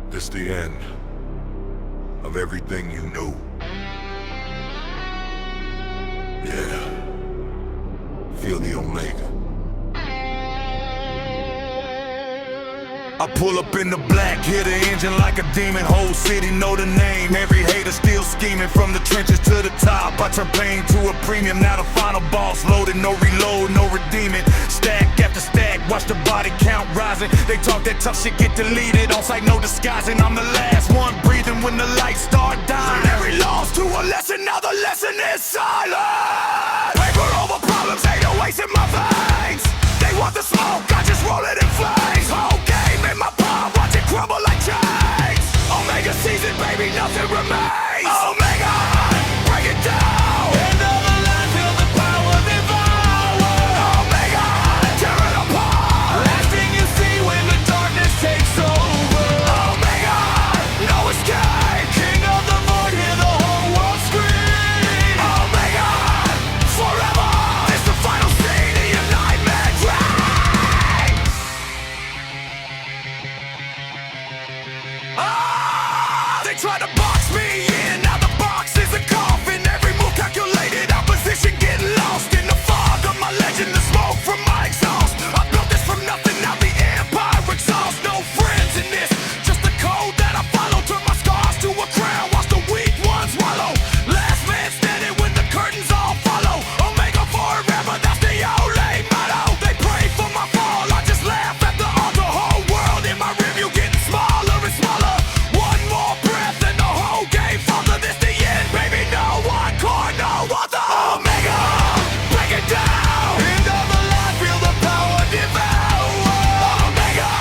This the end of everything you knew. Yeah. Feel the Omega. I pull up in the black, hear the engine like a demon. Whole city know the name. Every hater still scheming from the trenches to the top. I turn pain to a premium. Now the final boss loaded. No reload, no redeeming. Stack after stack, watch the body count rising. They talk that tough shit, get deleted. On sight, no disguising. I'm the last one breathing when the lights start dying. Turn every loss to a lesson. Now the lesson is silence. Paper over problems, hate wasting my veins. They want the smoke, I just roll it in flames. Whole game in my palm, watch it crumble like chains. Omega season, baby, nothing remains. Omega, break it down. End of the line, feel the power devour. Omega, tear it apart. Last thing you see when the darkness takes over. Omega, no escape. King of the void, hear the whole world scream. Omega, forever. It's the final scene of your nightmare dream. They tried to box me in, now the box is a coffin. Every move calculated, opposition getting lost in the fog of my legend, the smoke from my exhaust. I built this from nothing, now the empire exhausts. No friends in this, just the code that I follow. Turn my scars to a crown, watch the weak ones swallow. Last man standing when the curtains all follow. Omega forever, that's the only motto. They pray for my fall, I just laugh at the altar. Whole world in my rearview getting smaller and smaller. One more breath and the whole game falter. This the end, baby, no one core, no other. Omega, break it down. End of the line, feel the power devour. Omega,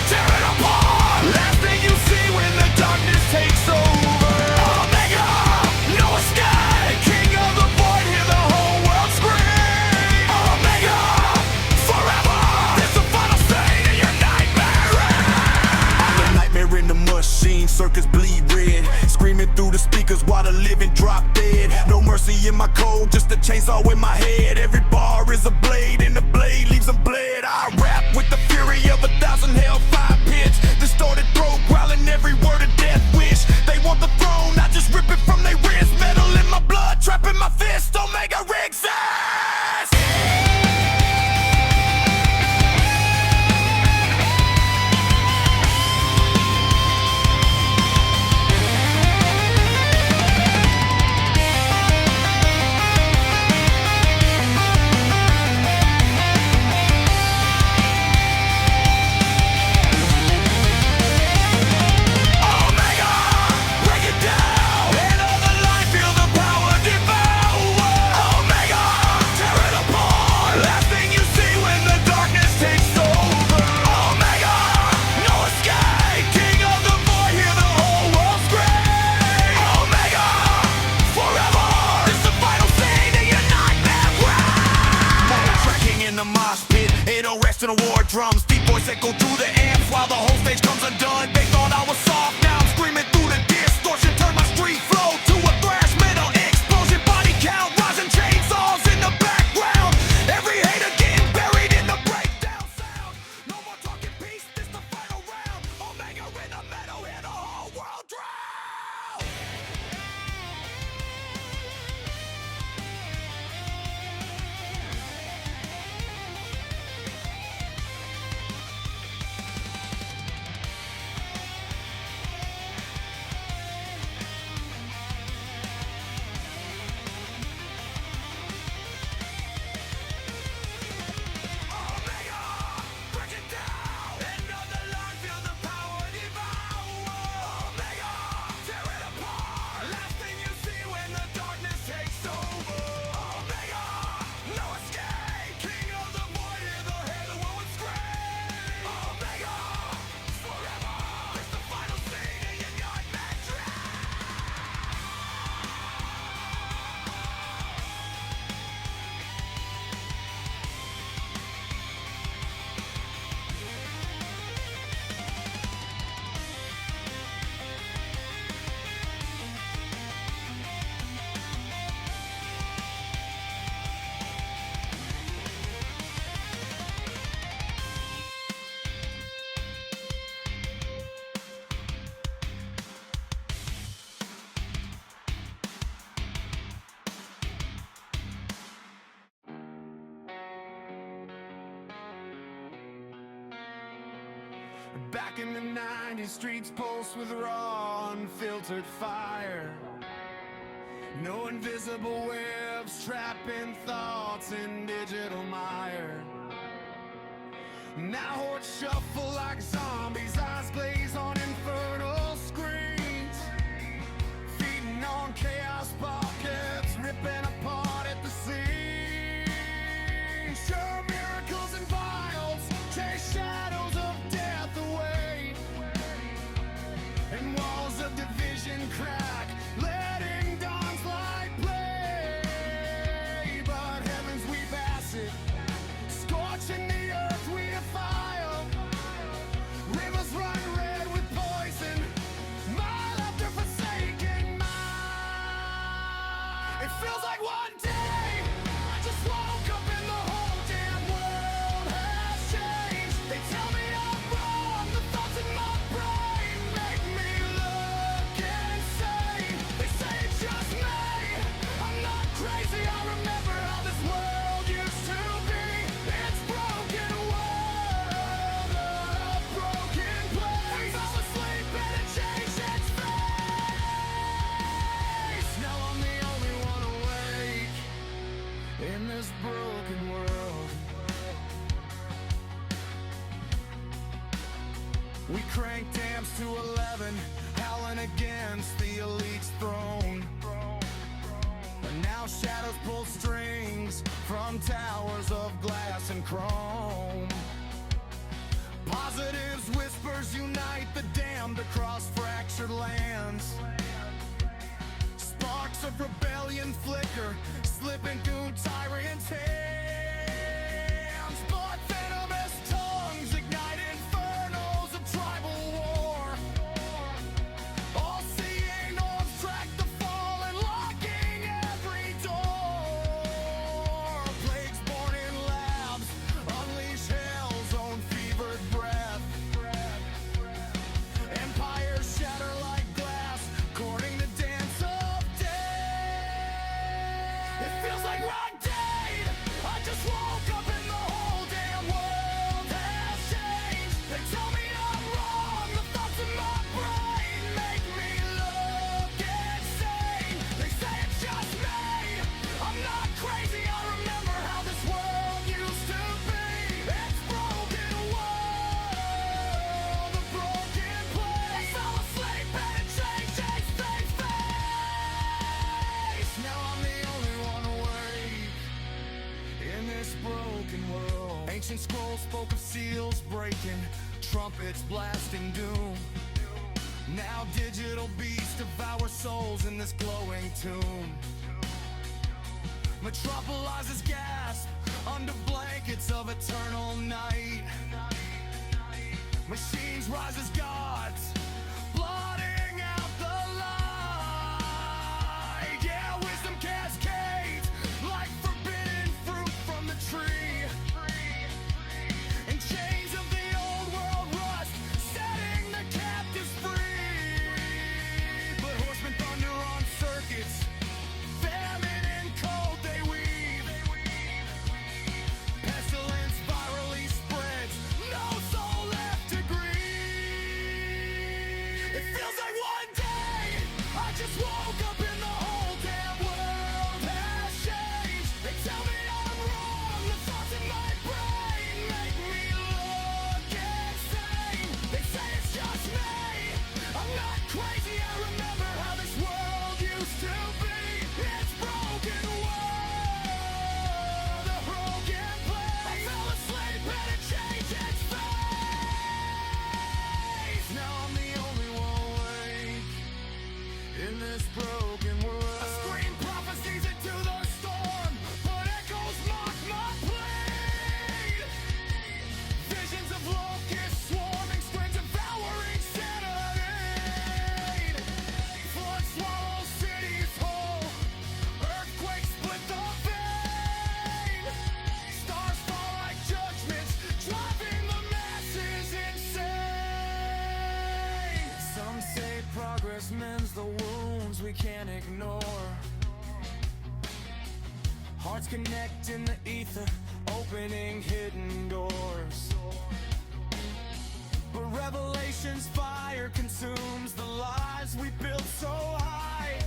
tear it apart. Last thing you see when the darkness takes over. Omega, no escape. King of the void, hear the whole world scream. Omega, forever. This the final scene of your nightmare. I'm the nightmare in the machine, circus bleed red. Screaming through the speakers while the living drop dead. No mercy in my code, just a chainsaw in my head. Every bar is a blade, and the blade leaves them bled. I rap with the fury of 1,000 hellfire pits. Distorted throat, growling every word a death wish. They want the throne, I just rip it from their wrist. Metal in my blood, trapping my fist. Omega exists. Back in the 90s, streets pulse with raw, unfiltered fire. No invisible webs trapping thoughts in digital mire. Now hordes shuffle like zombies, eyes glaze on infernal screens, feeding on chaos pockets, ripping apart at the seams. Sure, miracles and vials chase shadows of death away, and walls of division crack, letting dawn's light play. But heavens weep acid, scorching the earth we defile. Rivers run red with poison, mile after forsaken mile. It feels like one day I just woke up and the whole damn world has changed. They tell me I'm wrong, the thoughts in my brain make me look insane. They say it's just me, I'm not crazy, I remember how this world used to be. It's broken world, a broken place. I fell asleep and it changed its face. Now I'm the only one awake in this broken world. We crank dams to 11, howling against the elite's throne. And now shadows pull strings from towers of glass and chrome. Positives, whispers unite the damned across fractured lands. Sparks of rebellion flicker, slipping through tyrants' hands. But venomous tongues ignite infernos of tribal war. All-seeing orbs track the fallen, locking every door. Plagues born in labs unleash hell's own fevered breath. Empires shatter like glass, courting the dance of death. It feels like one day I just woke up and the whole damn world has changed. They tell me I'm wrong, the thoughts in my brain make me look insane. They say it's just me, I'm not crazy, I remember how this world used to be. It's broken world, a broken place. I fell asleep and it changed its face. Now I'm the only one awake in this broken world. Ancient scrolls spoke of seals breaking, trumpets blasting doom. Now digital beasts devour souls in this glowing tomb. Metropolizes gasp under blankets of eternal night. Machines rise as gods, blotting out the light. Yeah, wisdom cascades like forbidden fruit from the tree. And chains of the old world rust, setting the captives free. But horsemen thunder on circuits, famine and cold they weave. Pestilence virally spreads, no soul left to grieve. It feels like one day I just woke up and the whole damn world has changed. They tell me I'm wrong, the thoughts in my brain make me look insane. They say it's just me, I'm not crazy, I remember how this world used to be. It's broken world, a broken place. I fell asleep and it changed its face. Now I'm the only one awake in this broken world. I scream prophecies into the storm, but echoes mock my plea. Visions of locusts swarming, screams devouring sanity. Flood swallows cities whole, earthquakes split the vein. Stars fall like judgments, driving the masses insane. Some say progress mends the wounds we can't ignore. Hearts connect in the ether, opening hidden doors. But Ocean's fire consumes the lives we built so high.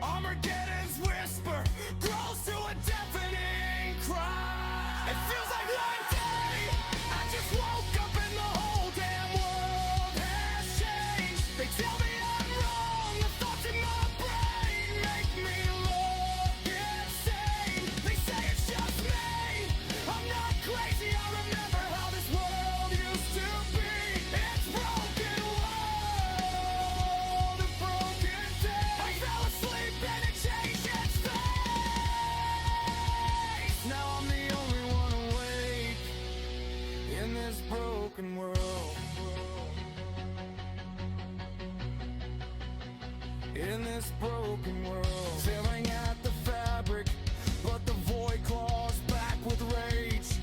Armageddon's whisper grows to a deafening cry. It feels like one day I just woke up and the whole damn world has changed. They tell me I'm wrong, the thoughts in my brain make me look insane. They say it's just me, I'm not crazy, I remember how this world used to be. It's broken world, a broken day. I fell asleep and it changed its face. Now I'm the only one awake in this broken world. In this broken world, tearing at the fabric, but the void claws back with rage.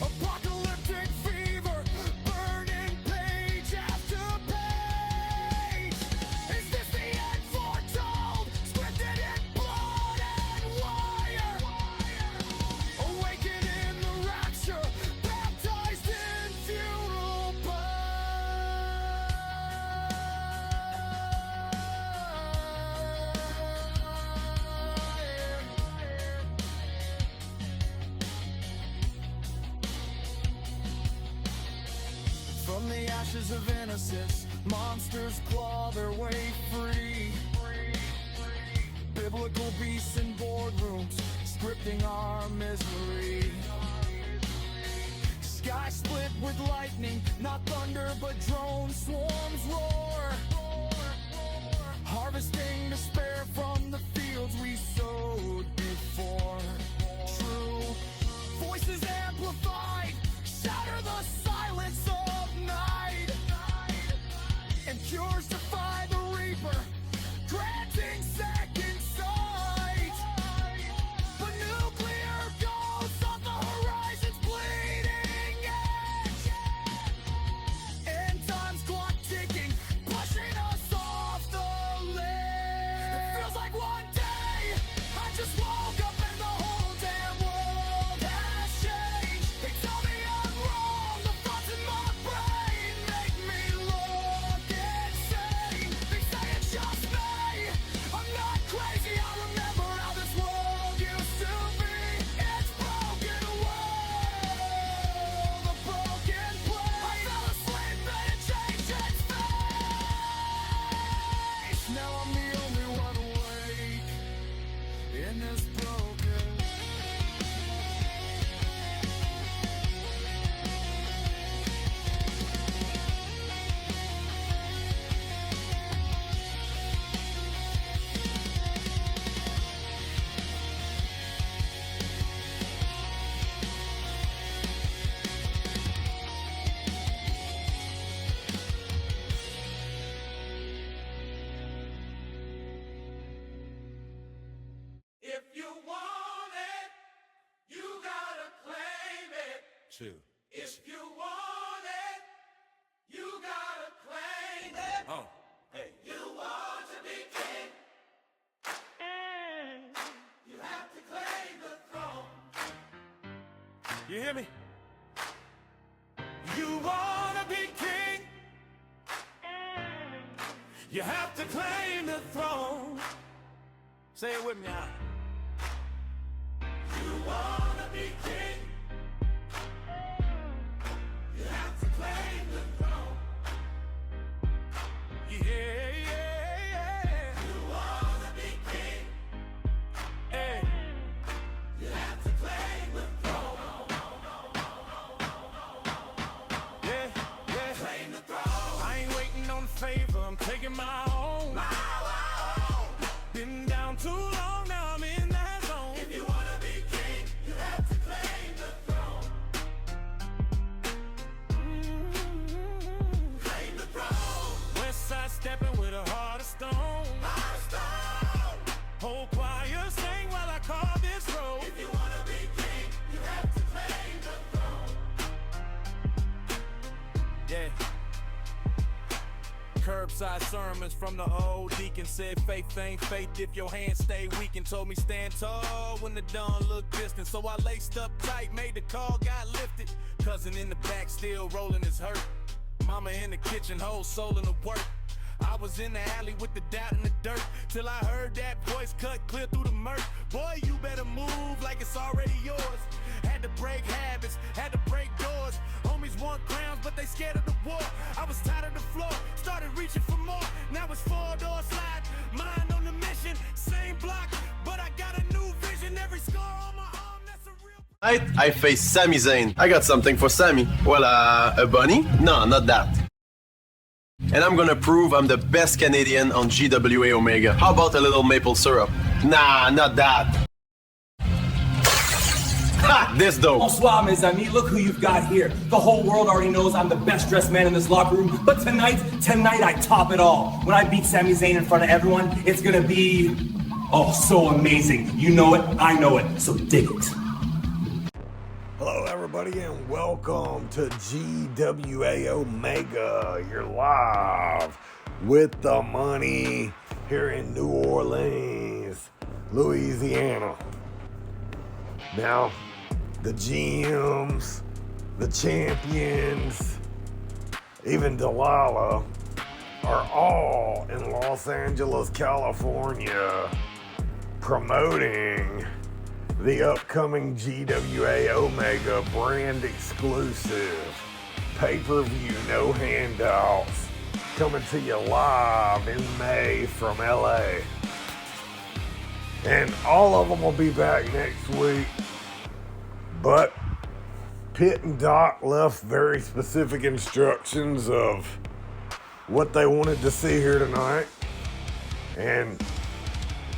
Apocalyptic fever, burning page after page. Is this the end foretold? Scripted in blood and wire. Awaken in the rapture, baptized in funeral From the ashes of innocence, monsters claw their way free. Biblical beasts in boardrooms, scripting our misery. Sky split with lightning, not thunder but drone swarms roar. Harvesting despair from the fields we sowed before. True voices amplified, shatter the silence of night. And cures defy the reaper, granting second sight. But nuclear ghosts on the horizon's bleeding edge. End time's clock ticking, pushing us off the ledge. It feels like one day I just woke up and the whole damn world has changed. They tell me I'm wrong, the thoughts in my brain make me look insane. They say it's just me, I'm not crazy, I remember how this world used to be. It's broken world, a broken place. I fell asleep and it changed its face. Now I'm the only one awake in this broken. If you want it, you gotta claim it. Two. If you want it, you gotta claim it. Oh, hey. You want to be king, you have to claim the throne. You hear me? You wanna be king, you have to claim the throne. Say it with me, huh? You wanna be king, you have to claim the throne. Yeah, yeah, yeah. You wanna be king, Hey. you have to claim the throne. Yeah, yeah. Claim the throne. I ain't waiting on favor, I'm taking my own. Been down too long, now I'm in that zone. If you wanna be king, you have to claim the throne. Claim the throne. West side stepping with a heart of stone. Heart of stone. Whole choir sing while I carve this road. If you wanna be king, you have to claim the throne. Yeah. Curbside sermons from the old deacon said faith ain't faith if your hands stay weak, and told me stand tall when the dawn looked distant. So I laced up tight, made the call, got lifted. Cousin in the back still rolling his hurt. mama in the kitchen, whole soul in the work. I was in the alley with the doubt in the dirt, till I heard that voice cut clear through the murk. Boy, you better move like it's already yours. Had to break habits, had to break doors. Homies want crowns, but they scared of the war. I was tired of the floor, started reaching for more. Now it's 4-door slide, mind on the mission. Same block, but I got a new vision. Every scar on my arm, that's a real... I face Sami Zayn. I got something for Sami. Well, a bunny? No, not that. And I'm gonna prove I'm the best Canadian on GWA Omega. How about a little maple syrup? Nah, not that. Ha! This dope. Bonsoir, mes amis. Look who you've got here. The whole world already knows I'm the best dressed man in this locker room. But tonight I top it all. When I beat Sami Zayn in front of everyone, it's gonna be, oh, so amazing. You know it, I know it, so dig it. Hello, everybody, and welcome to GWA Omega. You're live with the money here in New Orleans, Louisiana. Now, the GMs, the champions, even Delilah are all in Los Angeles, California, promoting the upcoming GWA Omega brand exclusive pay-per-view, no handouts, coming to you live in May from LA. And all of them will be back next week. But Pitt and Doc left very specific instructions of what they wanted to see here tonight. And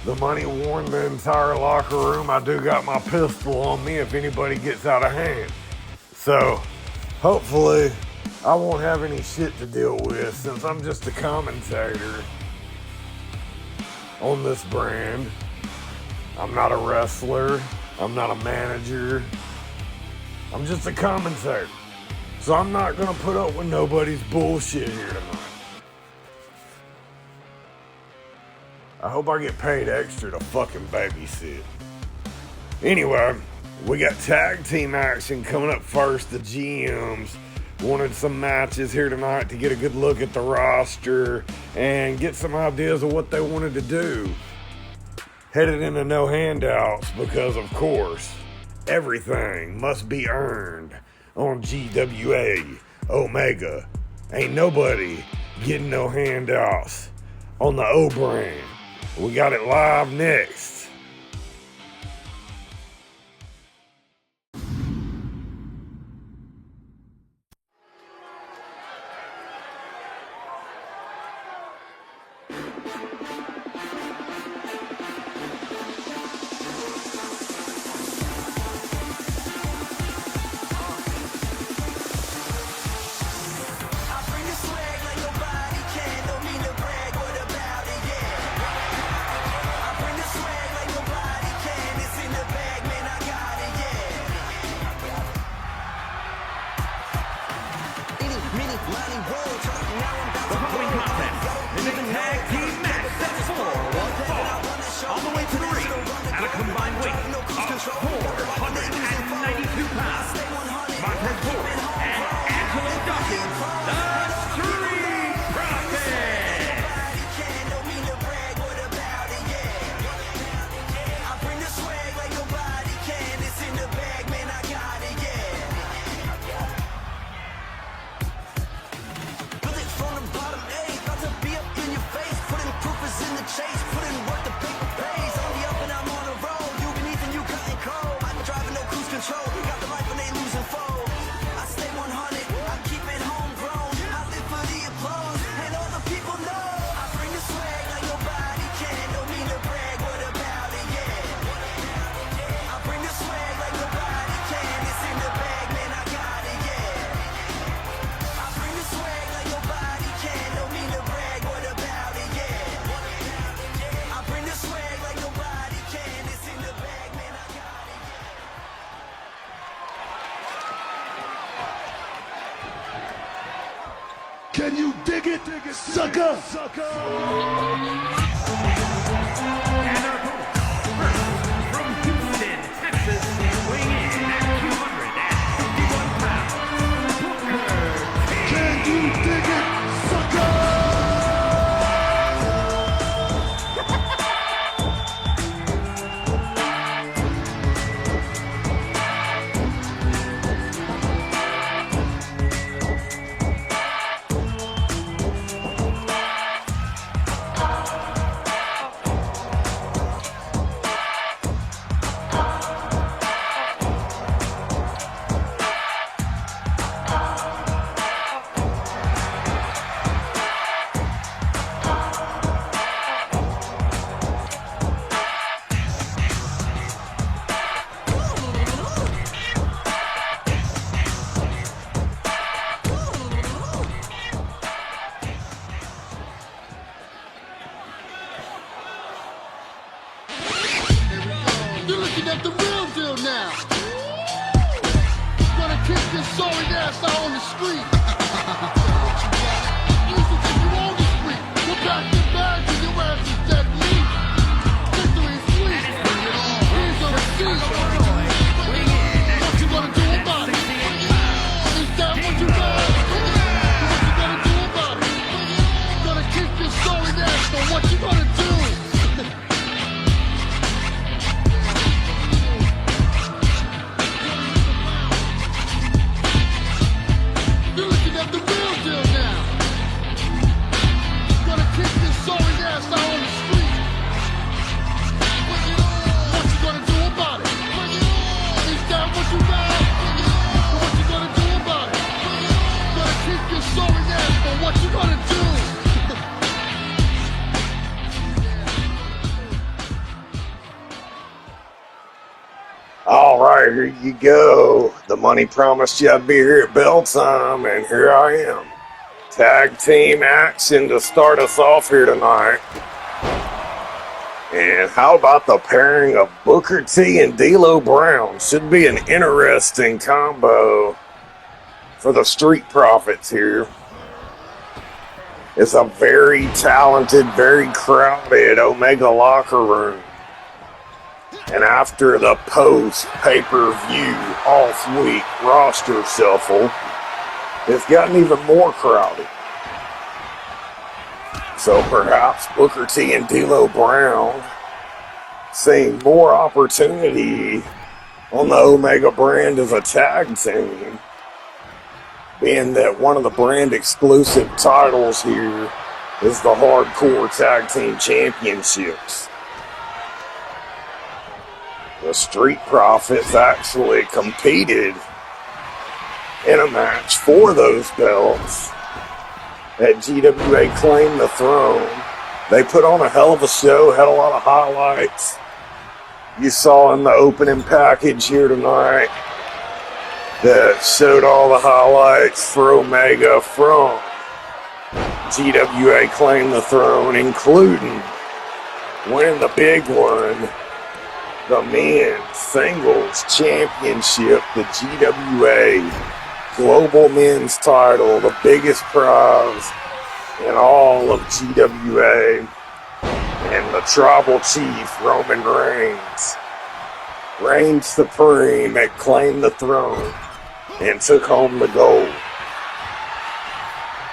the money warned the entire locker room. I do got my pistol on me if anybody gets out of hand. So hopefully I won't have any shit to deal with since I'm just a commentator on this brand. I'm not a wrestler. I'm not a manager. I'm just a commentator. So I'm not gonna put up with nobody's bullshit here tonight. I hope I get paid extra to fucking babysit. Anyway, we got tag team action coming up first. The GMs wanted some matches here tonight to get a good look at the roster and get some ideas of what they wanted to do. Headed into no handouts because, of course, everything must be earned on GWA Omega. Ain't nobody getting no handouts on the O brand. We got it live next. The following contest is a tag team match set for one fall. All the way to the ring at a combined weight of 492 pounds. Martin Ford and Angelo Dawkins, the Street Profits. Chase, put in work, the paper pays. On the up and I'm on the road. You beneath and you cutting cold. I'm driving no cruise control. Got the right when they losing fold. I stay 100, I keep it homegrown. I live for the applause, and all the people know. I bring the swag like nobody can. Don't mean to brag, what about it, yeah. I bring the swag like nobody can. It's in the bag, man, I got it, yeah. I bring the swag like nobody can. Don't mean to brag, what about it, yeah. Can you dig it, sucker? And our opponent, first from Houston, Texas, weighing in at 251 pounds, Booker T. Can you dig street. Easy to you on the street. We'll pack your bags and your ass is dead meat. Victory is sweet. Here's your receipt. What you gonna do about it? Is that what you got? What you gonna do about it? Gonna kick your sorry ass, but what you gonna do? You're looking at the real deal now. Gonna kick this sorry ass out on the street. What you gonna do about it? Is that what you got? What you gonna do about it? Gonna kick your sorry ass, but what you gonna do? All right, here you go. The money promised you I'd be here at bell time, and here I am. Tag team action to start us off here tonight. And how about the pairing of Booker T and D'Lo Brown? Should be an interesting combo for the Street Profits here. It's a very talented, very crowded Omega locker room. And after the post-pay-per-view off-week roster shuffle, it's gotten even more crowded. So perhaps Booker T and D'Lo Brown seeing more opportunity on the Omega brand as a tag team, being that one of the brand exclusive titles here is the Hardcore Tag Team Championships. The Street Profits actually competed in a match for those belts at GWA Claim the Throne. They put on a hell of a show, had a lot of highlights. You saw in the opening package here tonight that showed all the highlights for Omega from GWA Claim the Throne, including winning the big one, the men's singles championship, the GWA Global Men's title, the biggest prize in all of GWA, and the tribal chief Roman Reigns reigned supreme at Claim the Throne and took home the gold.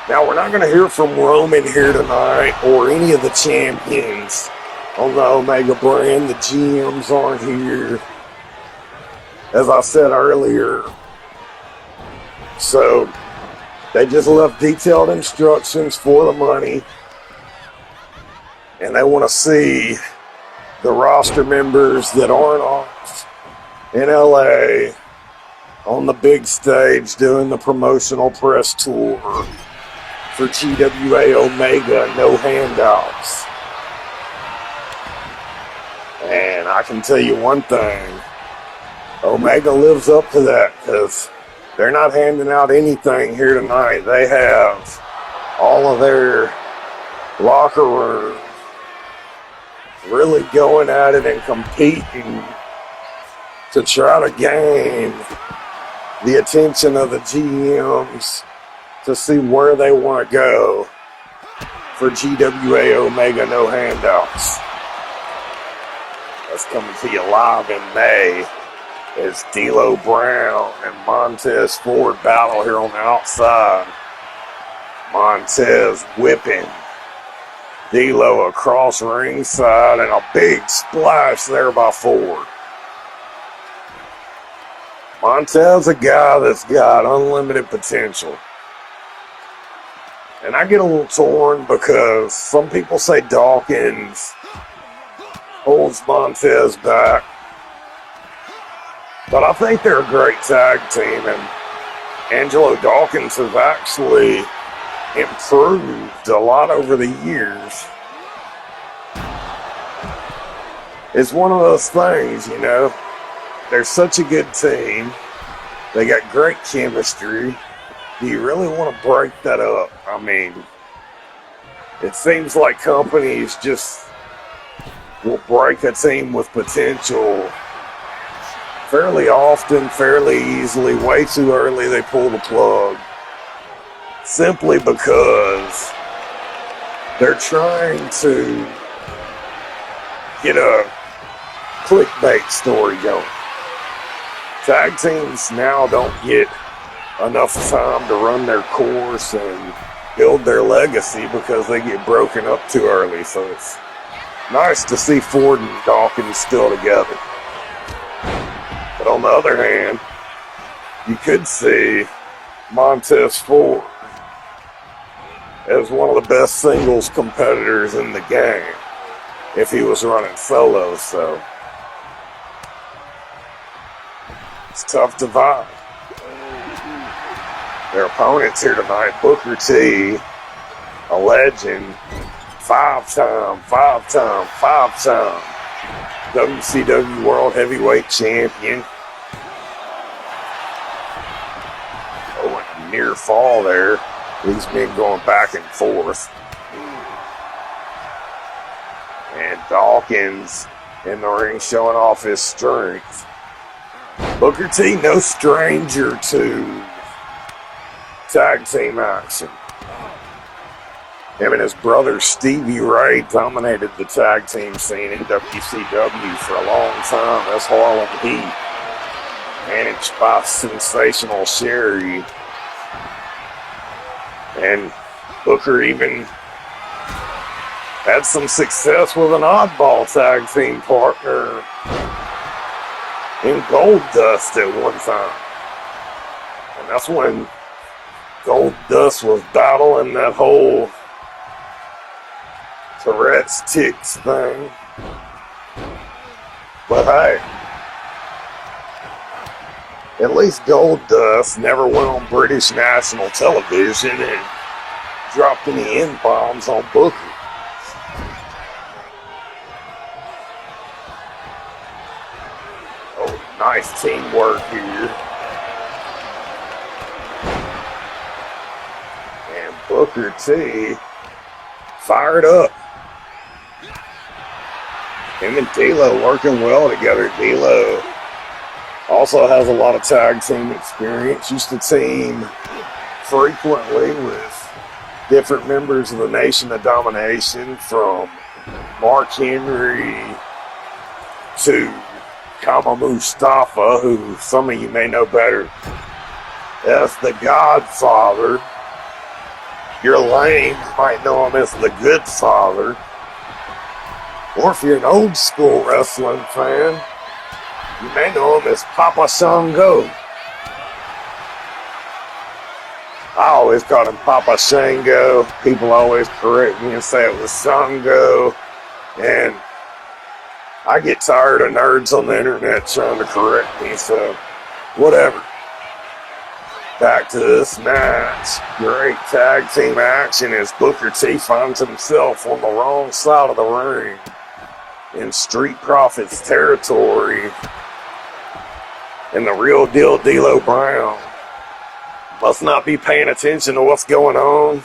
Now, we're not going to hear from Roman here tonight or any of the champions on the Omega brand. The GMs aren't here, as I said earlier. So they just left detailed instructions for the money, and they want to see the roster members that aren't off in LA on the big stage doing the promotional press tour for GWA Omega, no handouts. And I can tell you one thing, Omega lives up to that, because they're not handing out anything here tonight. They have all of their locker room really going at it and competing to try to gain the attention of the GMs to see where they want to go for GWA Omega No Handouts. That's coming to you live in May as D'Lo Brown and Montez Ford battle here on the outside. Montez whipping D'Lo across ringside, and a big splash there by Ford. Montez, a guy that's got unlimited potential. And I get a little torn because some people say Dawkins holds Montez back. But I think they're a great tag team, and Angelo Dawkins has actually improved a lot over the years. It's one of those things, you know. They're such a good team. They got great chemistry. Do you really want to break that up? I mean, it seems like companies just will break a team with potential fairly often, fairly easily. Way too early they pull the plug. simply because they're trying to get a clickbait story going. Tag teams now don't get enough time to run their course and build their legacy because they get broken up too early. So it's nice to see Ford and Dawkins still together. But on the other hand, you could see Montez Ford as one of the best singles competitors in the game if he was running solo. So it's tough to vibe. Their opponents here tonight, Booker T, a legend, five-time WCW World Heavyweight Champion. Oh, and near fall there. These men going back and forth. And Dawkins in the ring showing off his strength. Booker T, no stranger to tag team action. Him and his brother Stevie Ray dominated the tag team scene in WCW for a long time as Harlem Heat, managed by Sensational Sherry. And Booker even had some success with an oddball tag team partner in Gold Dust at one time. And that's when Gold Dust was battling that whole Tourette's tics thing. But hey, at least Gold Dust never went on British national television and dropped any N-bombs on Booker. Oh, nice teamwork here. And Booker T fired up. Him and D'Lo working well together. D'Lo also has a lot of tag team experience. Used to team frequently with different members of the Nation of Domination, from Mark Henry to Kama Mustafa, who some of you may know better as the Godfather. Your lame might know him as the Good Father. Or if you're an old school wrestling fan, you may know him as Papa Shango. I always called him Papa Shango. People always correct me and say it was Shango. And I get tired of nerds on the internet trying to correct me, so whatever. Back to this match. Great tag team action as Booker T finds himself on the wrong side of the ring in Street Profits territory. And the real deal, D'Lo Brown, must not be paying attention to what's going on.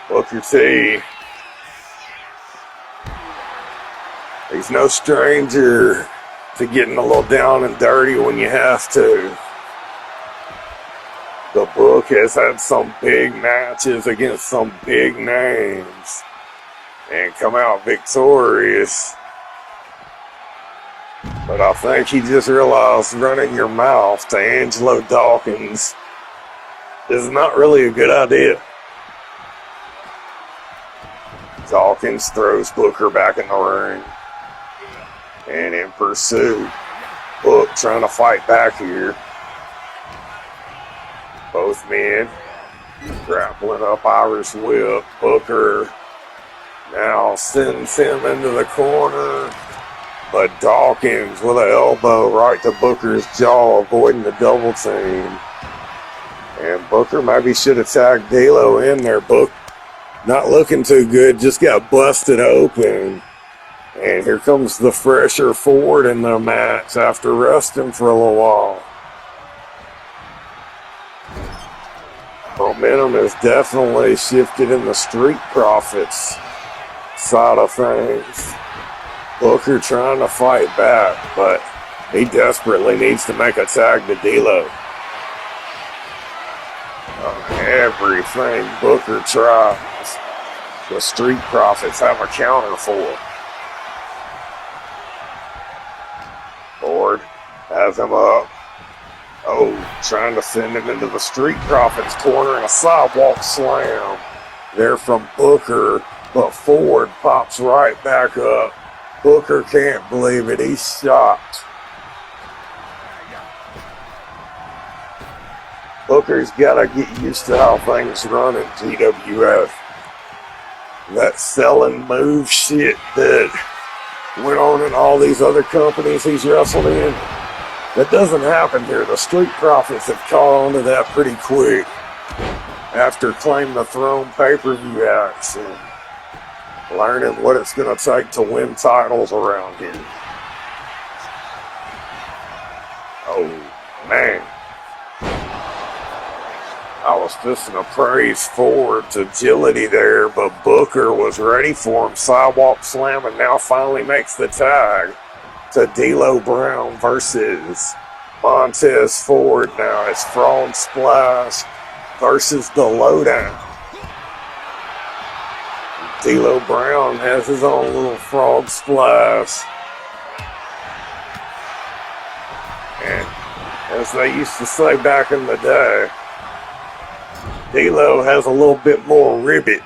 Booker T, he's no stranger to getting a little down and dirty when you have to. The Book has had some big matches against some big names and come out victorious. But I think he just realized running your mouth to Angelo Dawkins is not really a good idea. Dawkins throws Booker back in the ring. And in pursuit, Book trying to fight back here. Both men grappling up Irish Whip. Booker now sends him into the corner. But Dawkins with an elbow right to Booker's jaw, avoiding the double team. And Booker maybe should have tagged D'Lo in there. Book not looking too good, just got busted open. And here comes the fresher Ford in the match after resting for a little while. Momentum has definitely shifted in the Street Profits side of things. Booker trying to fight back, but he desperately needs to make a tag to D'Lo. Everything Booker tries, the Street Profits have a counter for. Ford has him up. Oh, trying to send him into the Street Profits corner and a sidewalk slam there from Booker, but Ford pops right back up. Booker can't believe it. He's shocked. Booker's got to get used to how things run at GWF. That selling move shit that went on in all these other companies he's wrestled in, that doesn't happen here. The Street Profits have caught on to that pretty quick after Claim the Throne pay-per-view action, learning what it's going to take to win titles around here. Oh, man. I was just going to praise Ford's agility there, but Booker was ready for him. Sidewalk slam, and now finally makes the tag to D'Lo Brown versus Montez Ford. Now it's Frog Splash versus the Lowdown. D'Lo Brown has his own little Frog Splash. And as they used to say back in the day, D'Lo has a little bit more ribbit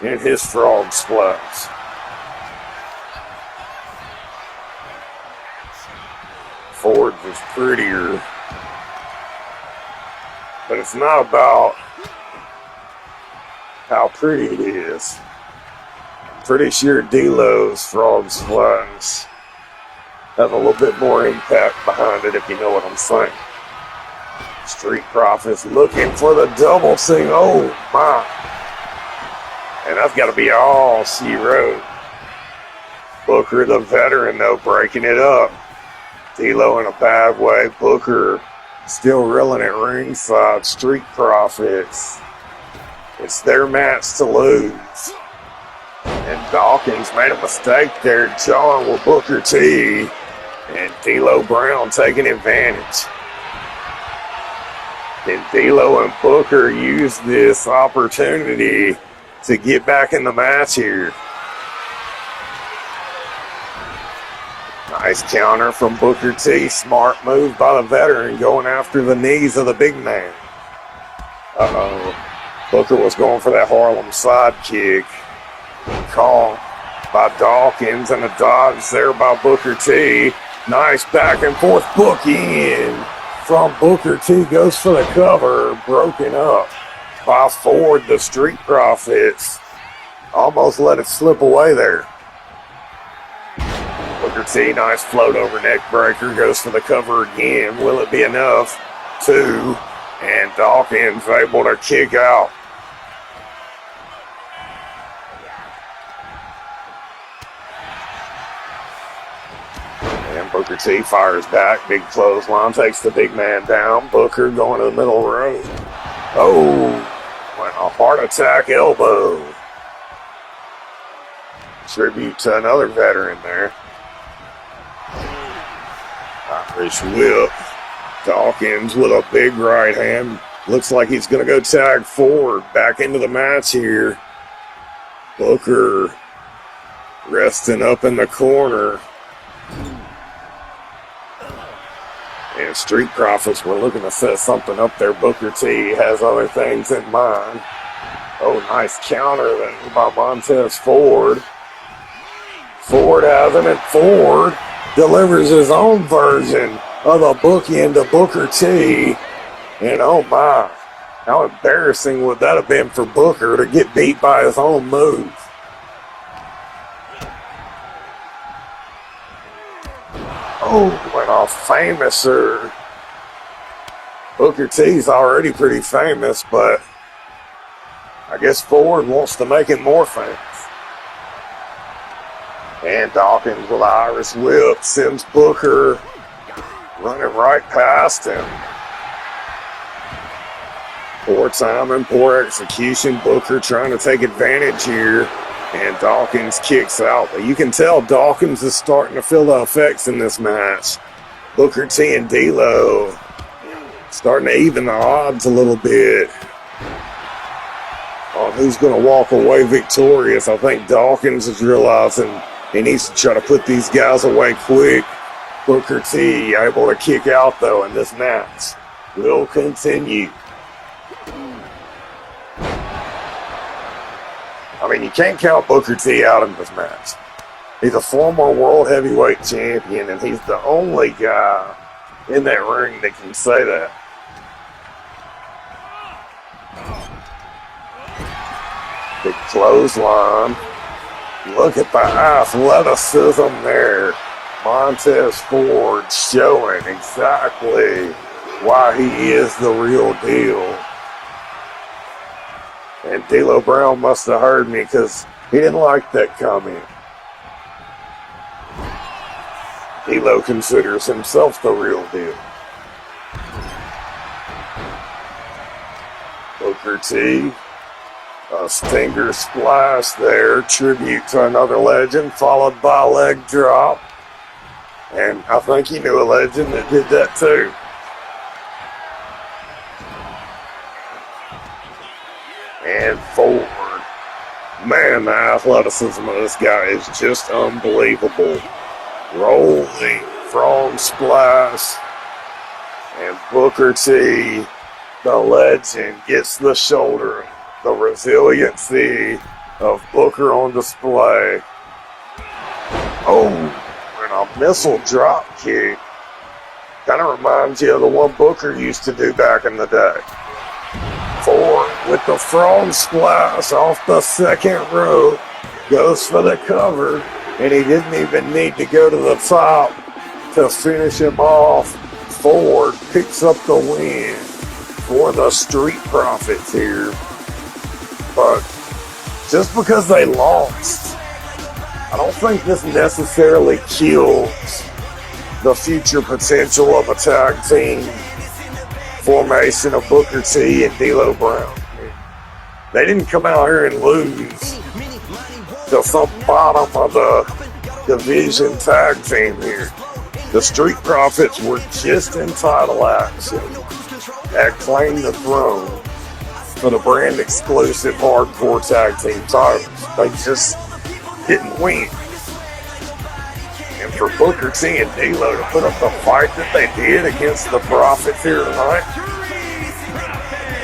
in his Frog Splash. Ford was prettier, but it's not about how pretty it is. I'm pretty sure D'Lo's Frog Splash has a little bit more impact behind it, if you know what I'm saying. Street Profits looking for the double thing. Oh my. And that's got to be all she wrote. Booker, the veteran, though, breaking it up. D'Lo in a bad way. Booker still reeling at ringside. Street Profits. It's their match to lose. And Dawkins made a mistake there, John, with Booker T. And D'Lo Brown taking advantage. And D'Lo and Booker use this opportunity to get back in the match here. Nice counter from Booker T. Smart move by the veteran, going after the knees of the big man. Uh-oh. Booker was going for that Harlem sidekick. Call by Dawkins, and a dodge there by Booker T. Nice back and forth booking from Booker T. Goes for the cover, broken up by Ford. The Street Profits almost let it slip away there. Booker T, nice float over neck breaker, goes for the cover again. Will it be enough? 2, and Dawkins able to kick out. And Booker T fires back, big clothesline, takes the big man down. Booker going to the middle row. Oh, went a heart attack elbow. Tribute to another veteran there. Irish whip. Dawkins with a big right hand. Looks like he's going to go tag Ford back into the match here. Booker resting up in the corner. And Street Profits were looking to set something up there. Booker T has other things in mind. Oh, nice counter there by Montez Ford. Ford has him, and Ford delivers his own version of the bookend to Booker T. And oh my, how embarrassing would that have been for Booker to get beat by his own move. Oh, went off famouser. Booker T's already pretty famous, but I guess Ford wants to make it more famous. And Dawkins with an Irish whip sends Booker running right past him. Poor timing, poor execution. Booker trying to take advantage here. And Dawkins kicks out. But you can tell Dawkins is starting to feel the effects in this match. Booker T and D'Lo starting to even the odds a little bit. who's going to walk away victorious. I think Dawkins is realizing he needs to try to put these guys away quick. Booker T able to kick out, though, in this match. Will continue. I mean, you can't count Booker T out in this match. He's a former world heavyweight champion, and he's the only guy in that ring that can say that. Big clothesline. Look at the athleticism there. Montez Ford showing exactly why he is the real deal. And D'Lo Brown must have heard me because he didn't like that comment. D'Lo considers himself the real deal. Booker T, a stinger splash there, tribute to another legend, followed by a leg drop. And I think he knew a legend that did that too. And forward. Man, the athleticism of this guy is just unbelievable. Rolling frog splash. And Booker T, the legend, gets the shoulder. The resiliency of Booker on display. Oh, and a missile drop kick. Kind of reminds you of the one Booker used to do back in the day. Ford with the frog splash off the second rope. Goes for the cover. And he didn't even need to go to the top to finish him off. Ford picks up the win for the Street Profits here. But just because they lost, I don't think this necessarily kills the future potential of a tag team formation of Booker T and D'Lo Brown. They didn't come out here and lose to some bottom of the division tag team here. The Street Profits were just in title action at Claim the Throne for the brand exclusive hardcore tag team titles. They just didn't win. And for Booker T and D'Lo to put up the fight that they did against the Profits here tonight,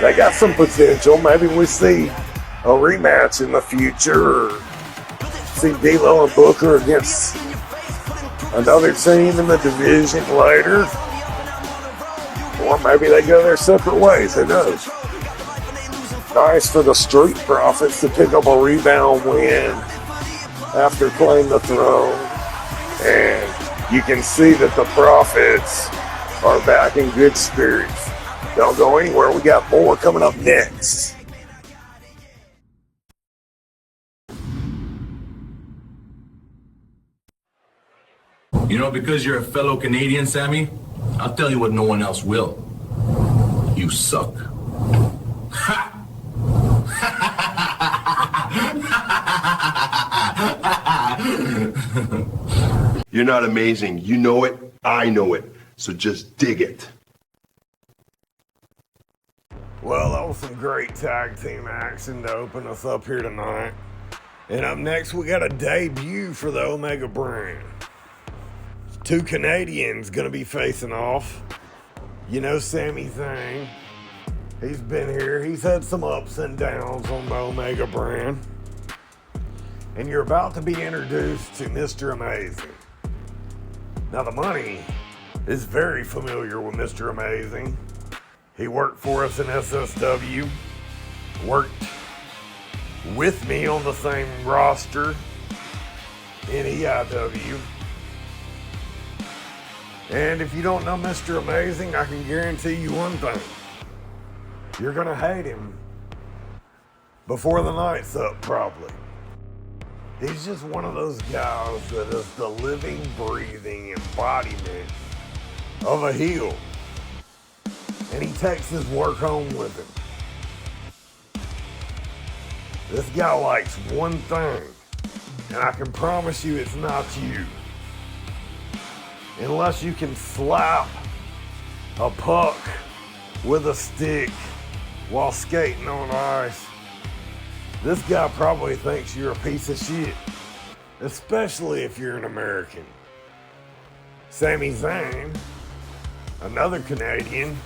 they got some potential. Maybe we see a rematch in the future, or see D'Lo and Booker against another team in the division later. Or maybe they go their separate ways, who knows. Nice for the Street Profits to pick up a rebound win after Claim the Throne. And you can see that the Profits are back in good spirits. Don't go anywhere. We got more coming up next. You know, because you're a fellow Canadian, Sammy, I'll tell you what no one else will. You suck. Ha! You're not amazing. You know it. I know it. So just dig it. Well, that was some great tag team action to open us up here tonight. And up next, we got a debut for the Omega brand. Two Canadians gonna be facing off. You know Sami Zayn. He's been here. He's had some ups and downs on the Omega brand. And you're about to be introduced to Mr. Amazing. Now the money is very familiar with Mr. Amazing. He worked for us in SSW, worked with me on the same roster in EIW. And if you don't know Mr. Amazing, I can guarantee you one thing. You're gonna hate him before the night's up, probably. He's just one of those guys that is the living, breathing embodiment of a heel. And he takes his work home with him. This guy likes one thing, and I can promise you it's not you. Unless you can slap a puck with a stick while skating on ice, This guy probably thinks you're a piece of shit, especially if you're an American. Sami Zayn, another Canadian,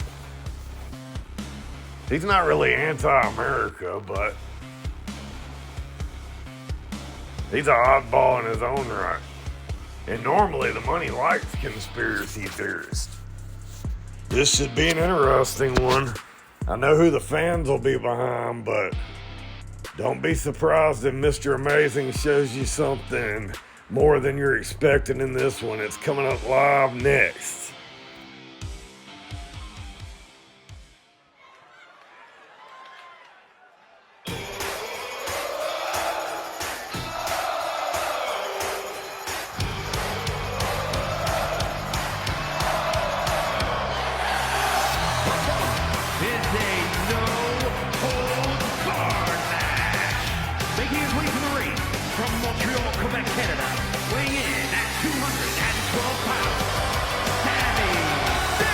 he's not really anti-America, but he's an oddball in his own right. And normally the money likes conspiracy theorists. This should be an interesting one. I know who the fans will be behind, but don't be surprised if Mr. Amazing shows you something more than you're expecting in this one. It's coming up live next. It's a no-holds-barred match. Making his way to the ring from Montreal, Quebec, Canada, weighing in at 212 pounds, Sami Zayn.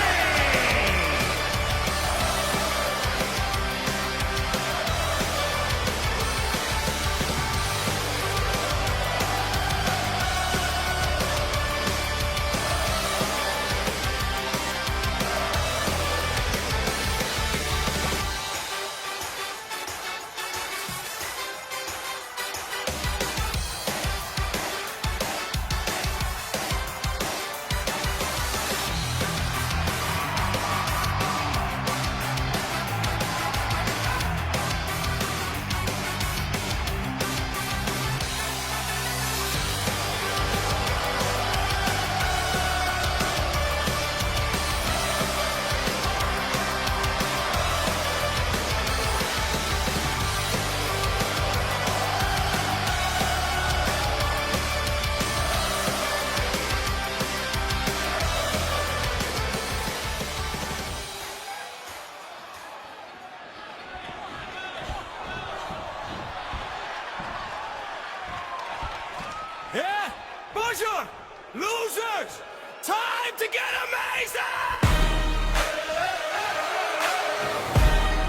Yeah? Bonjour, losers! Time to get amazing!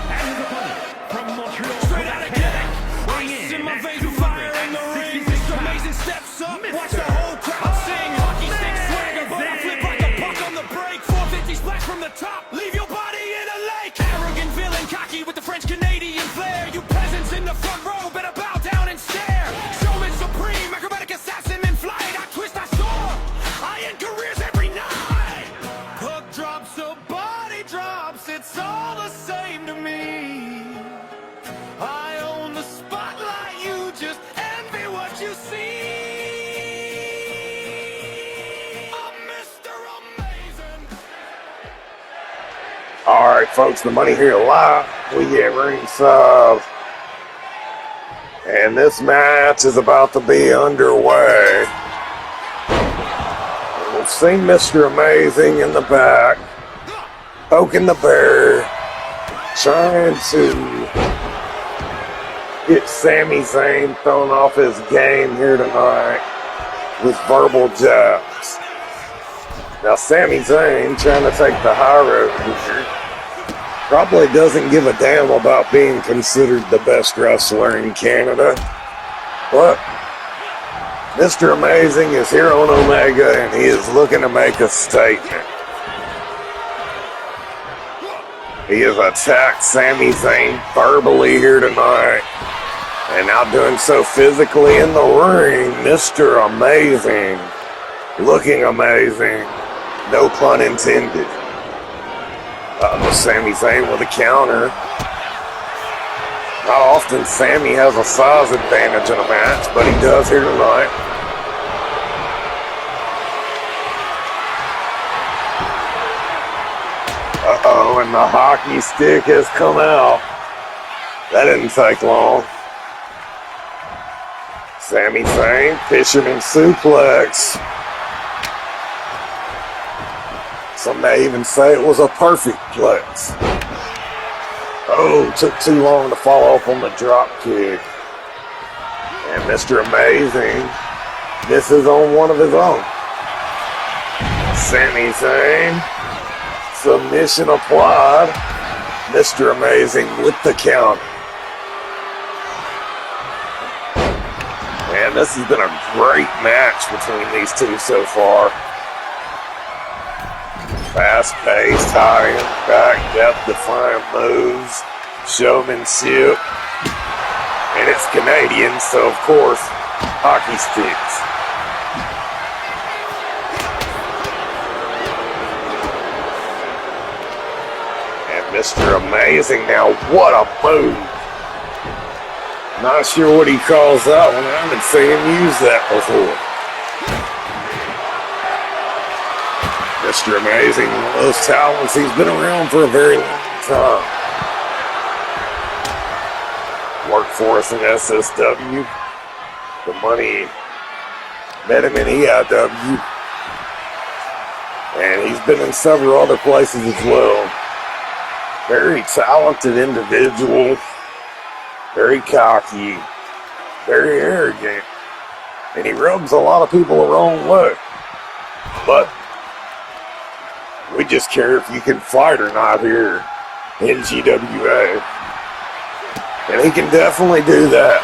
And his opponent from Montreal, Straight out of Quebec, weighing ice in in my at veins, fire in the ring. Mr. Amazing steps up, watch the whole crowd sing. Hockey stick swagger, but I flip like a puck on the break. 450 splash from the top, leave your body in a lake. Arrogant villain, cocky with the French-Canadian flair. You peasants in the front row better bow down and stare. Showman supreme, acrobatic assassin in flight. I twist, I soar, I end careers every night. Hook drops, a body drops, it's all the same to me. I own the spotlight, you just envy what you see. I'm Mr. Amazing. All right, folks, the Money Here Live. We get ringside. And this match is about to be underway. We've seen Mr. Amazing in the back, poking the bear, trying to get Sami Zayn thrown off his game here tonight with verbal jabs. Now, Sami Zayn, trying to take the high road here, probably doesn't give a damn about being considered the best wrestler in Canada. But Mr. Amazing is here on Omega, and he is looking to make a statement. He has attacked Sami Zayn verbally here tonight, and now doing so physically in the ring. Mr. Amazing, looking amazing, no pun intended. Sami Zayn with a counter. Not often Sami has a size advantage in a match, but he does here tonight. Uh-oh, and the hockey stick has come out. That didn't take long. Sami Zayn, fisherman suplex. Some may even say it was a perfect plex. Oh, took too long to follow up on the drop kick. And Mr. Amazing misses on one of his own. Sami Zayn, submission applied. Mr. Amazing with the count. Man, this has been a great match between these two so far. Fast-paced, high-impact, depth-defying moves, showmanship, and it's Canadian, so of course, hockey sticks. And Mr. Amazing, now what a move! Not sure what he calls that one. I haven't seen him use that before. Mr. Amazing, one of those talents, he's been around for a very long time. Worked for us in SSW. The money met him in EIW. And he's been in several other places as well. Very talented individual. Very cocky. Very arrogant. And he rubs a lot of people the wrong way. But we just care if you can fight or not here in GWA. And he can definitely do that.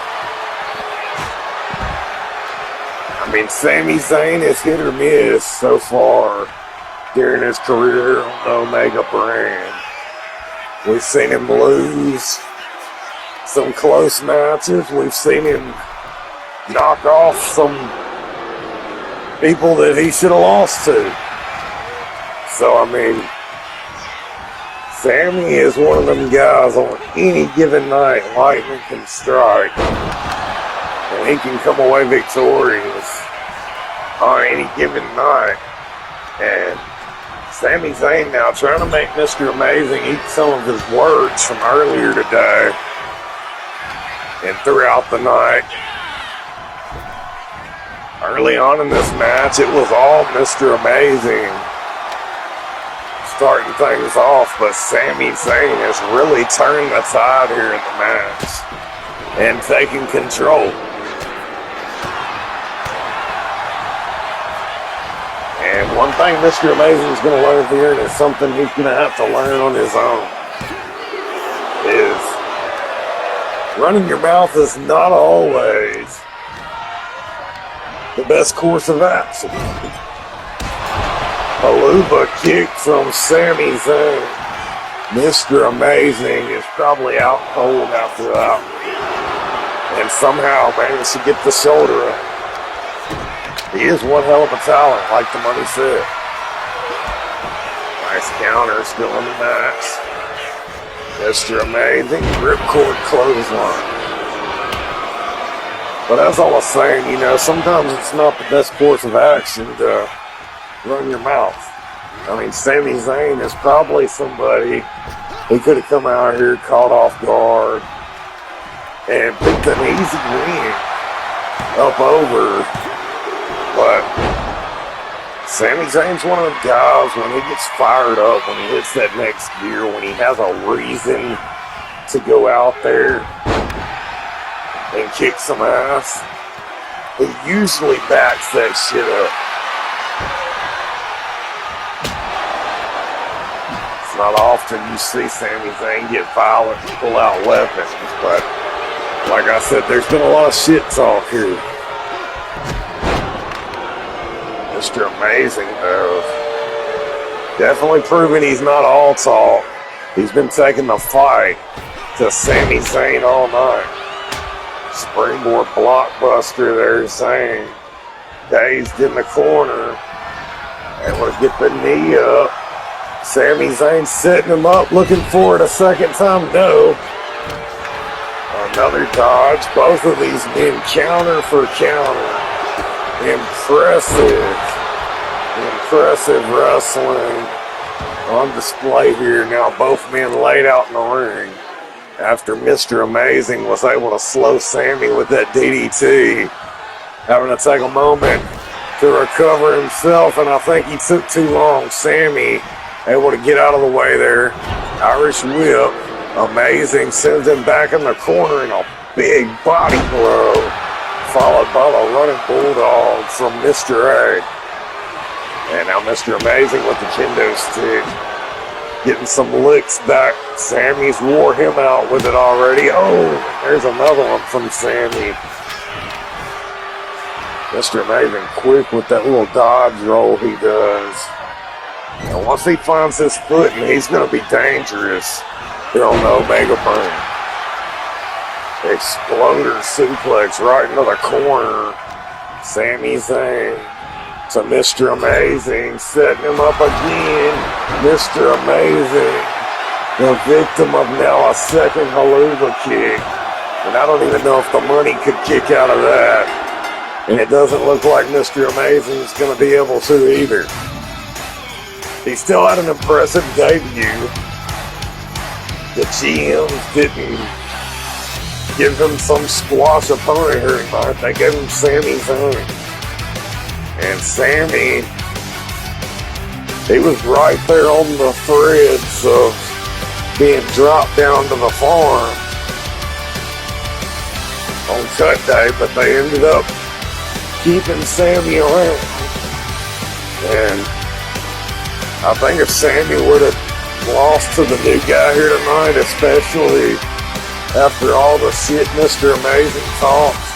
I mean, Sami Zayn is hit or miss so far during his career on the Omega brand. We've seen him lose some close matches. We've seen him knock off some people that he should have lost to. So, I mean, Sami is one of them guys on any given night, lightning can strike. And he can come away victorious on any given night. And Sami Zayn now trying to make Mr. Amazing eat some of his words from earlier today and throughout the night. Early on in this match, it was all Mr. Amazing starting things off, but Sami Zayn has really turned the tide here in the match and taking control. And one thing Mr. Amazing is going to learn here, and it's something he's going to have to learn on his own, is running your mouth is not always the best course of action. Haluva kick from Sami Zayn. Mr. Amazing is probably out cold after that. And somehow managed to get the shoulder up. He is one hell of a talent, like the money said. Nice counter, still in the match. Mr. Amazing, ripcord clothesline. But as I was saying, you know, sometimes it's not the best course of action to run your mouth. I mean, Sami Zayn is probably somebody who could have come out here, caught off guard, and picked an easy win up over. But Sami Zayn's one of them guys, when he gets fired up, when he hits that next gear, when he has a reason to go out there and kick some ass, he usually backs that shit up. Not often you see Sami Zayn get violent and pull out weapons, but like I said, there's been a lot of shit talk here. Mr. Amazing, though, definitely proving he's not all talk. He's been taking the fight to Sami Zayn all night. Springboard blockbuster there, Zayn dazed in the corner, able to get the knee up. Sami Zayn setting him up, looking for it a second time. No. Another dodge. Both of these men counter for counter. Impressive wrestling on display here. Now both men laid out in the ring after Mr. Amazing was able to slow Sami with that DDT. Having to take a moment to recover himself, and I think he took too long. Sami able to get out of the way there. Irish whip. Amazing. Sends him back in the corner in a big body blow. Followed by the running bulldog from Mr. A. And now Mr. Amazing with the kendo stick. Getting some licks back. Sami's wore him out with it already. Oh, there's another one from Sami. Mr. Amazing quick with that little dodge roll he does. And once he finds his footing, he's going to be dangerous here on the Omega brand. Exploder suplex right into the corner. Sami Zayn to Mr. Amazing, setting him up again. Mr. Amazing, the victim of now a second haluva kick. And I don't even know if the money could kick out of that. And it doesn't look like Mr. Amazing is going to be able to either. He still had an impressive debut. The GMs didn't give him some squash opponent here tonight. They gave him Sami Zayn. And Sami, he was right there on the threads of being dropped down to the farm on cut day, but they ended up keeping Sami around. And I think if Sami would have lost to the new guy here tonight, especially after all the shit Mr. Amazing talks,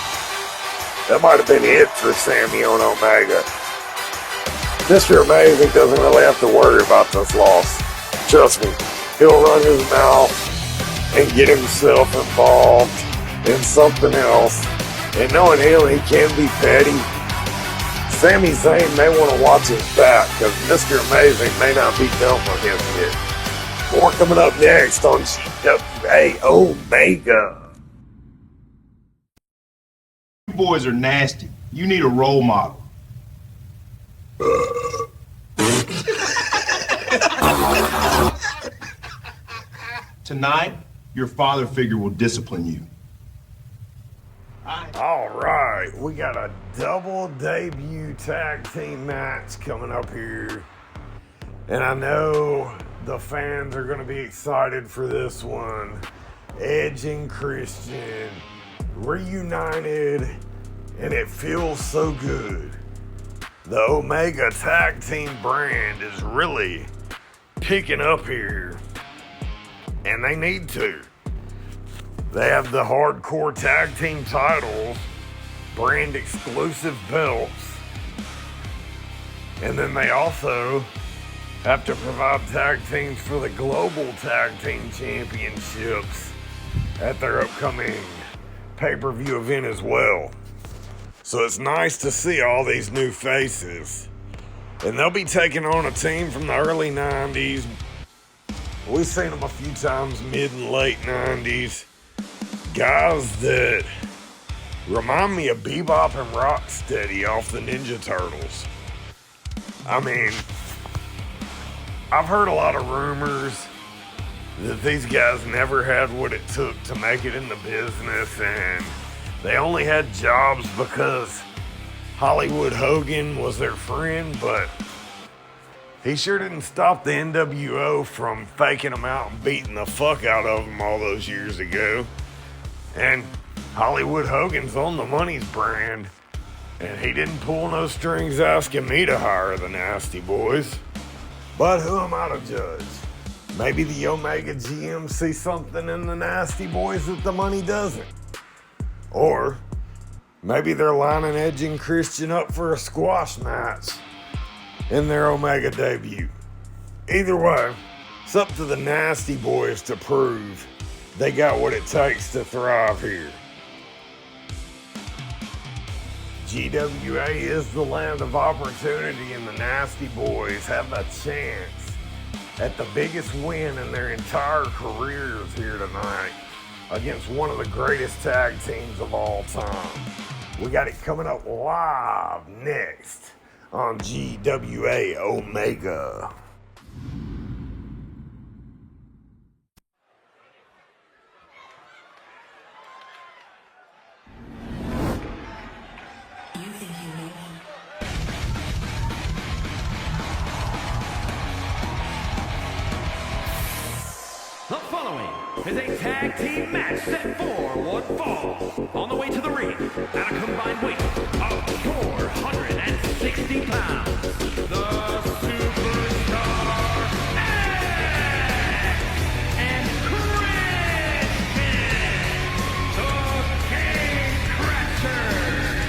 that might have been it for Sami on Omega. Mr. Amazing doesn't really have to worry about this loss. Trust me, he'll run his mouth and get himself involved in something else. And knowing him, he can be petty. Sami Zayn may want to watch his back because Mr. Amazing may not be done with him yet. More coming up next on GWA Omega. You boys are nasty. You need a role model. Tonight, your father figure will discipline you. All right, we got a double debut tag team match coming up here. And I know the fans are going to be excited for this one. Edge and Christian reunited, and it feels so good. The Omega tag team brand is really picking up here, and they need to. They have the hardcore tag team titles, brand exclusive belts, and then they also have to provide tag teams for the global tag team championships at their upcoming pay-per-view event as well. So it's nice to see all these new faces. And they'll be taking on a team from the early 90s. We've seen them a few times mid and late 90s. Guys that remind me of Bebop and Rocksteady off the Ninja Turtles. I mean, I've heard a lot of rumors that these guys never had what it took to make it in the business, and they only had jobs because Hollywood Hogan was their friend, but he sure didn't stop the NWO from faking them out and beating the fuck out of them all those years ago. And Hollywood Hogan's on the Money's brand, and he didn't pull no strings asking me to hire the Nasty Boys. But who am I to judge? Maybe the Omega GM see something in the Nasty Boys that the Money doesn't. Or maybe they're lining Edge and Christian up for a squash match in their Omega debut. Either way, it's up to the Nasty Boys to prove they got what it takes to thrive here. GWA is the land of opportunity, and the Nasty Boys have a chance at the biggest win in their entire careers here tonight against one of the greatest tag teams of all time. We got it coming up live next on GWA Omega. The following is a tag team match set for one fall. On the way to the ring, at a combined weight of 460 pounds, the Superstar Edge and Christian, the King Crashers.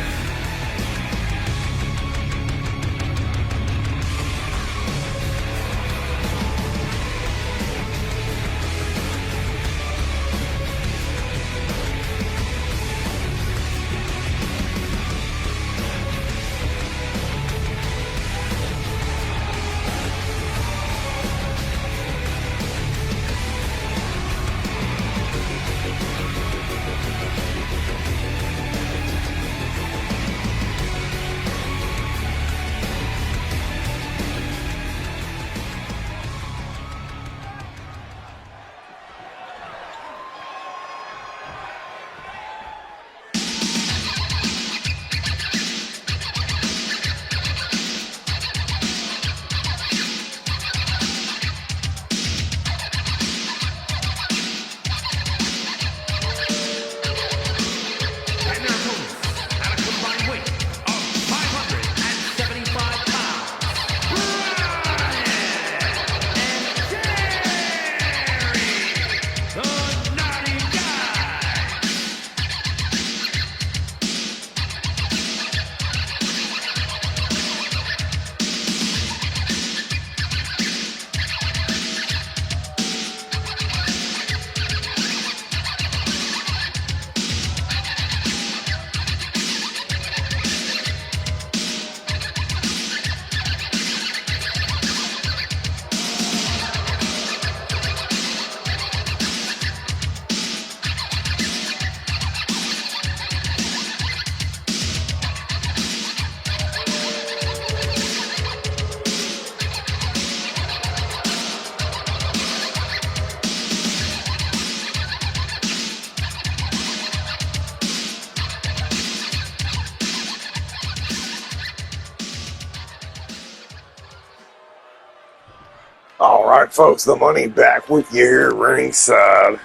All right, folks, the money back with you here at ringside.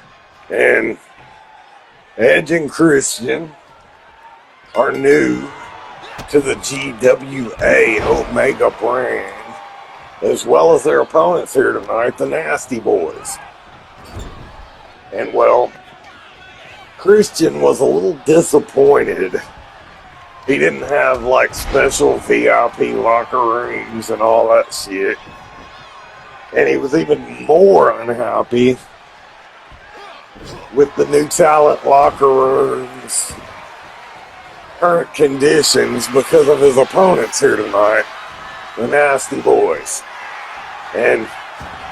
And Edge and Christian are new to the GWA Omega brand, as well as their opponents here tonight, the Nasty Boys. And well, Christian was a little disappointed. He didn't have like special VIP locker rooms and all that shit. And he was even more unhappy with the new talent locker rooms, current conditions, because of his opponents here tonight, the Nasty Boys. And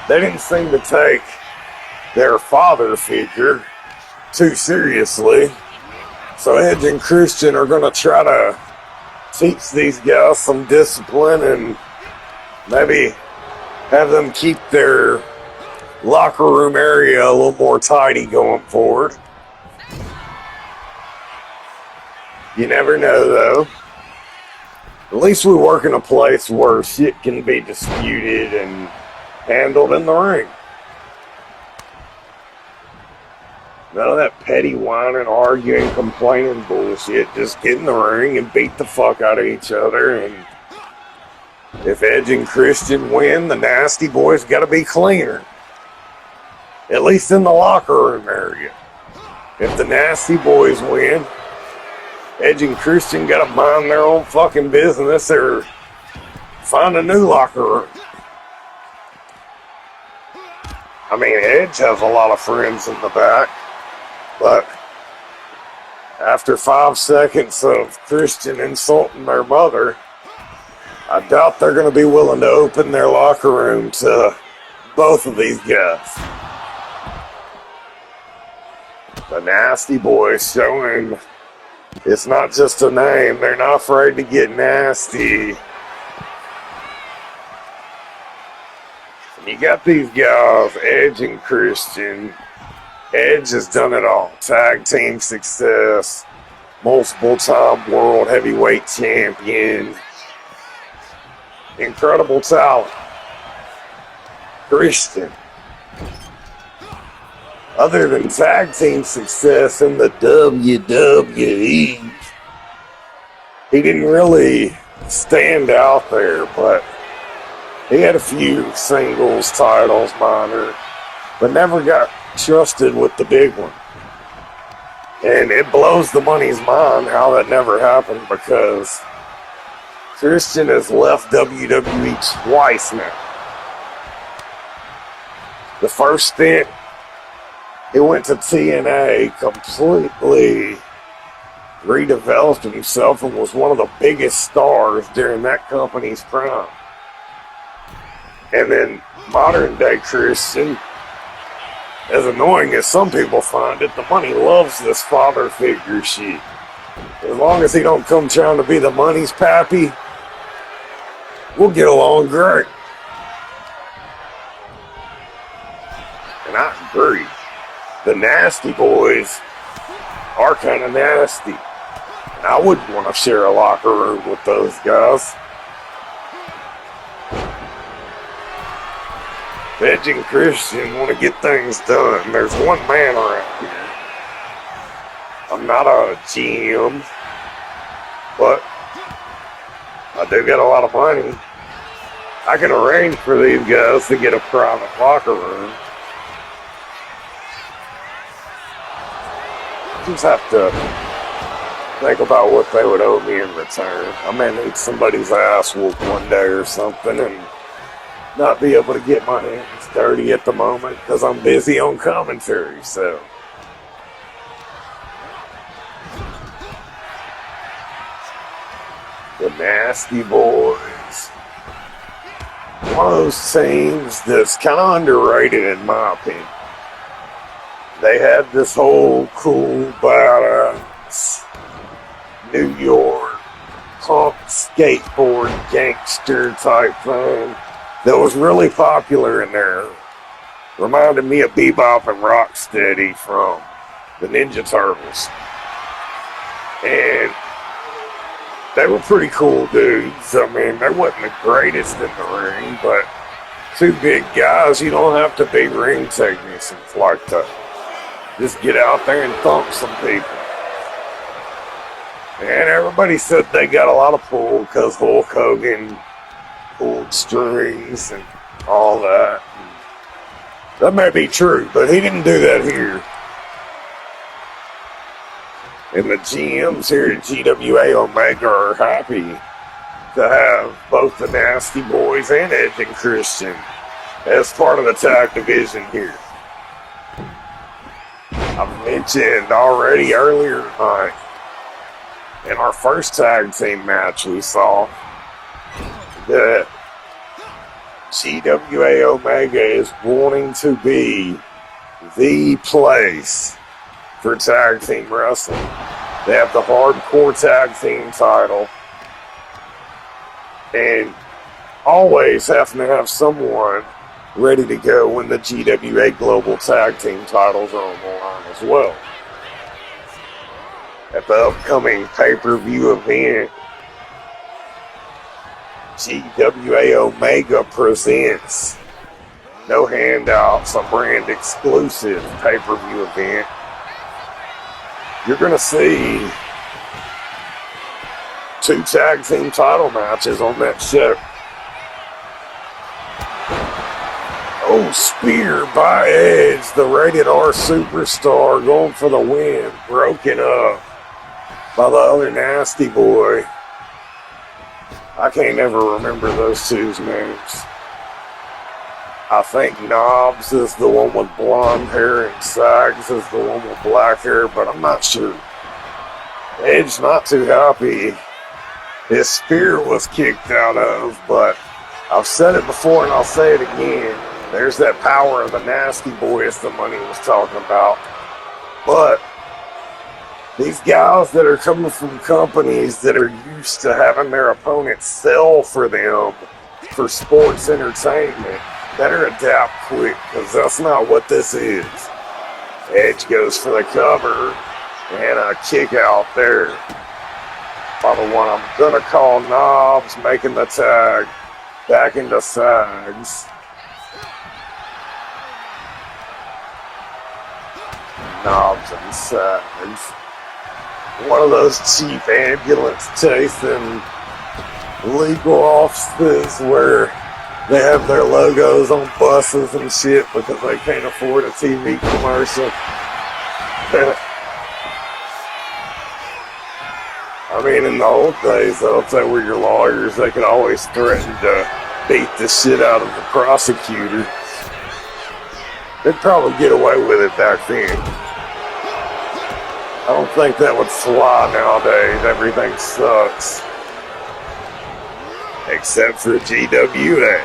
they didn't seem to take their father figure too seriously. So Edge and Christian are going to try to teach these guys some discipline and maybe have them keep their locker room area a little more tidy going forward. You never know, though. At least we work in a place where shit can be disputed and handled in the ring. None of that petty whining, arguing, complaining bullshit. Just get in the ring and beat the fuck out of each other. And if Edge and Christian win, the Nasty Boys got to be cleaner. At least in the locker room area. If the Nasty Boys win, Edge and Christian got to mind their own fucking business or find a new locker room. I mean, Edge has a lot of friends in the back. But after 5 seconds of Christian insulting their mother, I doubt they're going to be willing to open their locker room to both of these guys. The Nasty Boys showing it's not just a name. They're not afraid to get nasty. And you got these guys, Edge and Christian. Edge has done it all. Tag team success, multiple time world heavyweight champion, incredible talent. Christian, other than tag team success in the WWE, he didn't really stand out there, but he had a few singles titles, minor, but never got trusted with the big one. And it blows the money's mind how that never happened, because Christian has left WWE twice now. The first stint, he went to TNA, completely redeveloped himself, and was one of the biggest stars during that company's prime. And then modern day Christian, as annoying as some people find it, the money loves this father figure shit. As long as he don't come trying to be the money's pappy, we'll get along great. And I agree. The Nasty Boys are kind of nasty. And I wouldn't want to share a locker room with those guys. Edge and Christian want to get things done. There's one man around here. I'm not a GM, but I do got a lot of money. I can arrange for these guys to get a private locker room. Just have to think about what they would owe me in return. I may need somebody's ass whooped one day or something and not be able to get my hands dirty at the moment because I'm busy on commentary, so. The Nasty Boys. One of those teams that's kind of underrated in my opinion. They had this whole cool, badass New York punk skateboard gangster type thing that was really popular in there. Reminded me of Bebop and Rocksteady from the Ninja Turtles. And they were pretty cool dudes. I mean, they wasn't the greatest in the ring, but two big guys, you don't have to be ring technicians like that. Just get out there and thump some people. And everybody said they got a lot of pull because Hulk Hogan pulled strings and all that. That may be true, but he didn't do that here. And the GMs here at GWA Omega are happy to have both the Nasty Boys and Edge and Christian as part of the tag division here. I mentioned already earlier tonight in our first tag team match we saw that GWA Omega is wanting to be the place for tag team wrestling. They have the hardcore tag team title and always having to have someone ready to go when the GWA Global Tag Team titles are on the line as well. At the upcoming pay-per-view event, GWA Omega presents No Handouts, a brand exclusive pay-per-view event. You're going to see 2 tag team title matches on that show. Oh, spear by Edge, the rated R superstar, going for the win, broken up by the other Nasty Boy. I can't ever remember those two's names. I think Knobs is the one with blonde hair and Sags is the one with black hair, but I'm not sure. Edge's not too happy his spear was kicked out of, but I've said it before and I'll say it again. There's that power of the Nasty Boys the money was talking about. But these guys that are coming from companies that are used to having their opponents sell for them for sports entertainment better adapt quick, because that's not what this is. Edge goes for the cover and a kick out there by the one I'm going to call Knobs, making the tag back into Sags. Knobs and Sags. One of those cheap ambulance chasing legal offices where they have their logos on buses and shit because they can't afford a TV commercial. I mean, in the old days, though, if they were your lawyers, they could always threaten to beat the shit out of the prosecutor. They'd probably get away with it back then. I don't think that would fly nowadays. Everything sucks. Except for GWA.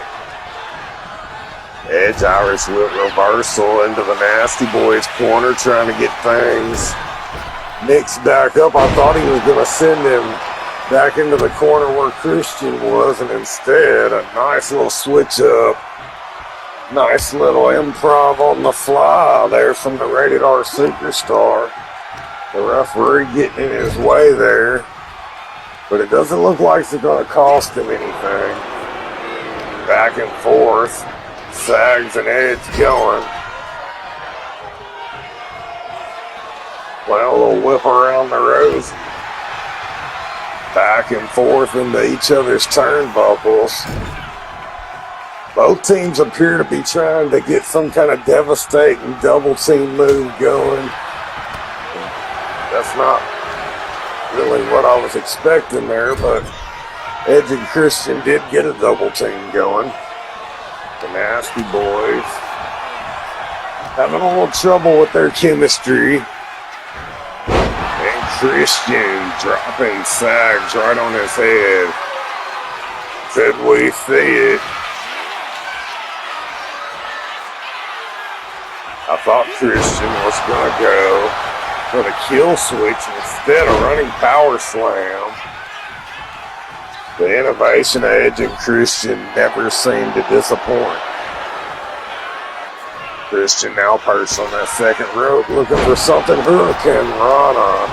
Edge Irish whip reversal into the Nasty Boys corner, trying to get things mixed back up. I thought he was going to send him back into the corner where Christian was, and instead a nice little switch up. Nice little improv on the fly there from the rated R superstar. The referee getting in his way there. But it doesn't look like it's going to cost him anything. Back and forth. Sags and Edge going. Well, a little whip around the rose. Back and forth into each other's turnbuckles. Both teams appear to be trying to get some kind of devastating double team move going. That's not really what I was expecting there, but Edge and Christian did get a double team going. The Nasty Boys having a little trouble with their chemistry. And Christian dropping Sags right on his head. Could we see it? I thought Christian was going to go for the kill switch instead of running power slam. The innovation Edge and Christian never seemed to disappoint. Christian now perched on that second rope looking for something. Hurricane Rana.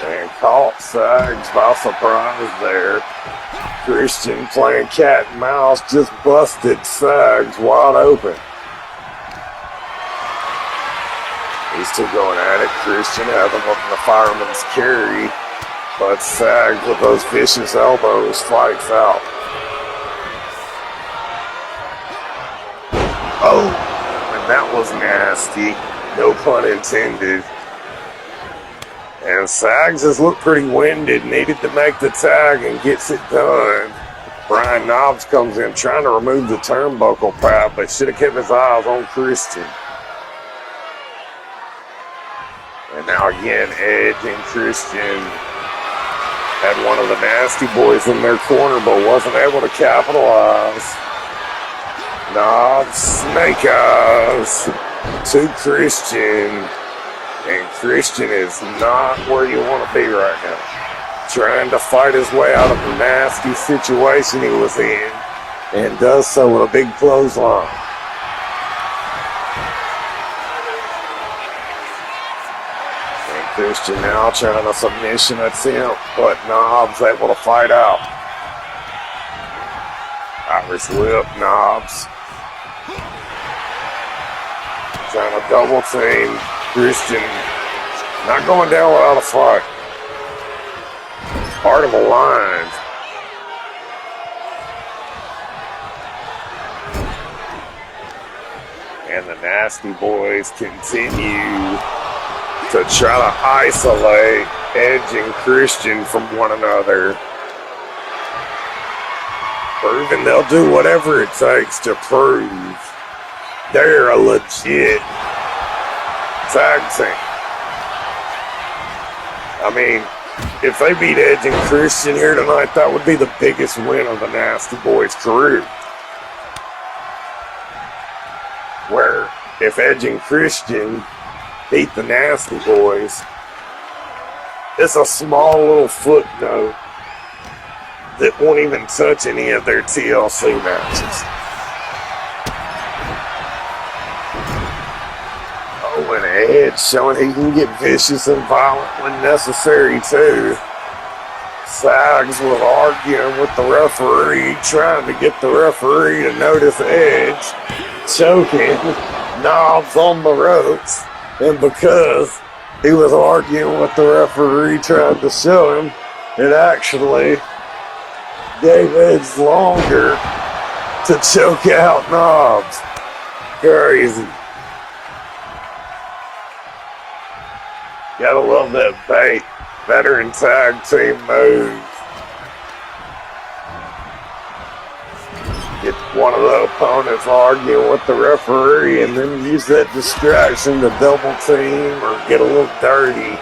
And caught Sags by surprise there. Christian playing cat and mouse just busted Sags wide open. These two going at it. Christian has him up in the fireman's carry, but Sags with those vicious elbows fights out. Oh, and that was nasty. No pun intended. And Sags has looked pretty winded, needed to make the tag and gets it done. Brian Knobs comes in trying to remove the turnbuckle pad, but should have kept his eyes on Christian. And now again, Edge and Christian had one of the nasty boys in their corner, but wasn't able to capitalize. Knobs, snake eyes to Christian. And Christian is not where you want to be right now. Trying to fight his way out of the nasty situation he was in, and does so with a big clothesline. And Christian now trying a submission attempt, but Knobs able to fight out. Irish whip, Knobs. Trying to double team. Christian not going down without a fight. Part of the line. And the Nasty Boys continue to try to isolate Edge and Christian from one another. Proving they'll do whatever it takes to prove they're a legit tag team. I mean, if they beat Edge and Christian here tonight, that would be the biggest win of the Nasty Boys' career. Where if Edge and Christian beat the Nasty Boys, it's a small little footnote that won't even touch any of their TLC matches. And Edge showing he can get vicious and violent when necessary too. Sags was arguing with the referee, trying to get the referee to notice Edge, choking Knobs on the ropes, and because he was arguing with the referee trying to show him, it actually gave Edge longer to choke out Knobs. Crazy. Gotta love that bait. Veteran tag team move. Get one of the opponents arguing with the referee and then use that distraction to double team or get a little dirty.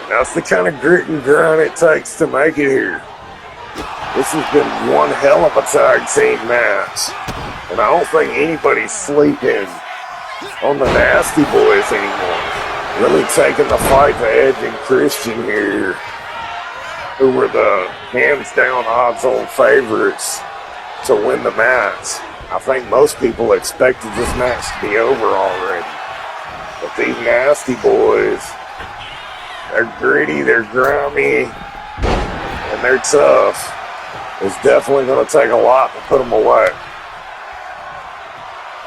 And that's the kind of grit and grind it takes to make it here. This has been one hell of a tag team match. And I don't think anybody's sleeping on the Nasty Boys anymore. Really taking the fight to Edge and Christian here, who were the hands-down odds-on favorites to win the match. I think most people expected this match to be over already. But these Nasty Boys, they're gritty, they're grimy, and they're tough. It's definitely going to take a lot to put them away.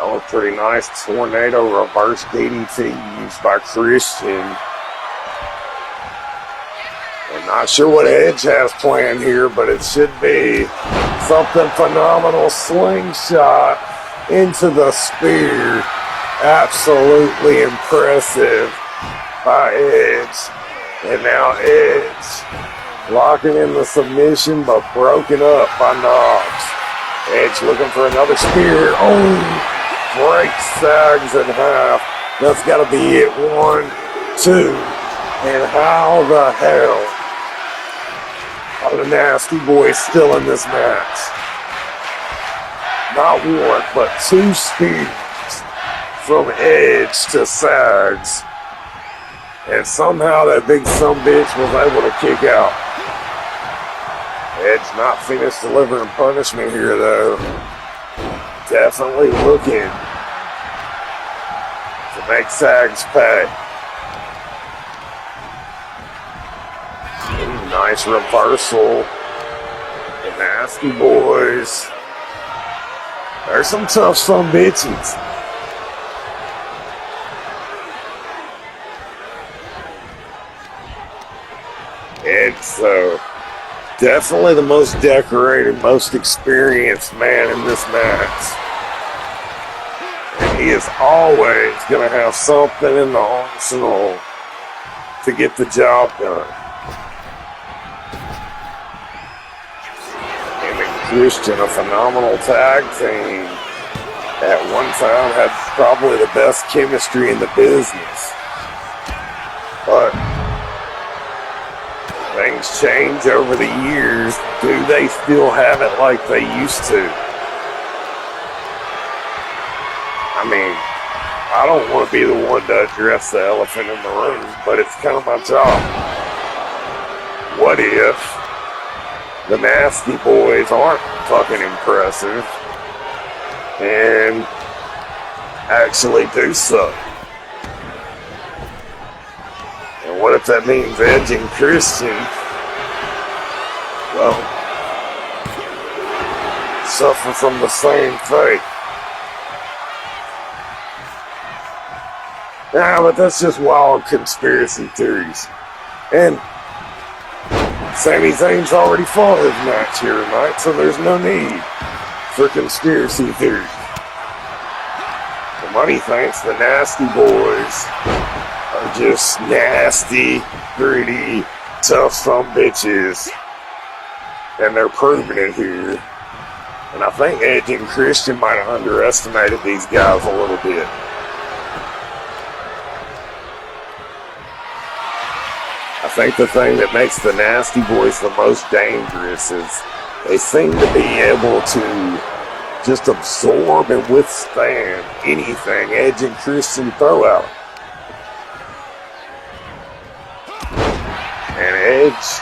That was pretty nice. Tornado reverse DDT used by Christian. I'm not sure what Edge has planned here, but it should be something phenomenal. Slingshot into the spear. Absolutely impressive by Edge. And now Edge locking in the submission, but broken up by Knobs. Edge looking for another spear. Oh! Breaks Sags in half. That's got to be it. 1, 2. And how the hell are the Nasty Boys still in this match? Not one, but 2 spears from Edge to Sags. And somehow that big sumbitch was able to kick out. Edge not finished delivering punishment here, though. Definitely looking to make Sags pay. Nice reversal. The Nasty Boys. There's some tough son bitches. It's definitely the most decorated, most experienced man in this match. And he is always going to have something in the arsenal to get the job done. And Christian, a phenomenal tag team, at one time had probably the best chemistry in the business. But things change over the years. Do they still have it like they used to? I mean, I don't want to be the one to address the elephant in the room, but it's kind of my job. What if the Nasty Boys aren't fucking impressive and actually do suck? And what if that means Edge and Christian, well, suffer from the same fate? Nah, but that's just wild conspiracy theories. And Sami Zayn's already fought his match here tonight, so there's no need for conspiracy theories. The money thinks the Nasty Boys are just nasty, gritty, tough some bitches. And they're proving it here. And I think Edge and Christian might have underestimated these guys a little bit. I think the thing that makes the Nasty Boys the most dangerous is they seem to be able to just absorb and withstand anything Edge and Christian throw out. And Edge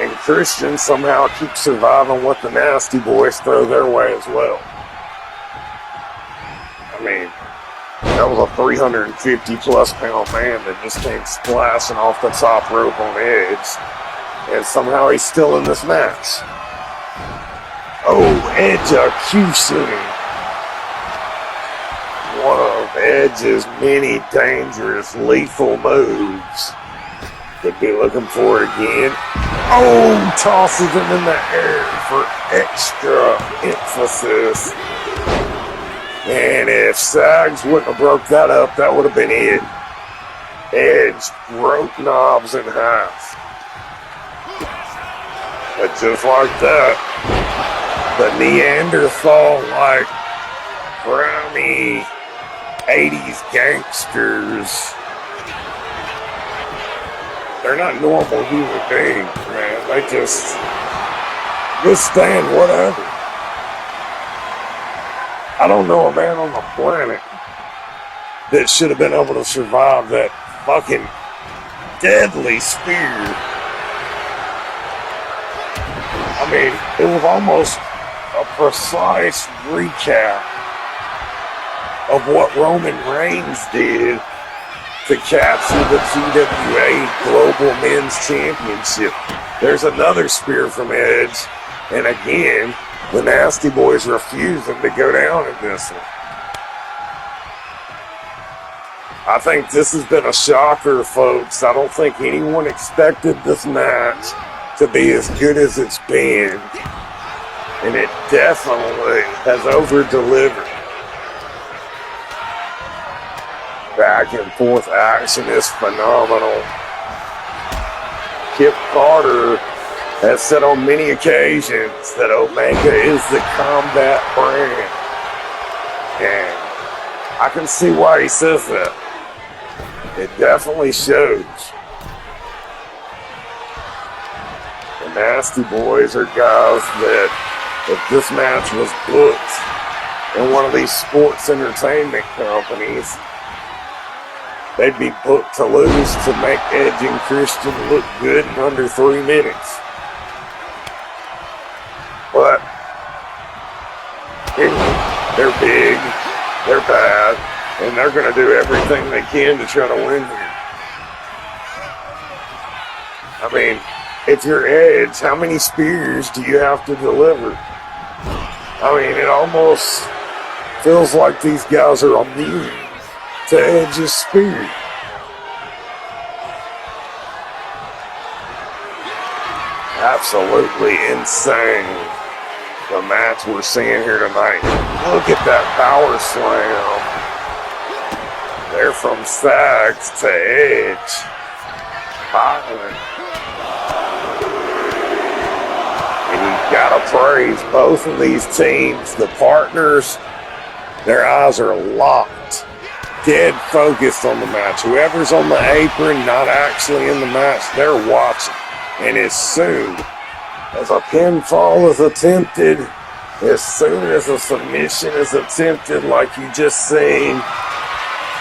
and Christian somehow keep surviving what the Nasty Boys throw their way as well. I mean, that was a 350 plus pound man that just came splashing off the top rope on Edge. And somehow he's still in this match. Oh, execution. One of Edge's many dangerous, lethal moves. Could be looking for it again. Oh, tosses him in the air for extra emphasis. And if Sags wouldn't have broke that up, that would have been it. Edge broke Knobs in half. But just like that, the Neanderthal-like, grimy 80s gangsters, they're not normal human beings, man. They just withstand whatever. I don't know a man on the planet that should have been able to survive that fucking deadly spear. I mean, it was almost a precise recap of what Roman Reigns did to capture the GWA Global Men's Championship. There's another spear from Edge, and again, the Nasty Boys refusing to go down in this one. I think this has been a shocker, folks. I don't think anyone expected this match to be as good as it's been. And it definitely has over-delivered. Back and forth action is phenomenal. Kip Carter has said on many occasions that Omega is the combat brand. And I can see why he says that. It definitely shows. The Nasty Boys are guys that, if this match was booked in one of these sports entertainment companies, they'd be booked to lose to make Edge and Christian look good in under 3 minutes. But they're big, they're bad, and they're going to do everything they can to try to win here. I mean, If you're Edge, how many spears do you have to deliver? I mean, it almost feels like these guys are immune to Edge's spear. Absolutely insane, the match we're seeing here tonight. Look at that power slam. They're from Sags to Edge. Highland. And you gotta praise both of these teams, the partners. Their eyes are locked, dead focused on the match. Whoever's on the apron, not actually in the match, they're watching. And as soon as a pinfall is attempted, as soon as a submission is attempted, like you just seen,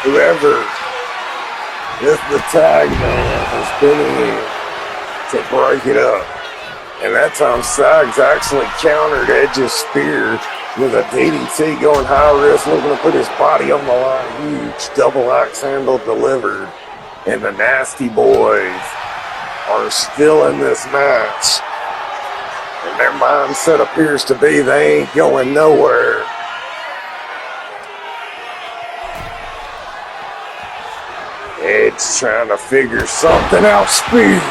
whoever is the tag man is spinning in to break it up. And that time, Sags actually countered Edge's spear with a DDT going high risk, looking to put his body on the line. Huge double axe handle delivered. And the Nasty Boys are still in this match. And their mindset appears to be they ain't going nowhere. Edge trying to figure something out. Spear.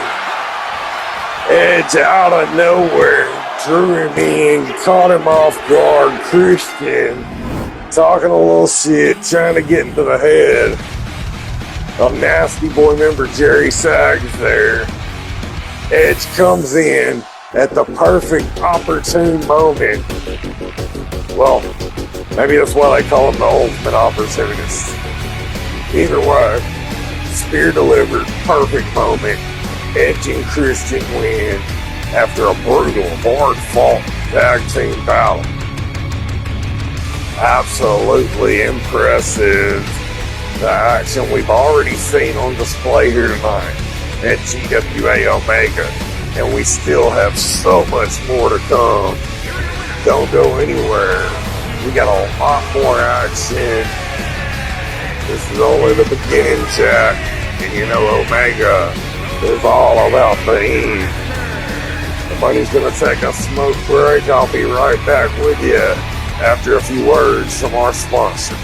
Edge out of nowhere. Drew him in, caught him off guard. Christian talking a little shit, trying to get into the head of Nasty Boy member Jerry Sags there. Edge comes in at the perfect opportune moment. Well, maybe that's why they call him the ultimate opportunist. Either way, spear delivered, perfect moment. Edge and Christian win after a brutal, hard-fought tag team battle. Absolutely impressive. The action we've already seen on display here tonight at GWA Omega, and we still have so much more to come. Don't go anywhere. We got a lot more action. This is only the beginning, Jack. And you know Omega is all about the end. The money's gonna take a smoke break. I'll be right back with you after a few words from our sponsors.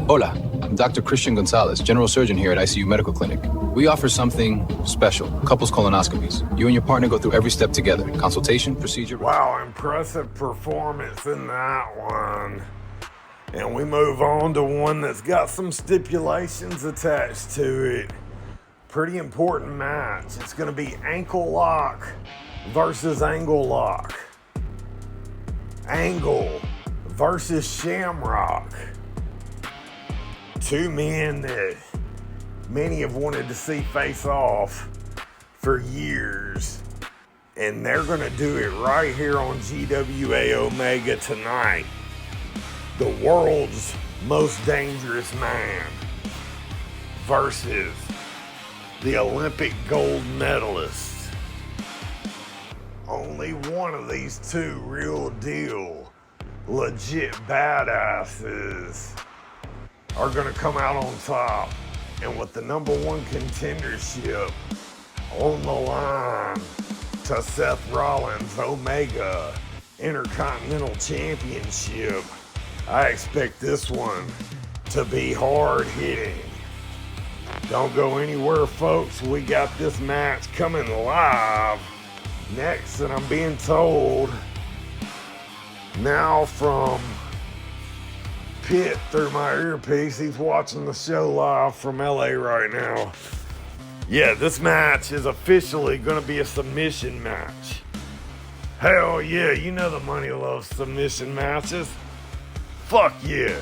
Hola, I'm Dr. Christian Gonzalez, general surgeon here at ICU Medical Clinic. We offer something special, couples colonoscopies. You and your partner go through every step together. Consultation, procedure. Wow, impressive performance in that one. And we move on to one that's got some stipulations attached to it. Pretty important match. It's going to be ankle lock versus angle lock. Angle versus Shamrock. Two men that many have wanted to see face off for years. And they're going to do it right here on GWA Omega tonight. The world's most dangerous man versus the Olympic gold medalist. Only one of these two real deal, legit badasses are gonna come out on top. And with the #1 contendership on the line to Seth Rollins' Omega Intercontinental Championship, I expect this one to be hard hitting. Don't go anywhere, folks. We got this match coming live next, and I'm being told now from Pitt through my earpiece. He's watching the show live from LA right now. Yeah, this match is officially going to be a submission match. Hell yeah, you know the money loves submission matches. Fuck yeah.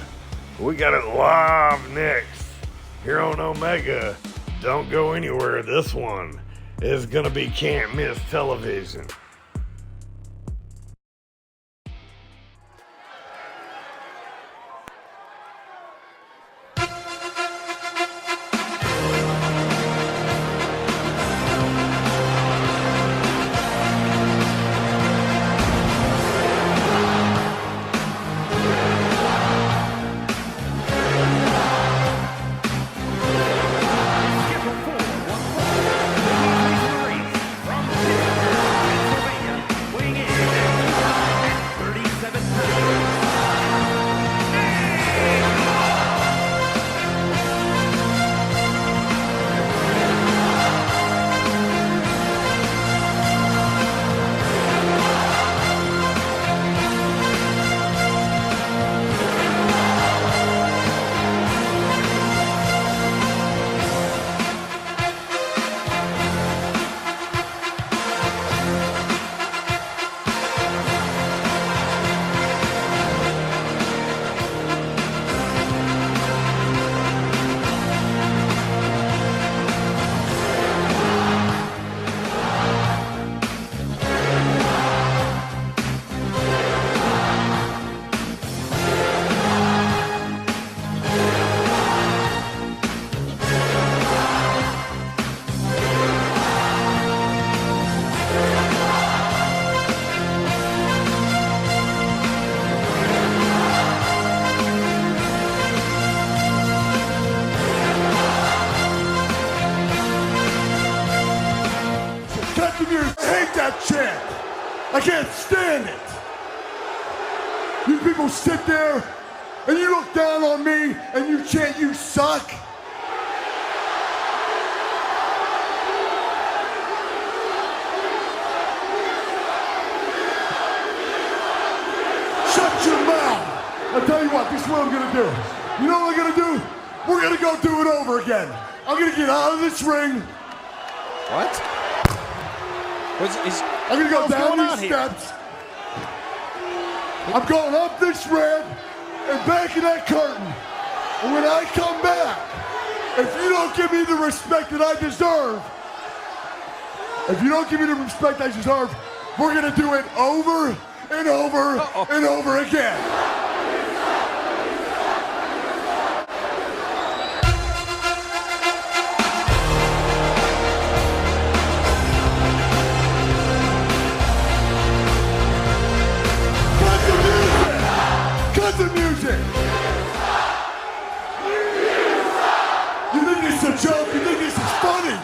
We got it live next here on Omega. Don't go anywhere. This one is going to be can't miss television. stand it. You people sit there and you look down on me and you chant, "You suck." Shut your mouth. I'll tell you what, this is what I'm gonna do. You know what I'm gonna do? We're gonna go do it over again. I'm gonna get out of this ring. What? I'm gonna go what's down going on these here? steps. I'm going up this ramp and back in that curtain. And when I come back, if you don't give me the respect that I deserve, we're gonna do it over and over and over again. Cut the music! You think this is a joke? You think this is funny?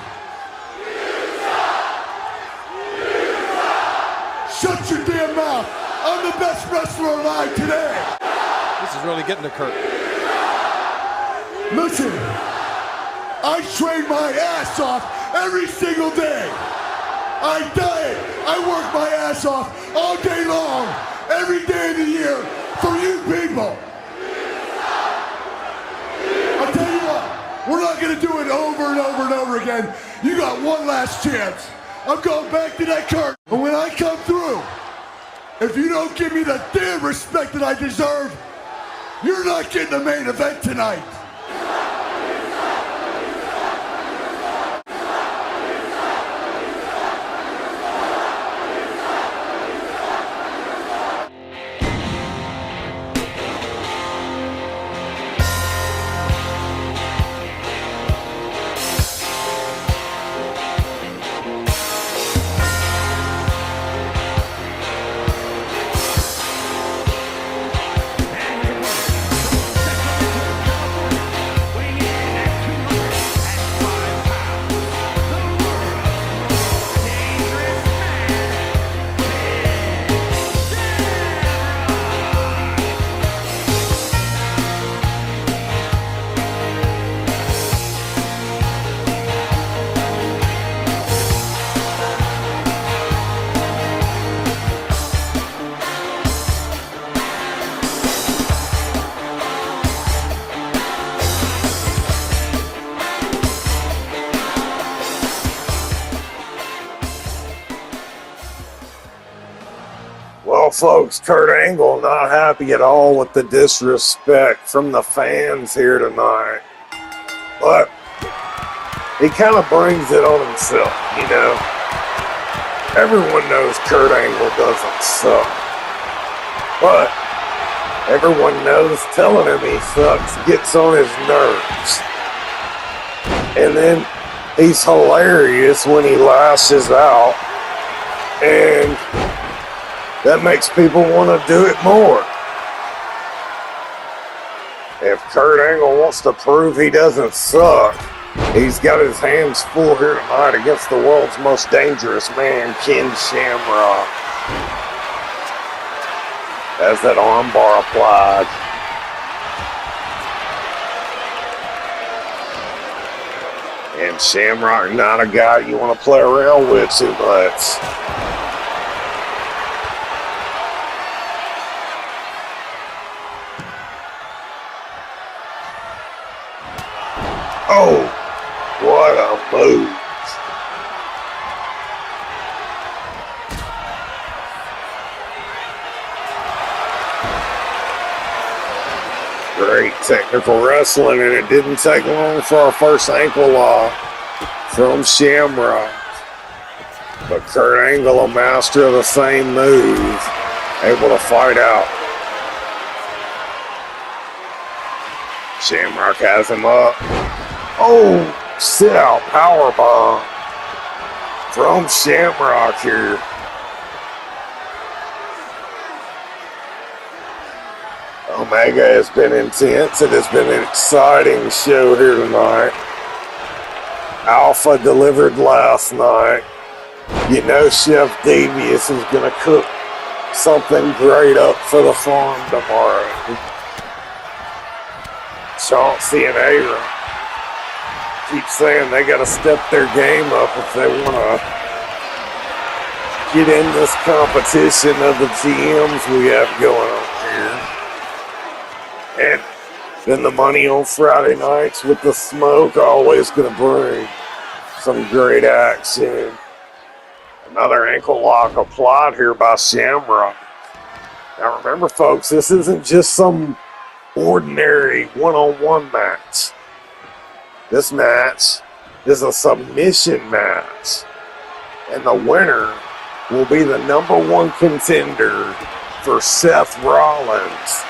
Shut your damn mouth! I'm the best wrestler alive today! This is really getting to Kurt. Listen, I train my ass off every single day. I diet, I work my ass off all day long, every day of the year, for you people. I'll tell you what, we're not gonna do it over and over and over again. You got one last chance. I'm going back to that curtain. And when I come through, if you don't give me the damn respect that I deserve, you're not getting the main event tonight. Well, folks, Kurt Angle not happy at all with the disrespect from the fans here tonight. But he kind of brings it on himself, you know. Everyone knows Kurt Angle doesn't suck. But everyone knows telling him he sucks gets on his nerves. And then he's hilarious when he lashes out. And that makes people want to do it more. If Kurt Angle wants to prove he doesn't suck, he's got his hands full here tonight against the world's most dangerous man, Ken Shamrock. As that armbar applied. And Shamrock, not a guy you want to play around with too much. Oh, what a move. Great technical wrestling, and it didn't take long for our first ankle lock from Shamrock. But Kurt Angle, a master of the same move, able to fight out. Shamrock has him up. Oh, sit out powerbomb from Shamrock here. Omega has been intense. It has been an exciting show here tonight. Alpha delivered last night. You know Chef Davies is going to cook something great up for the farm tomorrow. Chauncey and Aaron keep saying they got to step their game up if they want to get in this competition of the GMs we have going on here. And then the money on Friday nights with the smoke always going to bring some great action. Another ankle lock applied here by Shamrock. Now remember, folks, this isn't just some ordinary one-on-one match. This match is a submission match. And the winner will be the #1 contender for Seth Rollins'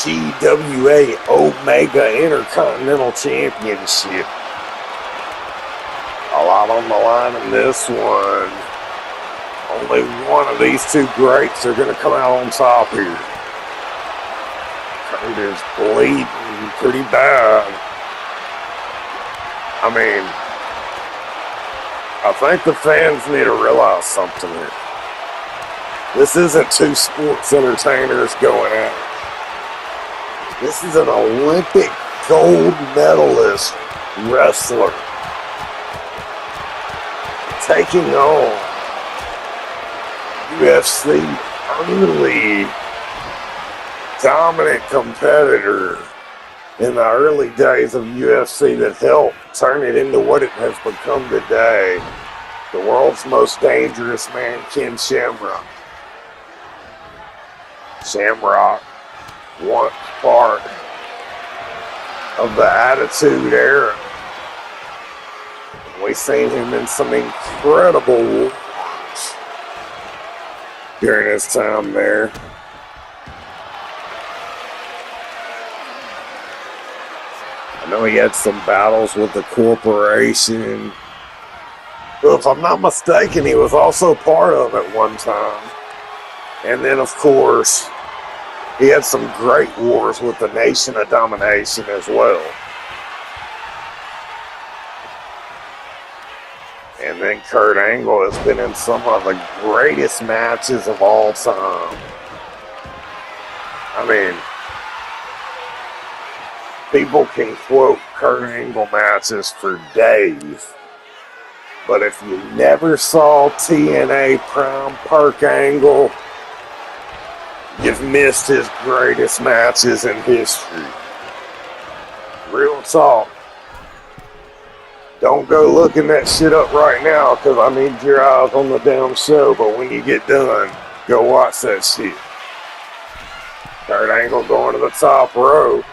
GWA Omega Intercontinental Championship. A lot on the line in this one. Only one of these two greats are going to come out on top here. Kurt is bleeding pretty bad. I mean, I think the fans need to realize something here. This isn't two sports entertainers going at it. This is an Olympic gold medalist wrestler taking on UFC early dominant competitor in the early days of UFC that helped turn it into what it has become today. The world's most dangerous man, Ken Shamrock. Shamrock, once part of the Attitude Era. We've seen him in some incredible wars during his time there. I know he had some battles with the corporation. But if I'm not mistaken, he was also part of it one time. And then, of course, he had some great wars with the Nation of Domination as well. And then Kurt Angle has been in some of the greatest matches of all time. I mean, people can quote Kurt Angle matches for days. But if you never saw TNA Prime Perk Angle, you've missed his greatest matches in history. Real talk. Don't go looking that shit up right now because I need your eyes on the damn show. But when you get done, go watch that shit. Kurt Angle going to the top rope.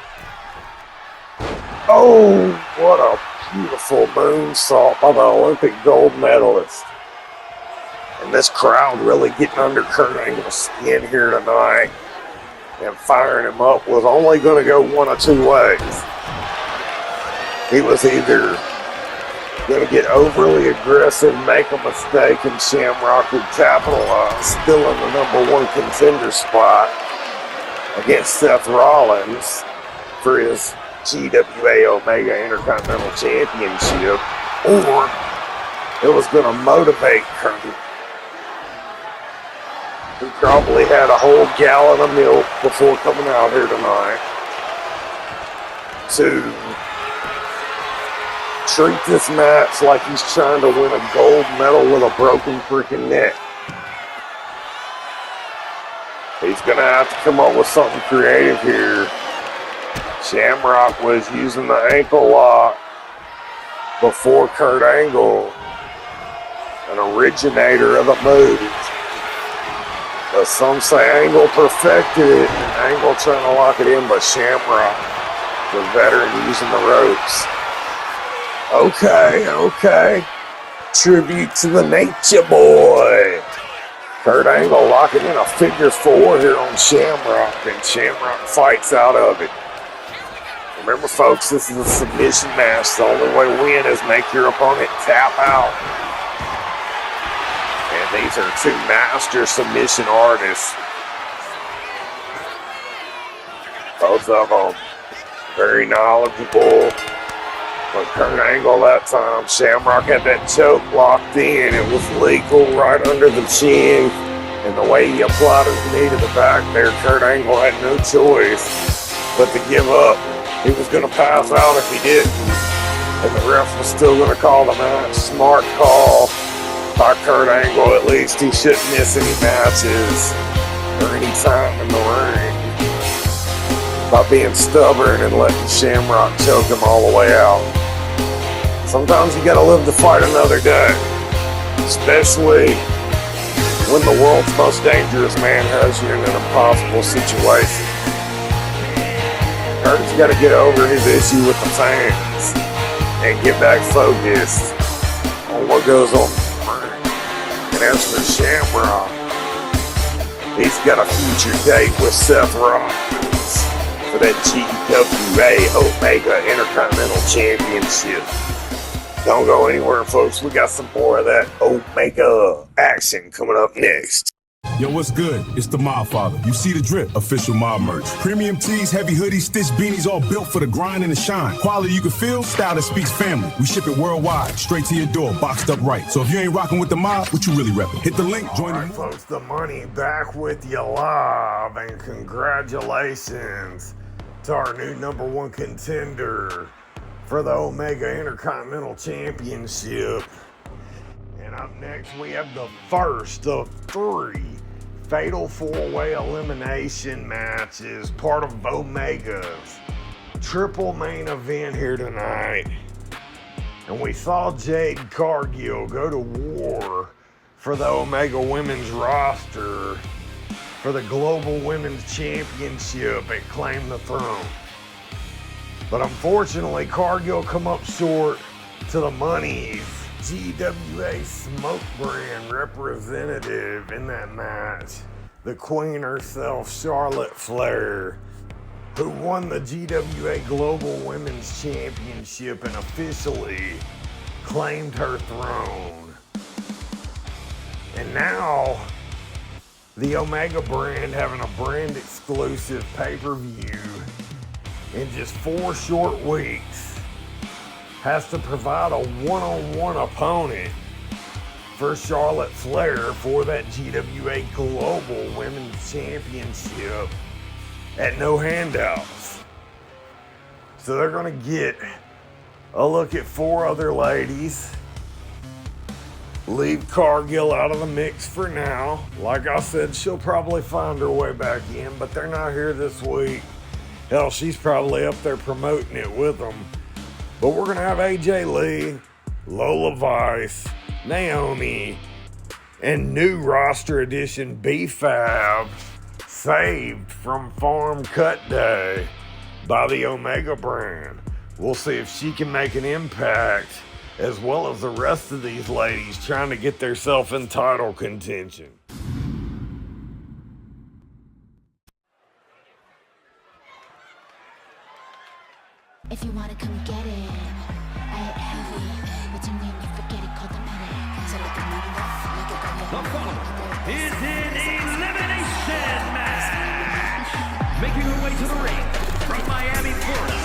Oh, what a beautiful moonsault by the Olympic gold medalist. And this crowd really getting under Kurt Angle's skin here tonight and firing him up was only going to go one of two ways. He was either going to get overly aggressive, make a mistake, and Shamrock would capitalize, still in the #1 contender spot against Seth Rollins for his GWA Omega Intercontinental Championship, or it was going to motivate Kurt. He probably had a whole gallon of milk before coming out here tonight to treat this match like he's trying to win a gold medal with a broken freaking neck. He's going to have to come up with something creative here. Shamrock was using the ankle lock before Kurt Angle, an originator of the move. But some say Angle perfected it, and Angle trying to lock it in, but Shamrock, the veteran, using the ropes. Okay. Tribute to the Nature Boy. Kurt Angle locking in a figure 4 here on Shamrock, and Shamrock fights out of it. Remember, folks, this is a submission match. The only way to win is make your opponent tap out. And these are two master submission artists. Both of them very knowledgeable. But Kurt Angle that time, Shamrock had that choke locked in. It was legal right under the chin. And the way he applied his knee to the back there, Kurt Angle had no choice but to give up. He was going to pass out if he didn't. And the ref was still going to call the match. Smart call by Kurt Angle. At least he shouldn't miss any matches or any time in the ring by being stubborn and letting Shamrock choke him all the way out. Sometimes you gotta live to fight another day, especially when the world's most dangerous man has you in an impossible situation. Kurt's gotta get over his issue with the fans and get back focused on what goes on. And as for Shamrock, he's got a future date with Seth Rollins for that GWA Omega Intercontinental Championship. Don't go anywhere, folks. We got some more of that Omega action coming up next. Yo, what's good? It's the Mob Father. You see the drip, official Mob merch. Premium tees, heavy hoodies, stitched beanies, all built for the grind and the shine. Quality you can feel, style that speaks family. We ship it worldwide, straight to your door, boxed up right. So if you ain't rocking with the Mob, what you really repping? Hit the link, join the folks, the Money back with you live, and congratulations to our new #1 contender for the Omega Intercontinental Championship. And up next, we have the first of 3 Fatal 4-Way Elimination matches, part of Omega's triple main event here tonight. And we saw Jade Cargill go to war for the Omega Women's roster for the Global Women's Championship and claim the throne. But unfortunately, Cargill come up short to the Money's GWA Smoke Brand representative in that match, the queen herself, Charlotte Flair, who won the GWA Global Women's Championship and officially claimed her throne. And now, the Omega brand having a brand exclusive pay-per-view in just 4 short weeks has to provide a one-on-one opponent for Charlotte Flair for that GWA Global Women's Championship at no handouts. So they're gonna get a look at 4 other ladies. Leave Cargill out of the mix for now. Like I said, she'll probably find her way back in, but they're not here this week. Hell, she's probably up there promoting it with them. But we're going to have AJ Lee, Lola Vice, Naomi, and new roster addition B-Fab, saved from Farm Cut Day by the Omega brand. We'll see if she can make an impact, as well as the rest of these ladies trying to get themselves in title contention. If you wanna come get it, I hit heavy. What's your name? You forget it, call the medic. So look at me, look at The following is an elimination match. Making her way to the ring from Miami, Florida,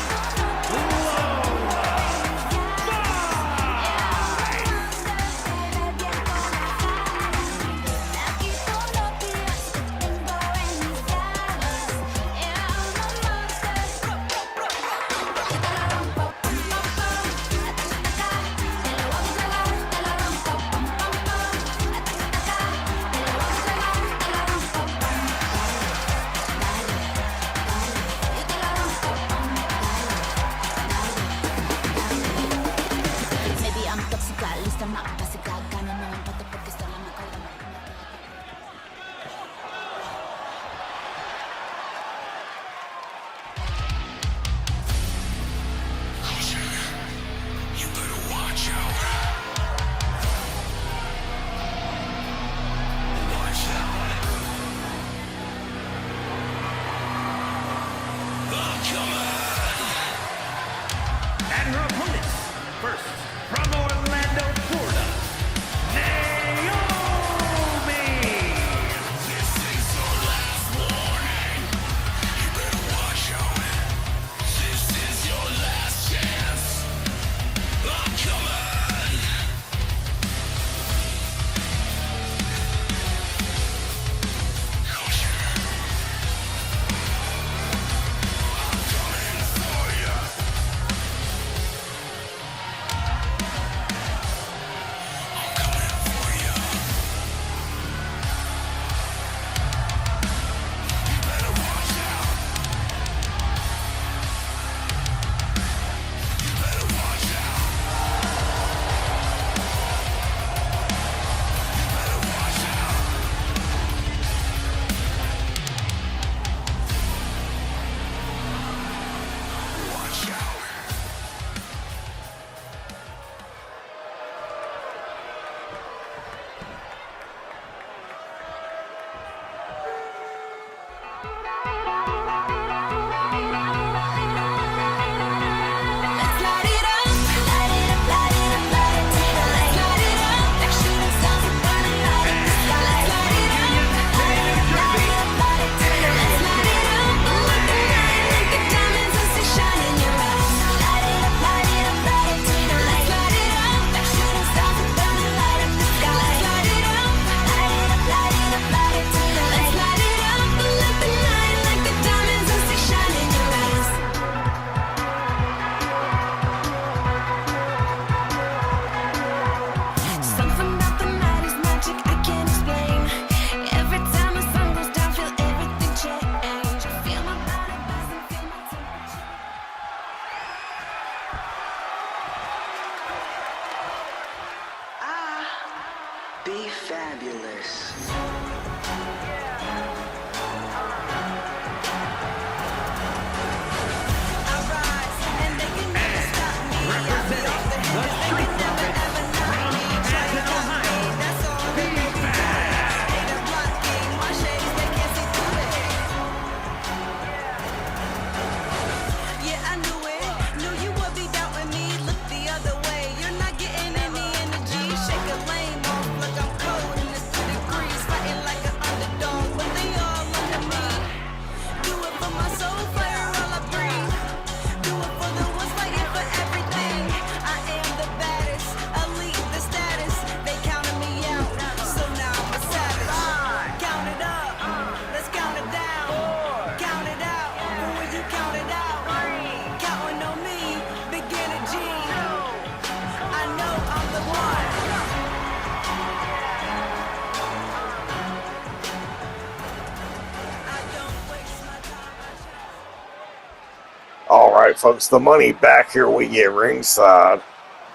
Alright, folks, the money back here we get ringside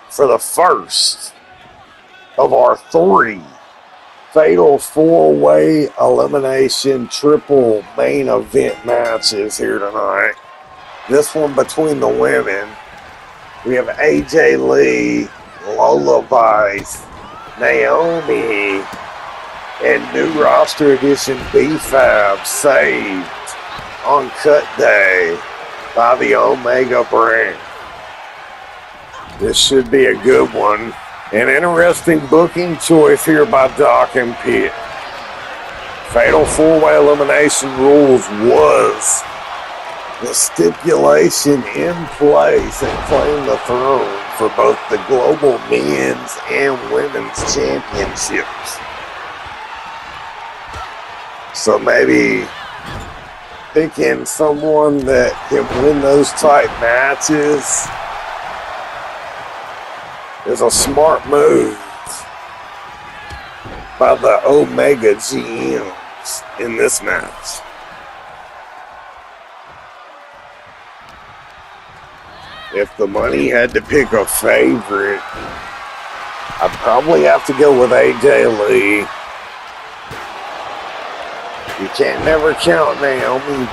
for the first of our 3 fatal 4-way elimination triple main event matches here tonight. This one between the women. We have AJ Lee, Lola Vice, Naomi, and new roster addition B-Fab saved on cut day by the Omega brand. This should be a good one. An interesting booking choice here by Doc and Pitt. Fatal 4-way elimination rules was the stipulation in place and claimed the throne for both the global men's and women's championships. So maybe picking someone that can win those type matches is a smart move by the Omega GMs in this match. If the money had to pick a favorite, I'd probably have to go with AJ Lee. You can't never count Naomi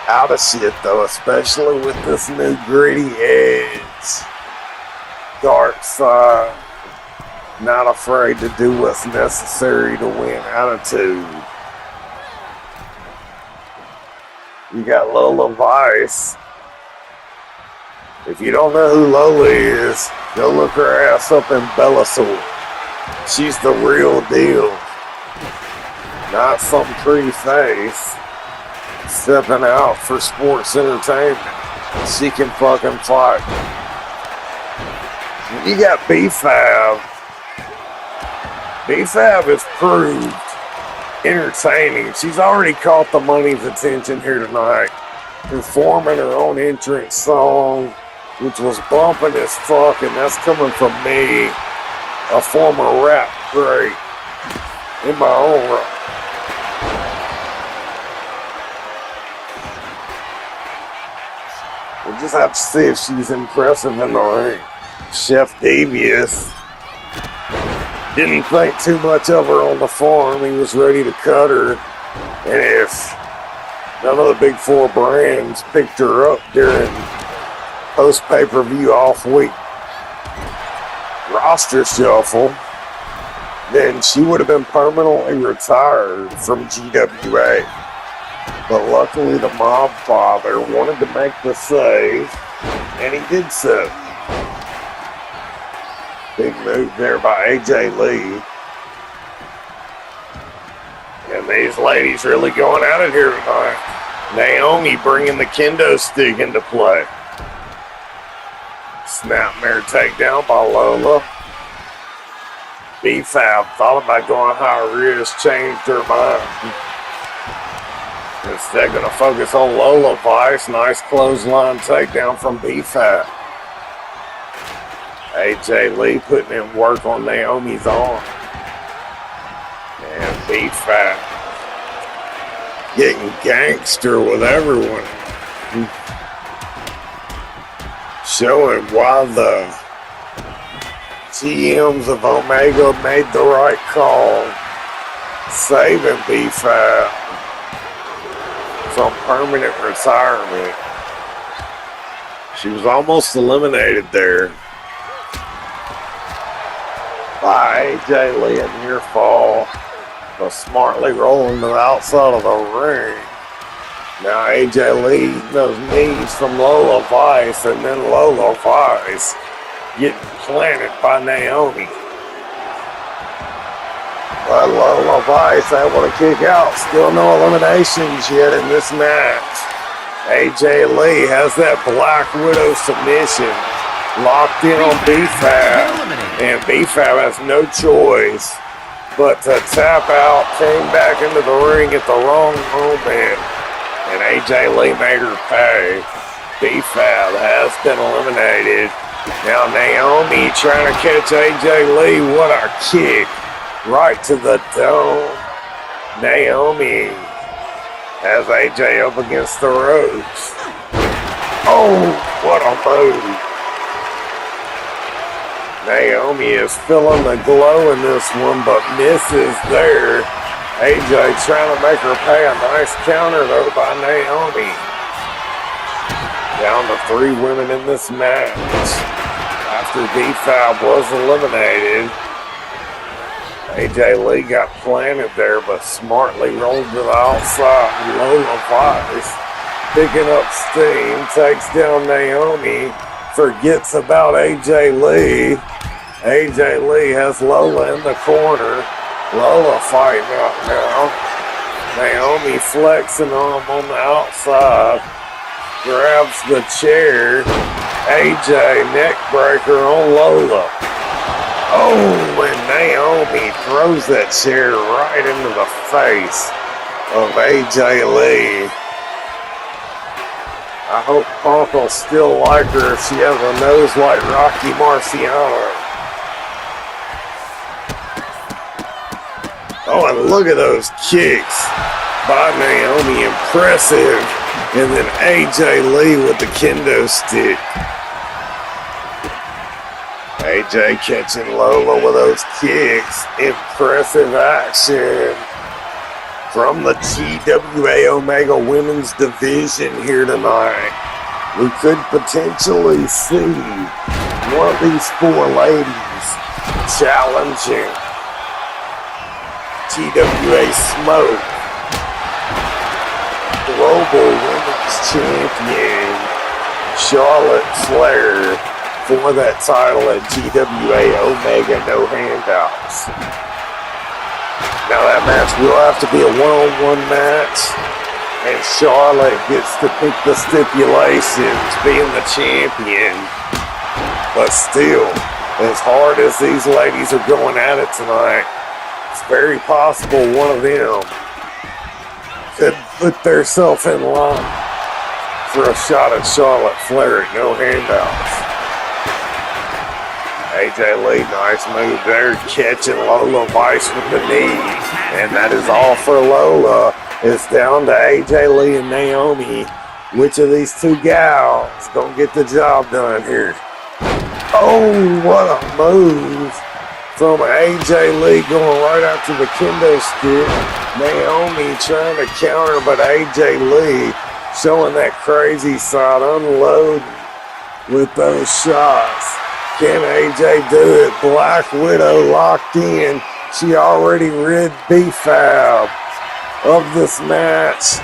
out of shit though, especially with this new gritty edge. Dark side, not afraid to do what's necessary to win attitude. You got Lola Vice. If you don't know who Lola is, go look her ass up in Bellator. She's the real deal. Not some pretty face stepping out for sports entertainment. She can fucking fight. You got B-Fab. B-Fab has proved entertaining. She's already caught the money's attention here tonight, performing her own entrance song, which was bumping as fuck, and that's coming from me, a former rap great, in my own right. We'll just have to see if she's impressive in the ring. Chef Davies didn't think too much of her on the farm. He was ready to cut her. And if none of the big 4 brands picked her up during post-pay-per-view off-week roster shuffle, then she would have been permanently retired from GWA. But luckily the mob father wanted to make the save, and he did so. Big move there by AJ Lee. And these ladies really going at it here tonight. Naomi bringing the kendo stick into play. Snapmare takedown by Lola. B-Fab thought about going high risk, changed her mind. Instead going to focus on Lola Vice. Nice clothesline takedown from B-Fab. AJ Lee putting in work on Naomi's arm. And B-Fab getting gangster with everyone. Showing why the GMs of Omega made the right call, saving B-Fab from permanent retirement. She was almost eliminated there by AJ Lee, a near fall, but smartly rolling to the outside of the ring. Now AJ Lee, those knees from Lola Vice, and then Lola Vice getting planted by Naomi. But Lola Vice able to kick out. Still no eliminations yet in this match. AJ Lee has that Black Widow submission locked in on B-Fab. And B-Fab has no choice but to tap out. Came back into the ring at the wrong moment. And AJ Lee made her pay. B-Fab has been eliminated. Now Naomi trying to catch AJ Lee. What a kick. Right to the dome. Naomi has AJ up against the ropes. Oh, what a move. Naomi is feeling the glow in this one, but misses there. AJ trying to make her pay a nice counter though by Naomi. Down to 3 women in this match. After D-Fab was eliminated, AJ Lee got planted there, but smartly rolled to the outside. Lola Vice picking up steam, takes down Naomi, forgets about AJ Lee. AJ Lee has Lola in the corner. Lola fighting out now. Naomi flexing on him on the outside. Grabs the chair. AJ neck breaker on Lola. Oh, and Naomi throws that chair right into the face of AJ Lee. I hope Punk will still like her if she has a nose like Rocky Marciano. Oh, and look at those kicks by Naomi, impressive. And then AJ Lee with the kendo stick. AJ catching Lola with those kicks. Impressive action from the GWA Omega Women's Division here tonight. We could potentially see one of these 4 ladies challenging GWA Smoke, Global Women's Champion Charlotte Flair, for that title at GWA Omega No Handouts. Now that match will have to be a one-on-one match, and Charlotte gets to pick the stipulations, being the champion. But still, as hard as these ladies are going at it tonight, it's very possible one of them could put themselves in line for a shot at Charlotte Flair at No Handouts. AJ Lee, nice move there, catching Lola Vice with the knee. And that is all for Lola. It's down to AJ Lee and Naomi. Which of these 2 gals gonna get the job done here? Oh, what a move from AJ Lee, going right out to the kendo stick. Naomi trying to counter, but AJ Lee showing that crazy side, unloading with those shots. Can AJ do it? Black Widow locked in. She already rid B-Fab of this match.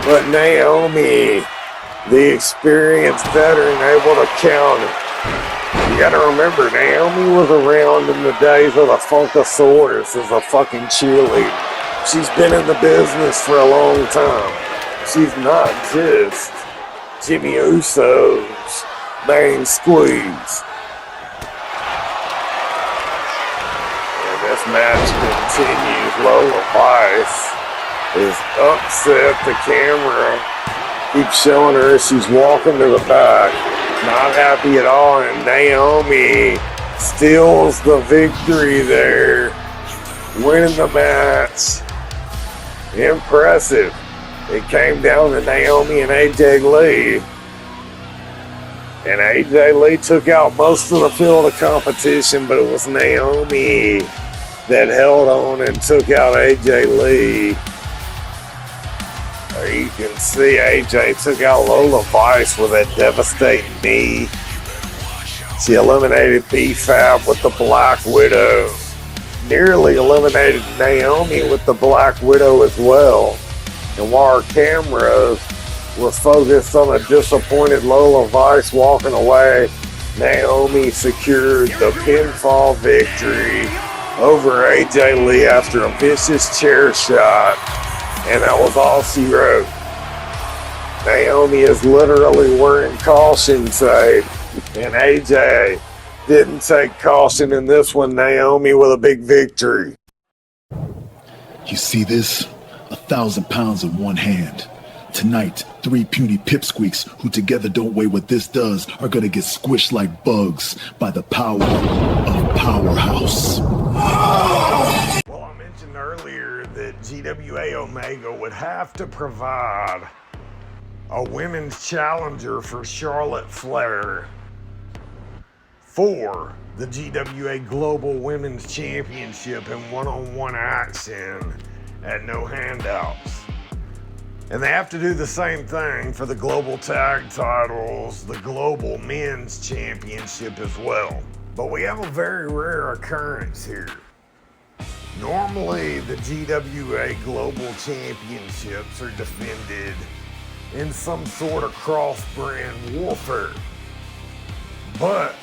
But Naomi, the experienced veteran, able to counter. You gotta remember, Naomi was around in the days of the Funkasaurus as a fucking cheerleader. She's been in the business for a long time. She's not just Jimmy Uso's main squeeze. This match continues. Lola Vice is upset. The camera keeps showing her as she's walking to the back. Not happy at all. And Naomi steals the victory there, winning the match. Impressive. It came down to Naomi and AJ Lee. And AJ Lee took out most of the field of competition, but it was Naomi that held on and took out AJ Lee. There you can see AJ took out Lola Vice with that devastating knee. She eliminated B-Fab with the Black Widow. Nearly eliminated Naomi with the Black Widow as well. And while our cameras were focused on a disappointed Lola Vice walking away, Naomi secured the pinfall victory over AJ Lee after a vicious chair shot, and that was all she wrote. Naomi is literally wearing caution tape, and AJ didn't take caution in this one. Naomi with a big victory. You see this? 1,000 pounds in one hand. Tonight, 3 puny pipsqueaks who together don't weigh what this does are gonna get squished like bugs by the power of Powerhouse. Well, I mentioned earlier that GWA Omega would have to provide a women's challenger for Charlotte Flair for the GWA Global Women's Championship in one-on-one action at No Handouts. And they have to do the same thing for the Global Tag Titles, the Global Men's Championship as well. But we have a very rare occurrence here. Normally, the GWA Global Championships are defended in some sort of cross-brand warfare. But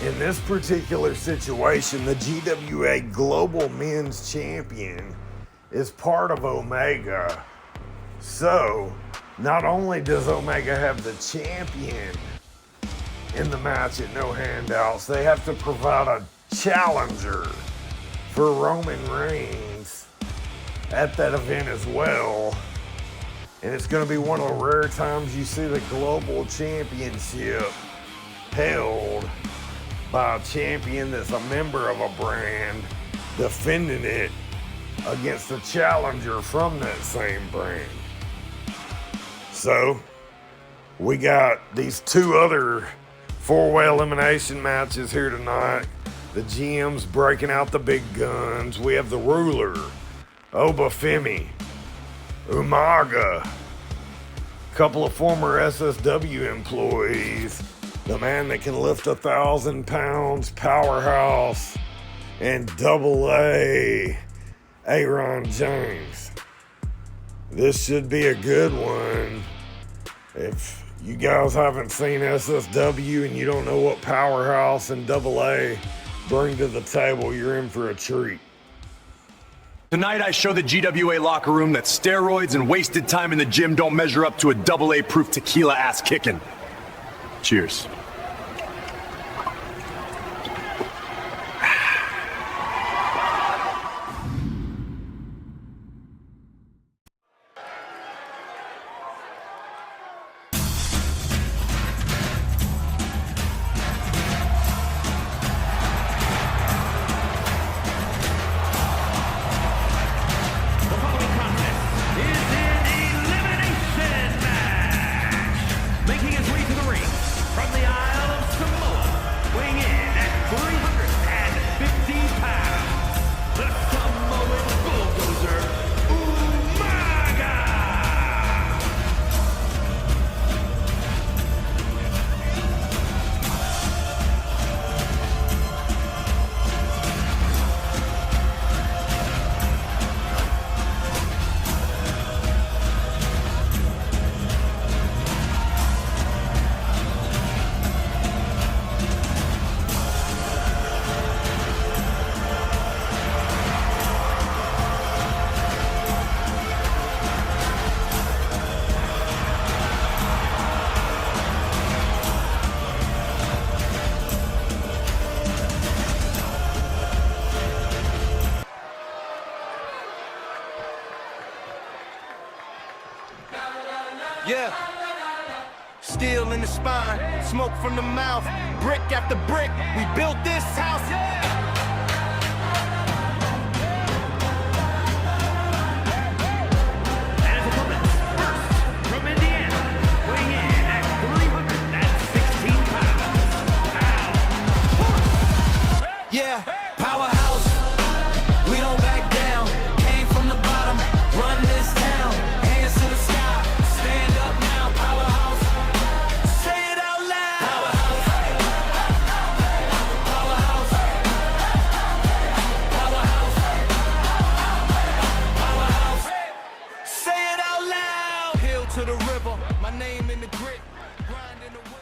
in this particular situation, the GWA Global Men's Champion is part of Omega. So, not only does Omega have the champion in the match at No Handouts, they have to provide a challenger for Roman Reigns at that event as well. And it's going to be one of the rare times you see the Global Championship held by a champion that's a member of a brand defending it against a challenger from that same brand. So, we got these two other four-way elimination matches here tonight. The GM's breaking out the big guns. We have the Ruler, Obafemi, Umaga, a couple of former SSW employees, the man that can lift 1,000 pounds, Powerhouse, and AA, Aaron James. This should be a good one. If you guys haven't seen SSW and you don't know what Powerhouse and AA bring to the table, you're in for a treat. Tonight I show the GWA locker room that steroids and wasted time in the gym don't measure up to a AA proof tequila ass kicking. Cheers. Yeah. Steel in the spine, smoke from the mouth, brick after brick, we built this house. From Indiana, weighing in at 316 pounds. Yeah, powerhouse, we don't back down. Came from the bottom, run this town. Hands to the sky, stand up now. Powerhouse, say it out loud. Powerhouse, powerhouse, powerhouse, powerhouse, say it out loud. Hill to the river, my name in the grit, grind in the winter.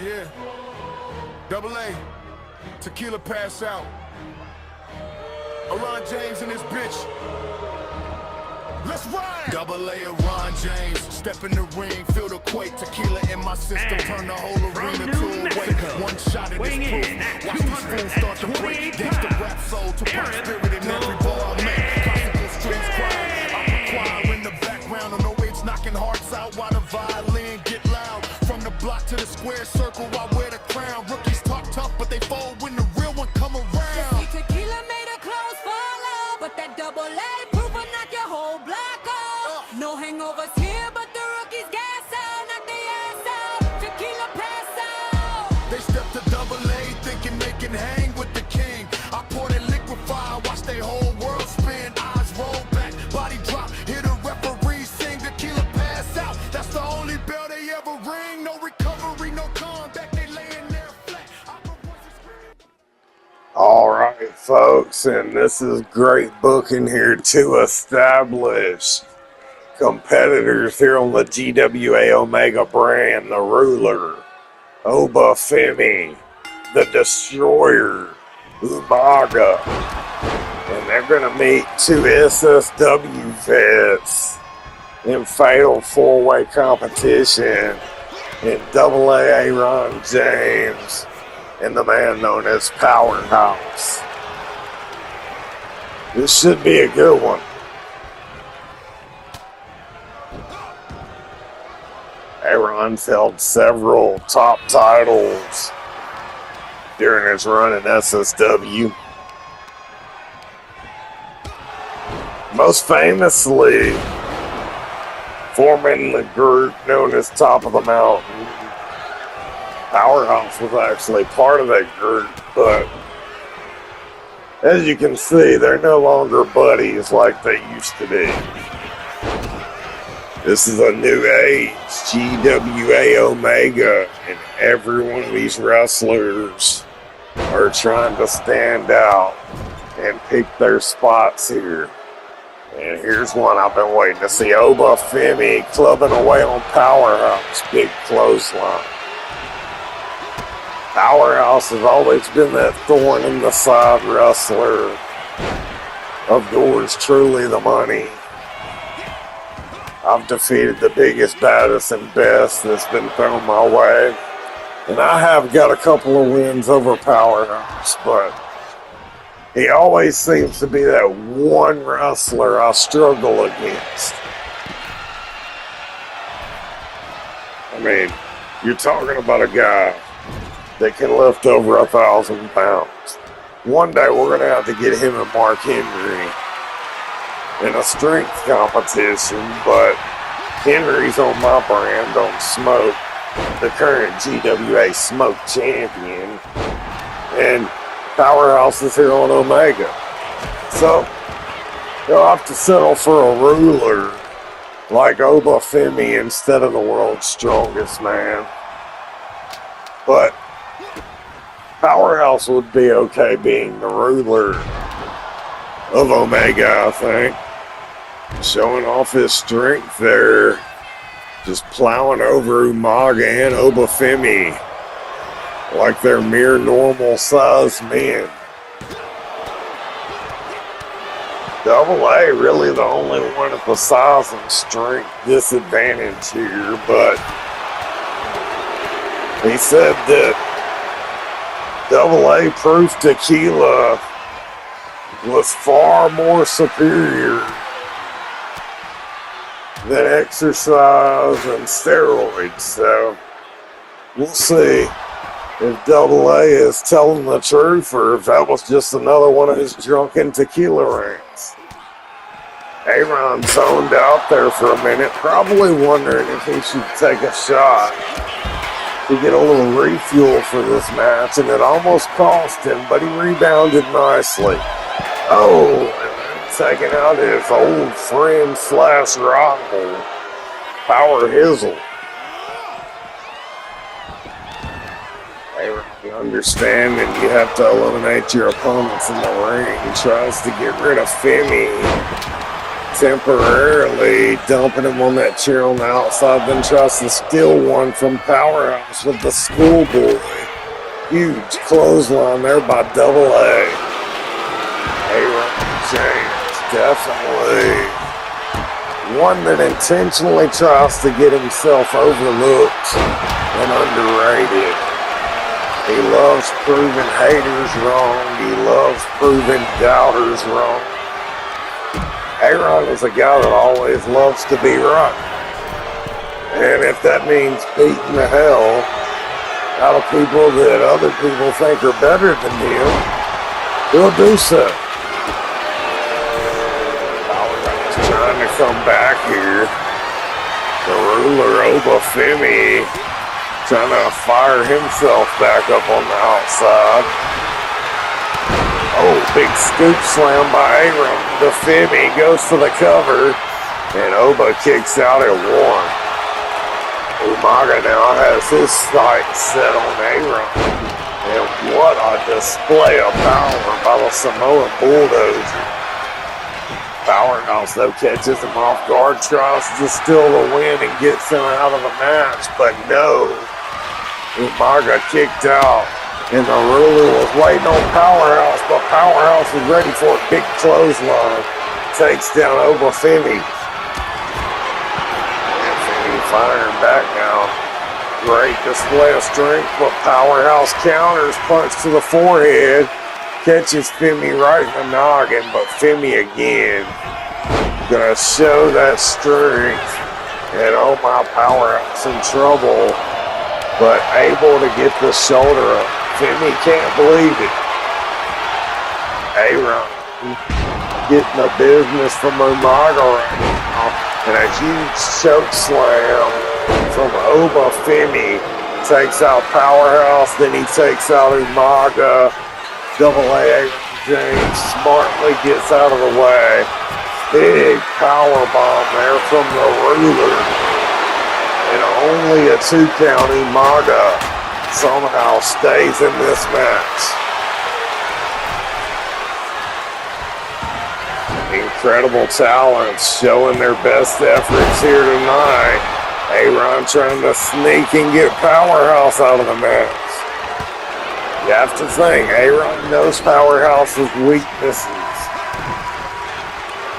Yeah. Double A. Tequila pass out. Ron James and his bitch. Let's ride! Double A of Ron James. Step in the ring, feel the quake. Tequila in my system, turn the whole arena to a wake. One shot of this proof. Watch these fools start to break. Gangsta rap soul to pop spirit in every bar I make. Classical streets cry. I'm a choir in the background on the waves, knocking hearts out while the violin get loud. From the block to the square circle, I wear the crown. Rookies talk tough, but they fold when the real one come around. Tequila made her clothes fall off, but that double A proof will knock your whole block off. No hangovers here, but the rookies gas out, knock the ass out. Tequila pass out. They step to double A, thinking they can hang with the king. I pour that liquefy, watch they whole world spin. Eyes roll back, body drop, hear the referee sing. Tequila pass out, that's the only bell they ever ring. No recovery, no comeback, they laying there flat. All right, folks, and this is great booking here to establish competitors here on the GWA Omega brand. The Ruler, Oba Femi, the Destroyer, Umaga, and they're going to meet two SSW vets in fatal four-way competition in Double A Ron James and the man known as Powerhouse. This should be a good one. Aaron's held several top titles during his run in SSW. Most famously, forming the group known as Top of the Mountain. Powerhouse was actually part of that group, but as you can see, they're no longer buddies like they used to be. This is a new age, GWA Omega, and every one of these wrestlers are trying to stand out and pick their spots here. And here's one I've been waiting to see. Oba Femi clubbing away on Powerhouse. Big clothesline. Powerhouse has always been that thorn in the side wrestler of yours truly, the money. I've defeated the biggest, baddest, and best that's been thrown my way. And I have got a couple of wins over Powerhouse, but he always seems to be that one wrestler I struggle against. I mean, you're talking about a guy that can lift over 1,000 pounds. One day we're going to have to get him and Mark Henry in a strength competition, but Henry's on my brand on Smoke, the current GWA Smoke champion, and Powerhouse is here on Omega. So they'll have to settle for a ruler like Oba Femi instead of the world's strongest man. But Powerhouse would be okay being the ruler of Omega, I think. Showing off his strength there. Just plowing over Umaga and Oba Femi like they're mere normal sized men. Double A really the only one at the size and strength disadvantage here, but he said that Double A proof Tequila was far more superior than exercise and steroids, so we'll see if Double A is telling the truth or if that was just another one of his drunken tequila rants. Aaron zoned out there for a minute, probably wondering if he should take a shot to get a little refuel for this match, and it almost cost him, but he rebounded nicely. Oh, taking out his old friend slash rival, Power Hizzle. Understanding you have to eliminate your opponents in the ring. He tries to get rid of Femi. temporarily dumping him on that chair on the outside, then tries to steal one from Powerhouse with the schoolboy. Huge clothesline there by Double A. Aaron James, definitely one that intentionally tries to get himself overlooked and underrated. He loves proving haters wrong. He loves proving doubters wrong. Aaron is a guy that always loves to be right. And if that means beating the hell out of people that other people think are better than him, he'll do so. Powerhouse trying to come back here. The ruler, Obafemi, trying to fire himself back up on the outside. Oh, big scoop slam by Aram. The Femi goes for the cover, and Oba kicks out at one. Umaga now has his sights set on Aram. And what a display of power by the Samoan Bulldozer. Powerhouse, though, catches him off guard, tries to steal the win and gets him out of the match, but no. Umaga kicked out, and the ruler was waiting on Powerhouse, but Powerhouse was ready for a big clothesline. Takes down Obafemi. And Femi firing back now. Great display of strength, but Powerhouse counters, punch to the forehead. Catches Femi right in the noggin, but Femi again gonna show that strength. And oh my, Powerhouse in trouble, but able to get the shoulder up. Femi can't believe it. Aaron getting the business from Umaga right now, and a huge choke slam from Obafemi takes out Powerhouse. Then he takes out Umaga. Double A James smartly gets out of the way. Big power bomb there from the ruler. And only a 2 count. Umaga somehow stays in this match. Incredible talents showing their best efforts here tonight. Aaron trying to sneak and get Powerhouse out of the match. You have to think, Aaron knows Powerhouse's weaknesses.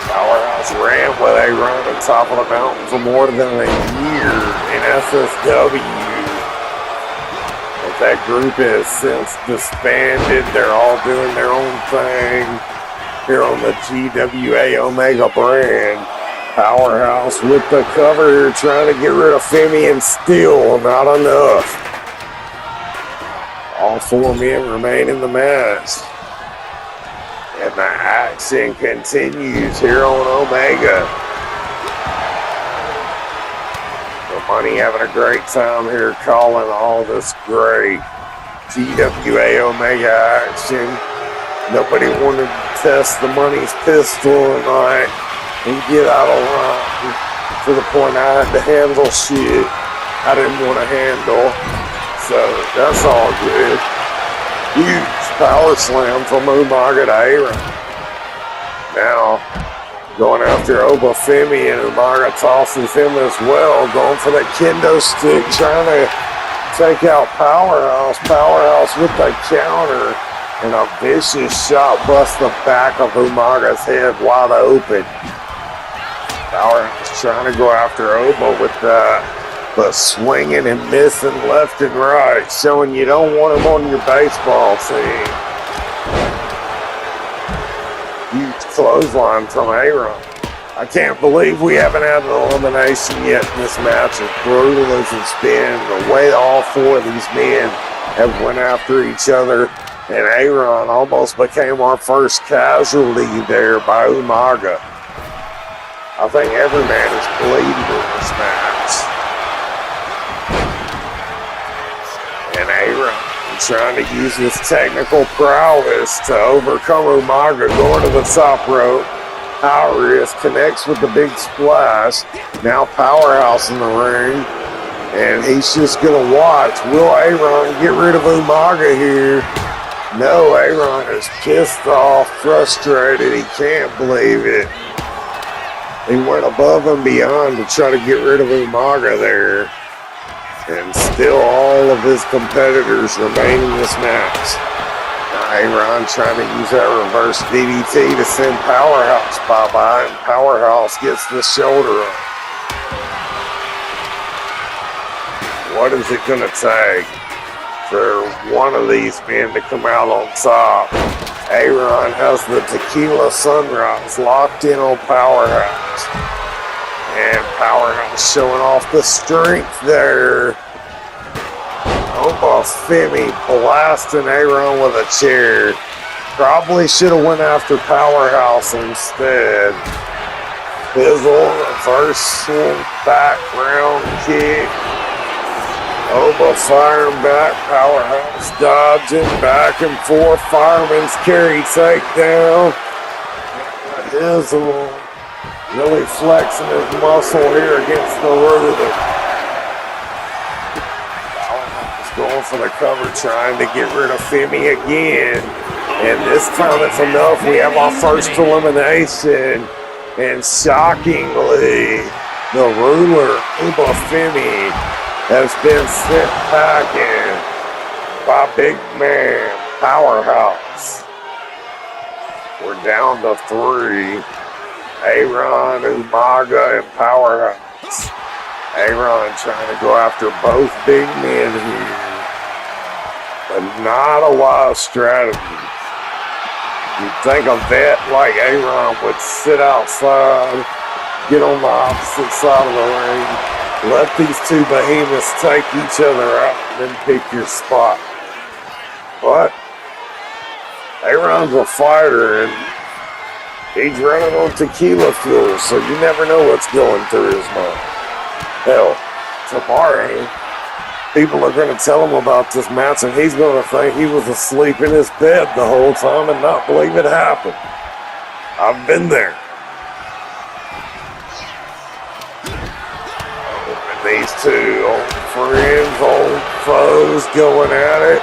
Powerhouse ran with Aaron on top of the mountain for more than a year in SSW. But that group has since disbanded. They're all doing their own thing here on the GWA Omega brand. Powerhouse with the cover here, trying to get rid of Femi, and still not enough. All 4 men remain in the match. And the action continues here on Omega. The Money having a great time here calling all this great GWA Omega action. Nobody wanted to test the Money's pistol tonight and get out of line to the point I had to handle shit I didn't want to handle. So that's all good. Huge power slam from Umaga to Aaron. Now going after Obafemi, and Umaga tosses him as well, going for that kendo stick, trying to take out Powerhouse. Powerhouse with the counter, and a vicious shot busts the back of Umaga's head wide open. Powerhouse trying to go after Oba with that, but swinging and missing left and right, showing you don't want him on your baseball team. Huge clothesline from Aaron. I can't believe we haven't had an elimination yet in this match, as brutal as it's been. The way all 4 of these men have went after each other, and Aaron almost became our first casualty there by Umaga. I think every man is bleeding in this match. And Aaron trying to use his technical prowess to overcome Umaga, going to the top rope. High risk, connects with the big splash. Now Powerhouse in the ring, and he's just gonna watch. Will Aaron get rid of Umaga here? No, Aaron is pissed off, frustrated. He can't believe it. He went above and beyond to try to get rid of Umaga there. And still all of his competitors remain in this match. Aaron trying to use that reverse DDT to send Powerhouse bye-bye, and Powerhouse gets the shoulder up. What is it going to take for one of these men to come out on top? Aaron has the Tequila Sunrise locked in on Powerhouse. And Powerhouse showing off the strength there. Almost Femi blasting Aaron with a chair. Probably should have went after Powerhouse instead. Fizzle, reversal, background kick. Oba firing back, Powerhouse dodging back and forth. Fireman's carry takedown. Fizzle really flexing his muscle here against the ruler. Going for the cover, trying to get rid of Femi again. And this time it's enough. We have our first elimination. And shockingly, the ruler, Uba Femi, has been sent packing by big man Powerhouse. We're down to 3. Aaron, Umaga, and Powerhouse. Aaron trying to go after both big men here. But not a wise strategy. You'd think a vet like Aaron would sit outside, get on the opposite side of the ring, let these two behemoths take each other out, and then pick your spot. But Aaron's a fighter, and he's running on tequila fuel, so you never know what's going through his mind. Hell, tomorrow, people are going to tell him about this match, and he's going to think he was asleep in his bed the whole time and not believe it happened. I've been there. And these two old friends, old foes going at it.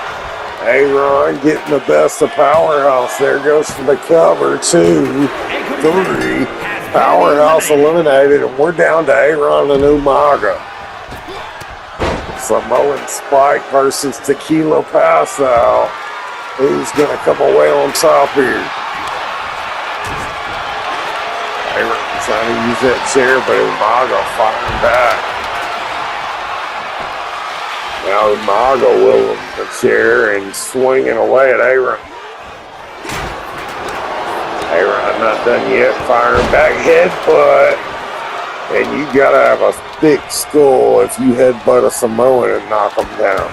Aaron getting the best of Powerhouse. There goes for the cover. 2, 3. Powerhouse eliminated, and we're down to Aaron and Umaga. Samoan Spike versus Tequila Passow. Who's going to come away on top here? Aaron trying to use that chair, but Umaga firing back. Now Umaga will the chair and swinging away at Aaron. Aaron not done yet, firing back headbutt. And you gotta have a thick skull if you headbutt a Samoan and knock him down.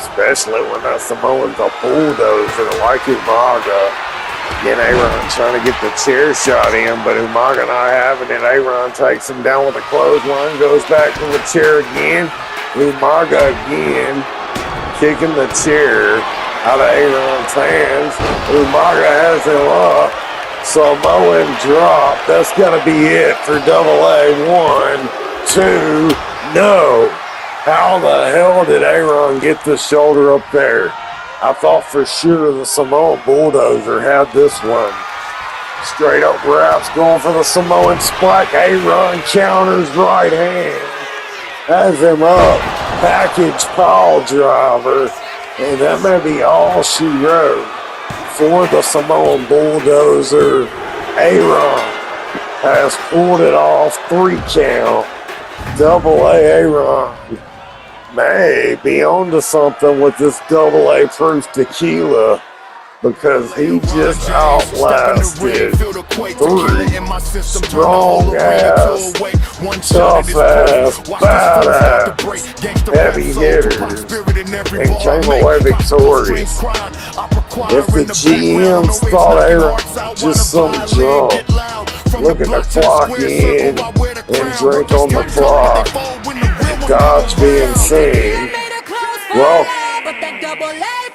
Especially when that Samoan's a bulldozer like Umaga. Again, Aaron trying to get the chair shot in, but Umaga not having it. Aaron takes him down with a clothesline, goes back to the chair again. Umaga again, kicking the chair out of Aaron's hands. Umaga has him up. Samoan drop. That's got to be it for AA. 1, 2, no. How the hell did Aaron get the shoulder up there? I thought for sure the Samoan bulldozer had this one. Straight up wraps going for the Samoan spike. Aaron counters right hand. Has him up. Package pile driver. And that may be all she wrote for the Samoan bulldozer. Aaron has pulled it off. 3 count. AA Aaron may be onto something with this AA proof tequila, because he just outlasted 3 strong ass, tough ass, badass, heavy hitters and came away victorious. If the GMs thought Aaron was just some drunk, look at the clock in and drink on the clock, God's being seen, well,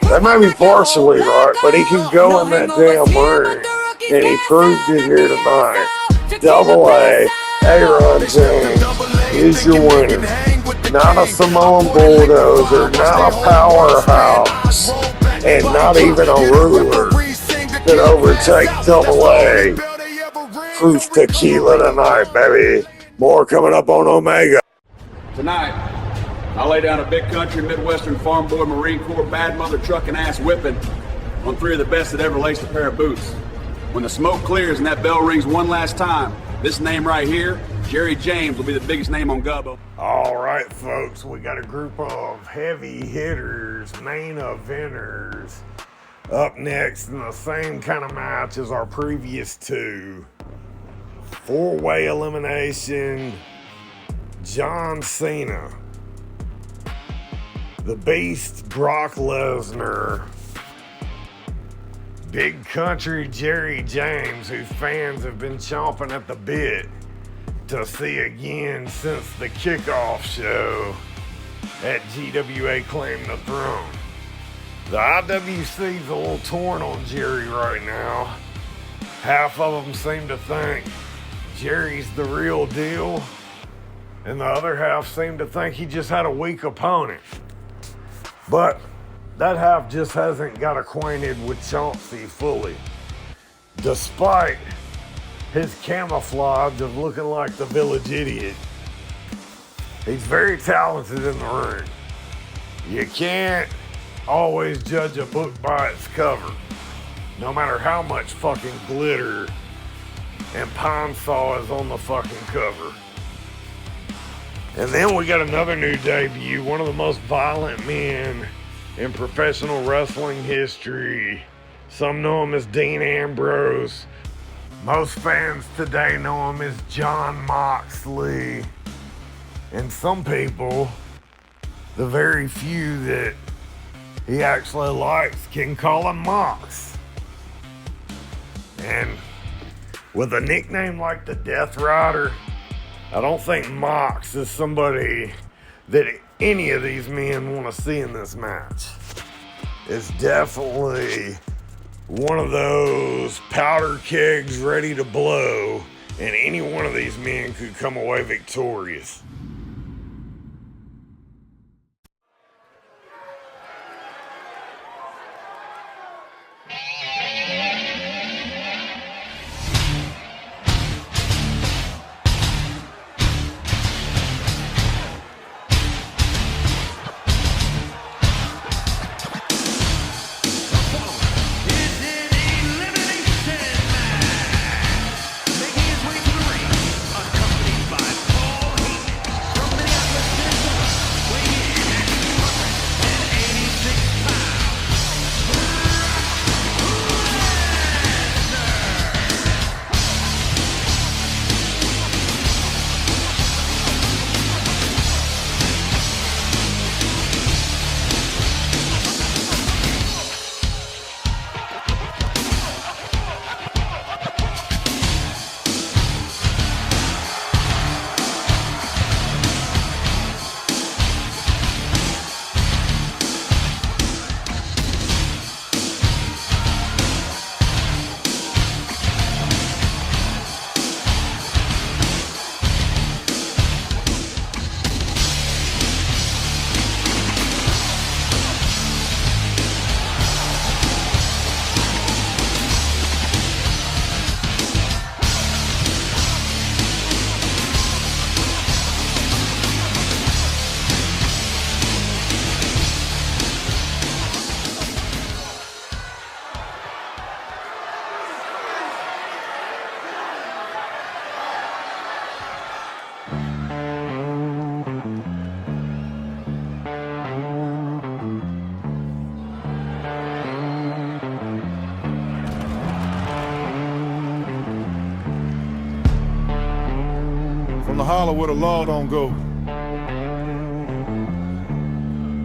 that might be partially right, but he can go in that damn ring, and he proved it here tonight. AA Aaron James is your winner. Not a Samoan bulldozer, not a powerhouse, and not even a ruler. and overtake AA. Proof tequila tonight, baby. More coming up on Omega. Tonight, I lay down a big country, Midwestern farm boy, Marine Corps, bad mother trucking ass whipping on three of the best that ever laced a pair of boots. When the smoke clears and that bell rings one last time, this name right here, Jerry James, will be the biggest name on Gubbo. All right, folks, we got a group of heavy hitters, main eventers, up next in the same kind of match as our previous two. Four-way elimination, John Cena, the Beast Brock Lesnar, Big Country Jerry James, whose fans have been chomping at the bit to see again since the kickoff show at GWA Claim the Throne. The IWC's a little torn on Jerry right now. Half of them seem to think Jerry's the real deal, and the other half seem to think he just had a weak opponent. But that half just hasn't got acquainted with Chauncey fully, despite his camouflage of looking like the village idiot. He's very talented in the ring. You can't always judge a book by its cover, no matter how much fucking glitter and pine saw is on the fucking cover. And then we got another new debut, one of the most violent men in professional wrestling history. Some know him as Dean Ambrose. Most fans today know him as John Moxley. And some people, the very few that he actually likes, can call him Mox. And with a nickname like the Death Rider, I don't think Mox is somebody that any of these men want to see in this match. It's definitely one of those powder kegs ready to blow, and any one of these men could come away victorious. The holler where the law don't go.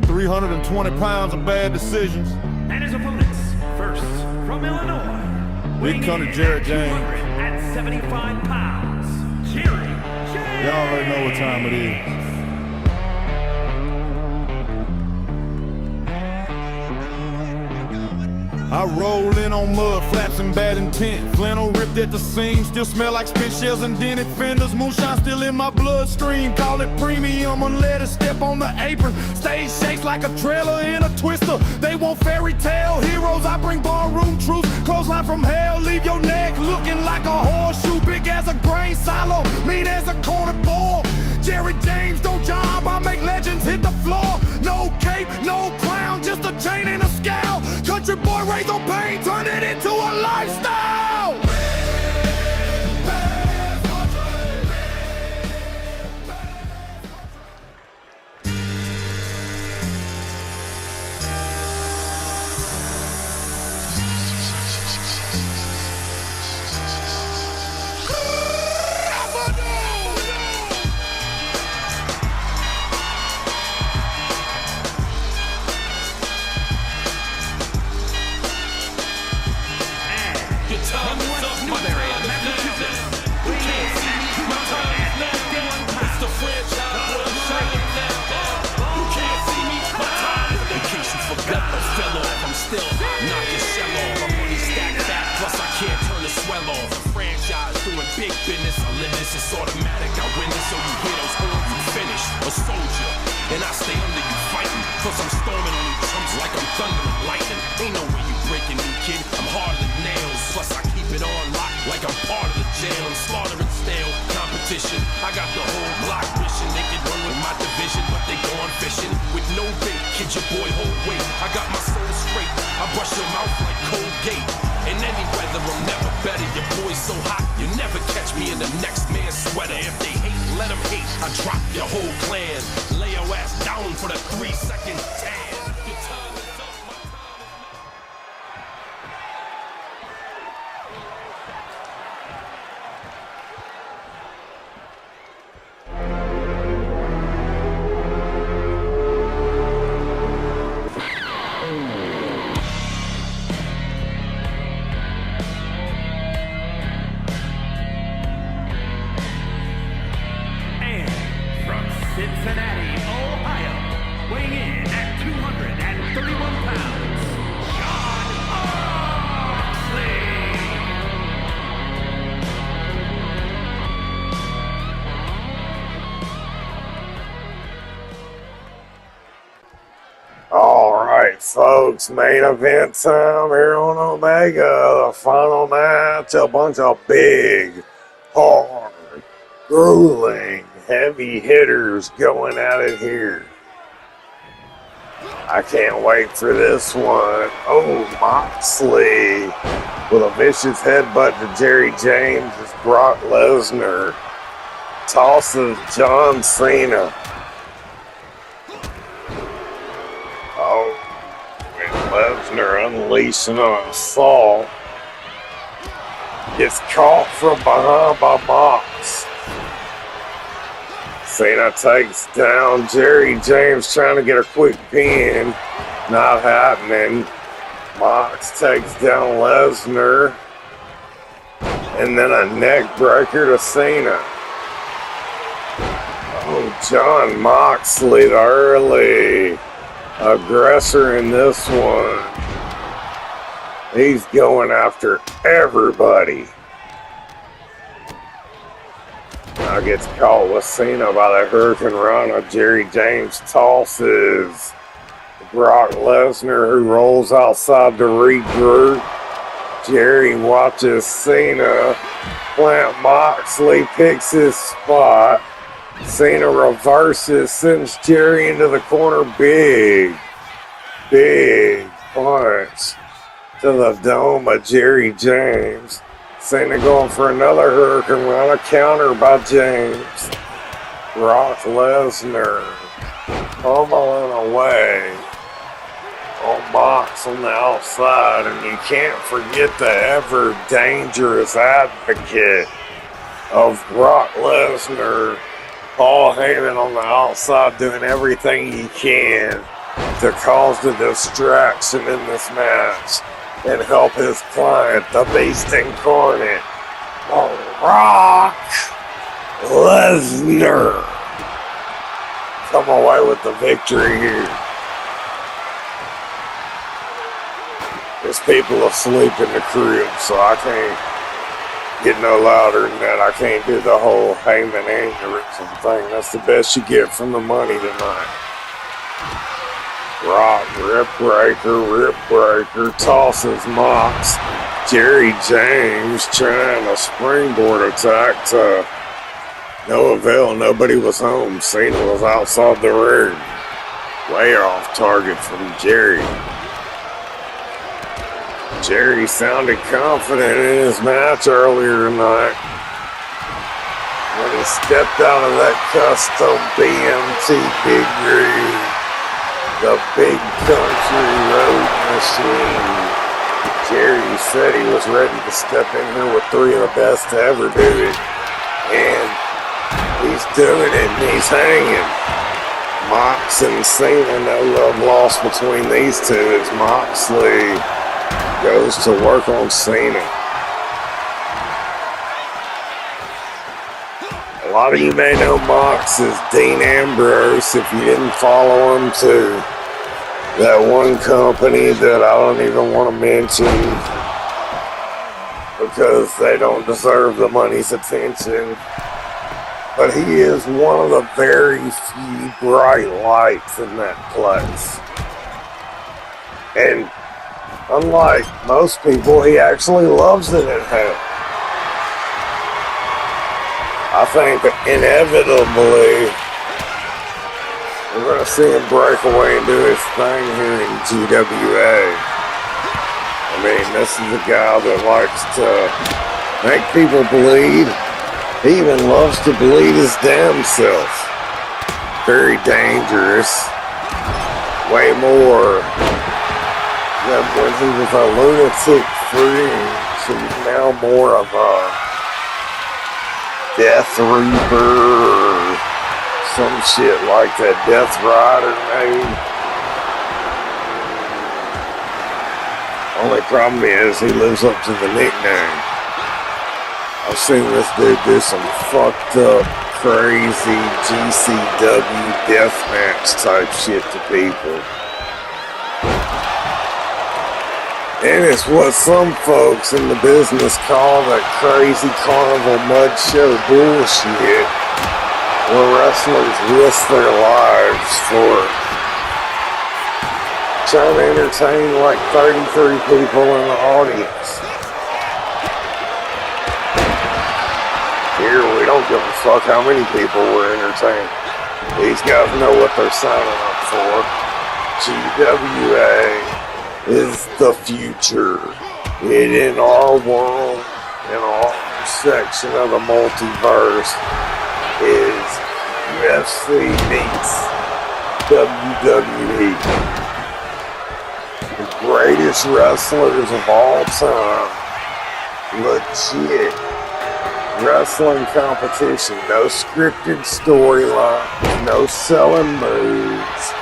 320 pounds of bad decisions. And his opponents, first from Illinois, Big Country Jerry James. 275 pounds, Jerry James. Y'all already know what time it is. I roll in on mud flaps and bad intent. Flannel ripped at the seam, still smell like spit shells and dented fenders. Moonshine still in my bloodstream, call it premium. Unleaded, step on the apron. Stage shakes like a trailer in a twister. They want fairy tale heroes, I bring barroom truth. Clothesline from hell, leave your neck looking like a horseshoe. Big as a grain silo, mean as a corner ball. Jerry James, don't job, I make legends hit the floor. No cape, no crown, just a chain and a scowl. Country boy raised on pain, turn it into a lifestyle. Big business, I live this, it's automatic. I win this, so you hear those horns, you finish. A soldier, and I stay under you fighting. Cause I'm storming on you chumps like I'm thunder and lightning. Ain't no way you breaking me, kid. I'm harder than nails. Plus I keep it on lock like I'm part of the jail. I'm slaughtering stale competition. I got the whole block wishing they could run with my division, but they gone fishing with no bait. Kid, your boy hold weight. I got my soul straight. I brush your mouth like Colgate. In any weather, I'm never better. Your boy's so hot, you never catch me in the next man's sweater. If they hate, let them hate. I drop your whole clan. Lay your ass down for the 3-second tan. Your time is up, my time is now. Cincinnati, Ohio, weighing in at 231 pounds, John All right, folks, main event time here on Omega. The final match, a bunch of big, hard, grueling, heavy hitters going at it here. I can't wait for this one. Oh, Moxley with a vicious headbutt to Jerry James as Brock Lesnar tosses John Cena. Oh, and Lesnar unleashing an assault. Gets caught from behind by Mox. Cena takes down Jerry James, trying to get a quick pin. Not happening. Mox takes down Lesnar. And then a neck breaker to Cena. Oh, John Moxley, the early aggressor in this one. He's going after everybody. Now gets caught with Cena by the Hurricane Rana. Jerry James tosses Brock Lesnar, who rolls outside to regroup. Jerry watches Cena plant Moxley, picks his spot. Cena reverses, sends Jerry into the corner. Big punch to the dome of Jerry James. Cena going for another Hurricane Rana, counter by James. Brock Lesnar pummeling away on Mox on the outside, and you can't forget the ever dangerous advocate of Brock Lesnar, Paul Heyman, on the outside doing everything he can to cause the distraction in this match and help his client, the Beast Incarnate, Brock Lesnar, come away with the victory here. This people asleep in the crib, so I can't get no louder than that. I can't do the whole Heyman aneurysm thing. That's the best you get from the money tonight. Rock, rip breaker, tosses Mox. Jerry James trying a springboard attack to no avail. Nobody was home. Cena was outside the ring. Way off target from Jerry. Jerry sounded confident in his match earlier tonight when he stepped out of that custom BMT Big Rig, the big country road machine. Jerry said he was ready to step in here with three of the best to ever do it, and he's doing it and he's hanging. Mox and Cena, no love lost between these two as Moxley goes to work on Cena. A lot of you may know Mox as Dean Ambrose if you didn't follow him to that one company that I don't even want to mention because they don't deserve the money's attention. But he is one of the very few bright lights in that place. And unlike most people, he actually loves it at home. I think that inevitably we're going to see him break away and do his thing here in GWA. I mean, this is a guy that likes to make people bleed. He even loves to bleed his damn self. Very dangerous. Way more than when he was a lunatic fringe. He's now more of a Death Reaper or some shit like that. Death Rider, maybe. Only problem is he lives up to the nickname. I've seen this dude do some fucked up, crazy GCW deathmatch type shit to people. And it's what some folks in the business call that crazy carnival mud show bullshit, where wrestlers risk their lives for trying to entertain like 33 people in the audience. Here, we don't give a fuck how many people we're entertaining. These guys know what they're signing up for. GWA is the future. In our world, in our section of the multiverse, is UFC meets WWE. The greatest wrestlers of all time. Legit. Wrestling competition, no scripted storyline, no selling moves,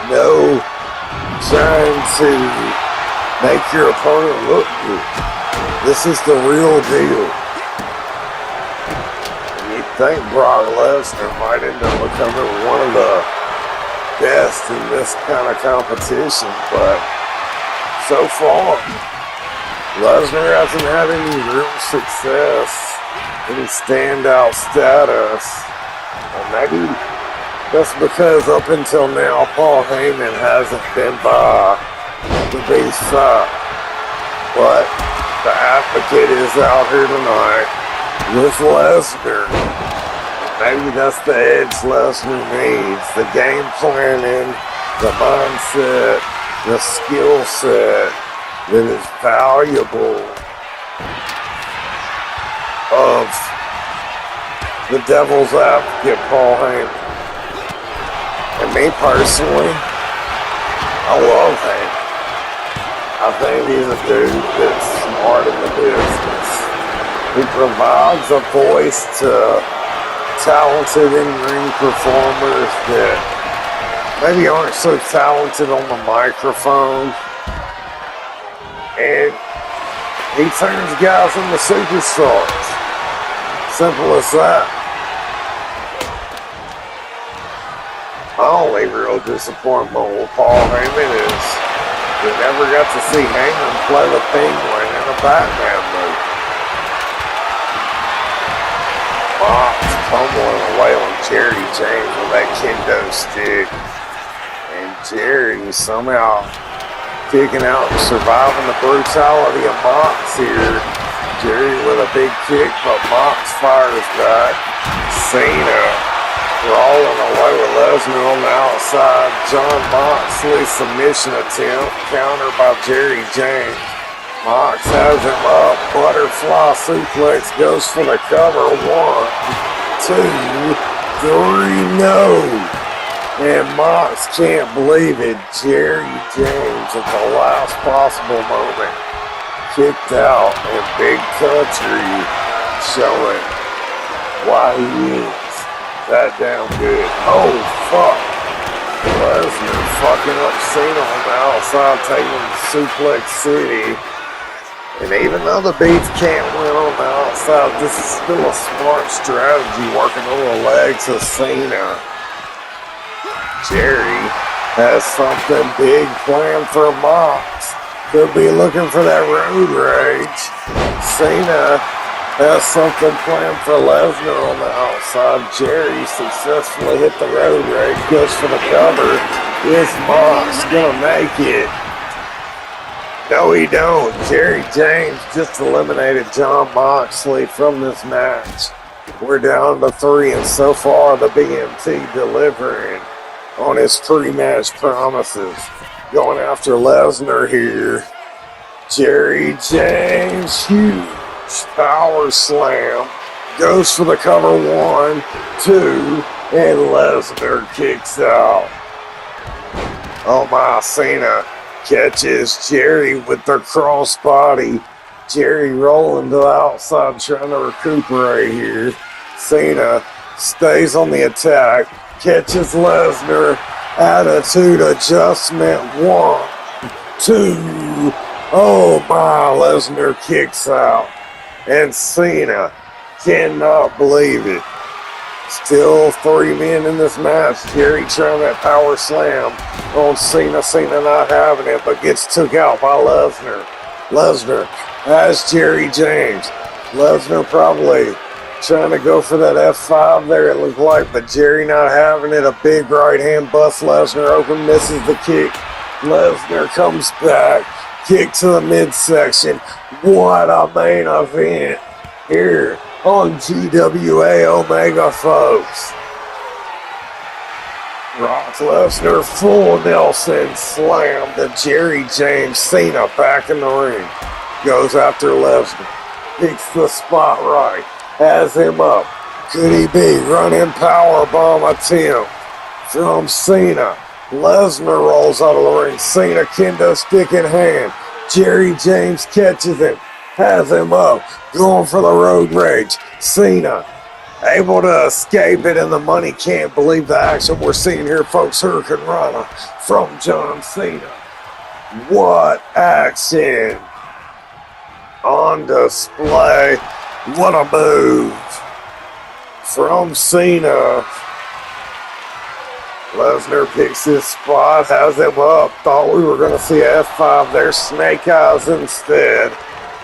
no trying to make your opponent look good. This is the real deal. And you think Brock Lesnar might end up becoming one of the best in this kind of competition, but so far, Lesnar hasn't had any real success. Any standout status. Well, maybe that's because up until now Paul Heyman hasn't been by the B-side. But the advocate is out here tonight with Lesnar. Maybe that's the edge Lesnar needs. The game planning, the mindset, the skill set that is valuable of the devil's advocate, Paul Heyman. And me personally, I love Heyman. I think he's a dude that's smart in the business. He provides a voice to talented in-ring performers that maybe aren't so talented on the microphone. And he turns guys into superstars. Simple as that. My only real disappointment with Paul Heyman is We never got to see Hangman play the Penguin in a Batman movie. Mox pummeling away on Jerry James with that kendo stick. And Jerry somehow kicking out and surviving the brutality of Mox here. Jerry with a big kick, but Mox fires back. Cena rolling away with Lesnar on the outside. John Moxley submission attempt, countered by Jerry James. Mox has him up, butterfly suplex, goes for the cover. 1, 2, 3, no. And Mox can't believe it. Jerry James at the last possible moment kicked out, and Big Country showing why he is that damn good. Oh, fuck. Lesnar fucking up Cena on the outside, taking Suplex City. And even though the Beats can't win on the outside, this is still a smart strategy working on the legs of Cena. Jerry has something big planned for Mox. Could be looking for that road rage. Cena has something planned for Lesnar on the outside. Jerry successfully hit the road rage, goes for the cover. Is Mox gonna make it? No, he don't. Jerry James just eliminated John Moxley from this match. We're down to 3, and so far the BMT delivering on his pre-match promises. Going after Lesnar here. Jerry James, huge power slam. Goes for the cover. 1, 2, and Lesnar kicks out. Oh my, Cena catches Jerry with the crossbody. Jerry rolling to the outside, trying to recuperate here. Cena stays on the attack, catches Lesnar. Attitude adjustment. 1, 2. Oh my, Lesnar kicks out. And Cena cannot believe it. Still 3 men in this match. Jerry trying that power slam on Cena. Cena not having it, but gets took out by Lesnar. Lesnar has Jerry James. Lesnar probably trying to go for that F5 there, it looked like, but Jerry not having it. A big right hand busts Lesnar open, misses the kick. Lesnar comes back, kick to the midsection. What a main event here on GWA Omega, folks. Brock Lesnar full Nelson slam to Jerry James. Cena back in the ring. Goes after Lesnar. Picks the spot right. Has him up. Could he be running powerbomb attempt from Cena? Lesnar rolls out of the ring. Cena kendo stick in hand. Jerry James catches him. Has him up. Going for the road rage. Cena able to escape it, and the money can't believe the action we're seeing here, folks. Hurricane Rana from John Cena. What action on display. What a move from Cena. Lesnar picks his spot, has him up. Thought we were going to see a F5 there. Snake Eyes instead.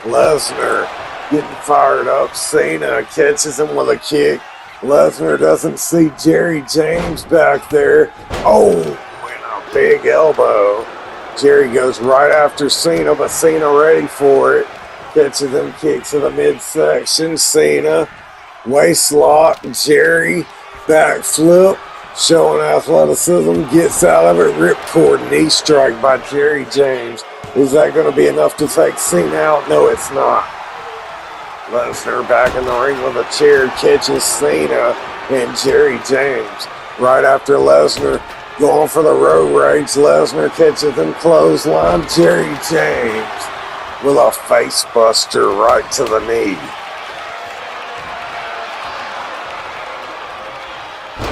Lesnar getting fired up. Cena catches him with a kick. Lesnar doesn't see Jerry James back there. Oh, and a big elbow. Jerry goes right after Cena, but Cena ready for it. Catches him, kicks to the midsection. Cena, waist lock. Jerry, backflip, showing athleticism, gets out of it. Ripcord knee strike by Jerry James. Is that going to be enough to take Cena out? No, it's not. Lesnar back in the ring with a chair, catches Cena and Jerry James. Right after Lesnar, going for the road rage. Lesnar catches him, clothesline. Jerry James with a face buster right to the knee.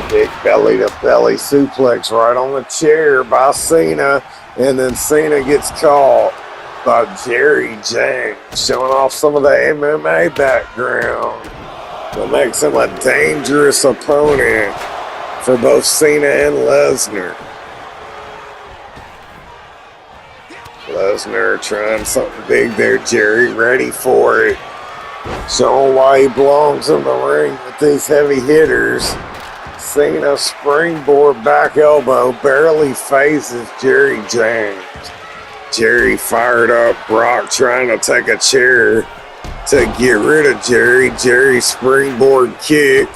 Big belly to belly suplex right on the chair by Cena, and then Cena gets caught by Jerry James, showing off some of the MMA background. That makes him a dangerous opponent for both Cena and Lesnar. Lesnar trying something big there, Jerry. Ready for it. Showing why he belongs in the ring with these heavy hitters. Cena springboard back elbow barely phases Jerry James. Jerry fired up. Brock trying to take a chair to get rid of Jerry. Jerry springboard kick.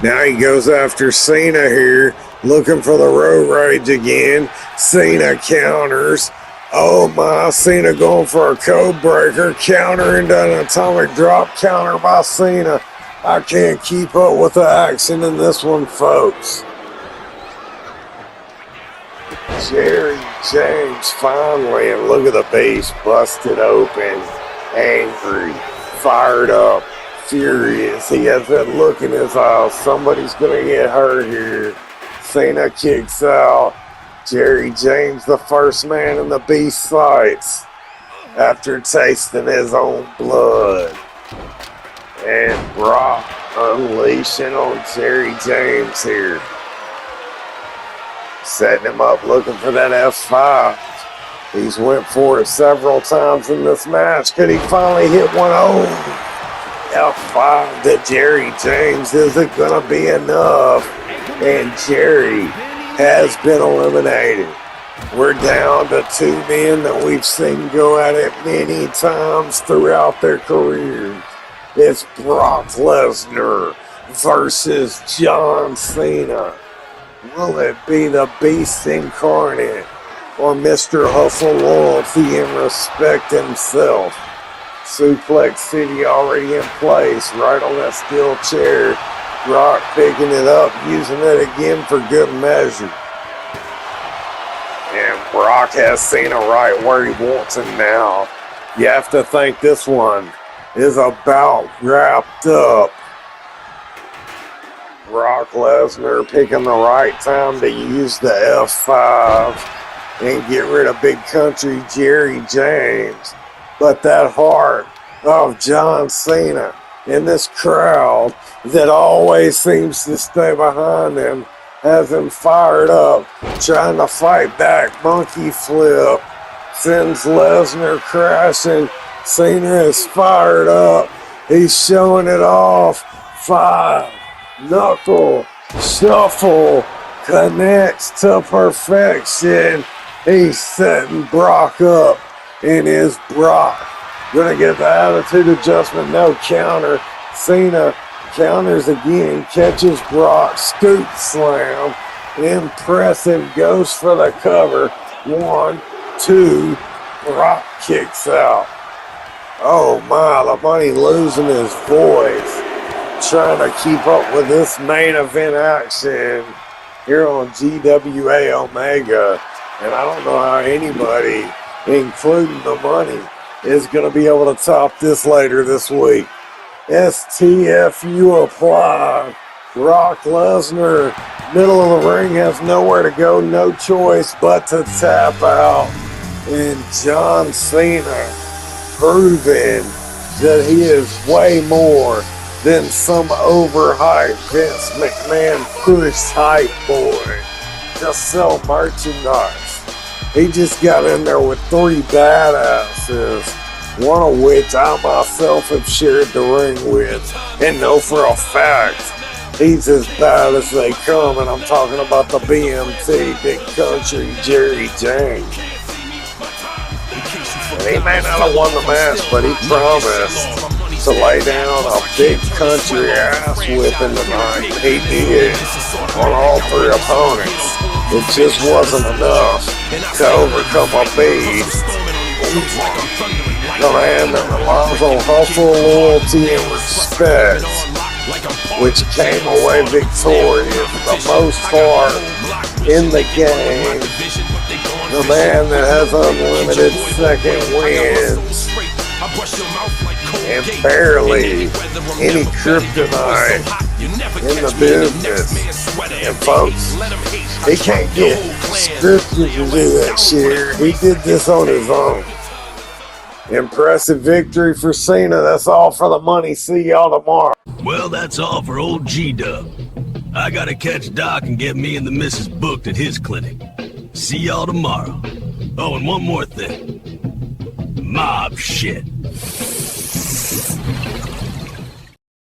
Now he goes after Cena here, looking for the road rage again. Cena counters. Oh my, Cena going for a code breaker. Counter into an atomic drop counter by Cena. I can't keep up with the action in this one, folks. Jerry James finally, and look at the base busted open, angry, fired up, furious. He has that look in his eyes. Somebody's gonna get hurt here. Cena kicks out. Jerry James, the first man in the beast sights after tasting his own blood. And Brock unleashing on Jerry James here. Setting him up, looking for that F5. He's went for it several times in this match. Could he finally hit one? Oh, F5 to Jerry James. Is it going to be enough? And Jerry has been eliminated. We're down to two men that we've seen go at it many times throughout their careers. It's Brock Lesnar versus John Cena. Will it be the Beast incarnate or Mr. Hustle Loyalty and Respect himself? Suplex City already in place, right on that steel chair. Brock picking it up, using it again for good measure. And Brock has Cena right where he wants him now. You have to think this one is about wrapped up. Brock Lesnar picking the right time to use the F5 and get rid of Big Country Jerry James. But that heart of John Cena in this crowd that always seems to stay behind him has him fired up, trying to fight back. Monkey flip sends Lesnar crashing. Cena is fired up. He's showing it off. 5 knuckle shuffle connects to perfection. He's setting Brock up. And is Brock gonna get the attitude adjustment? No counter. Cena counters again, catches Brock, scoop slam. Impressive, goes for the cover. 1, 2, Brock kicks out. Oh my, the money losing his voice. Trying to keep up with this main event action here on GWA Omega. And I don't know how anybody, including the money, is going to be able to top this later this week. STFU apply. Brock Lesnar, middle of the ring, has nowhere to go, no choice but to tap out. And John Cena proving that he is way more than some overhyped Vince McMahon push hype boy. Just sell merchandise. He just got in there with 3 badasses, one of which I myself have shared the ring with, and know for a fact he's as bad as they come, and I'm talking about the BMT, Big Country Jerry James. He may not have won the match, but he promised to lay down a big country ass whipping tonight. He did on all 3 opponents. It just wasn't enough to overcome a beast. The man that relies on hustle, loyalty, and respect, which came away victorious the most part in the game. The man that has unlimited second wins and barely any kryptonite in the business. And folks, he can't get scripted to do that shit. He did this on his own. Impressive victory for Cena. That's all for the money. See y'all tomorrow. Well, that's all for old G-Dub. I gotta catch Doc and get me and the missus booked at his clinic. See y'all tomorrow. Oh, and one more thing. mob shit.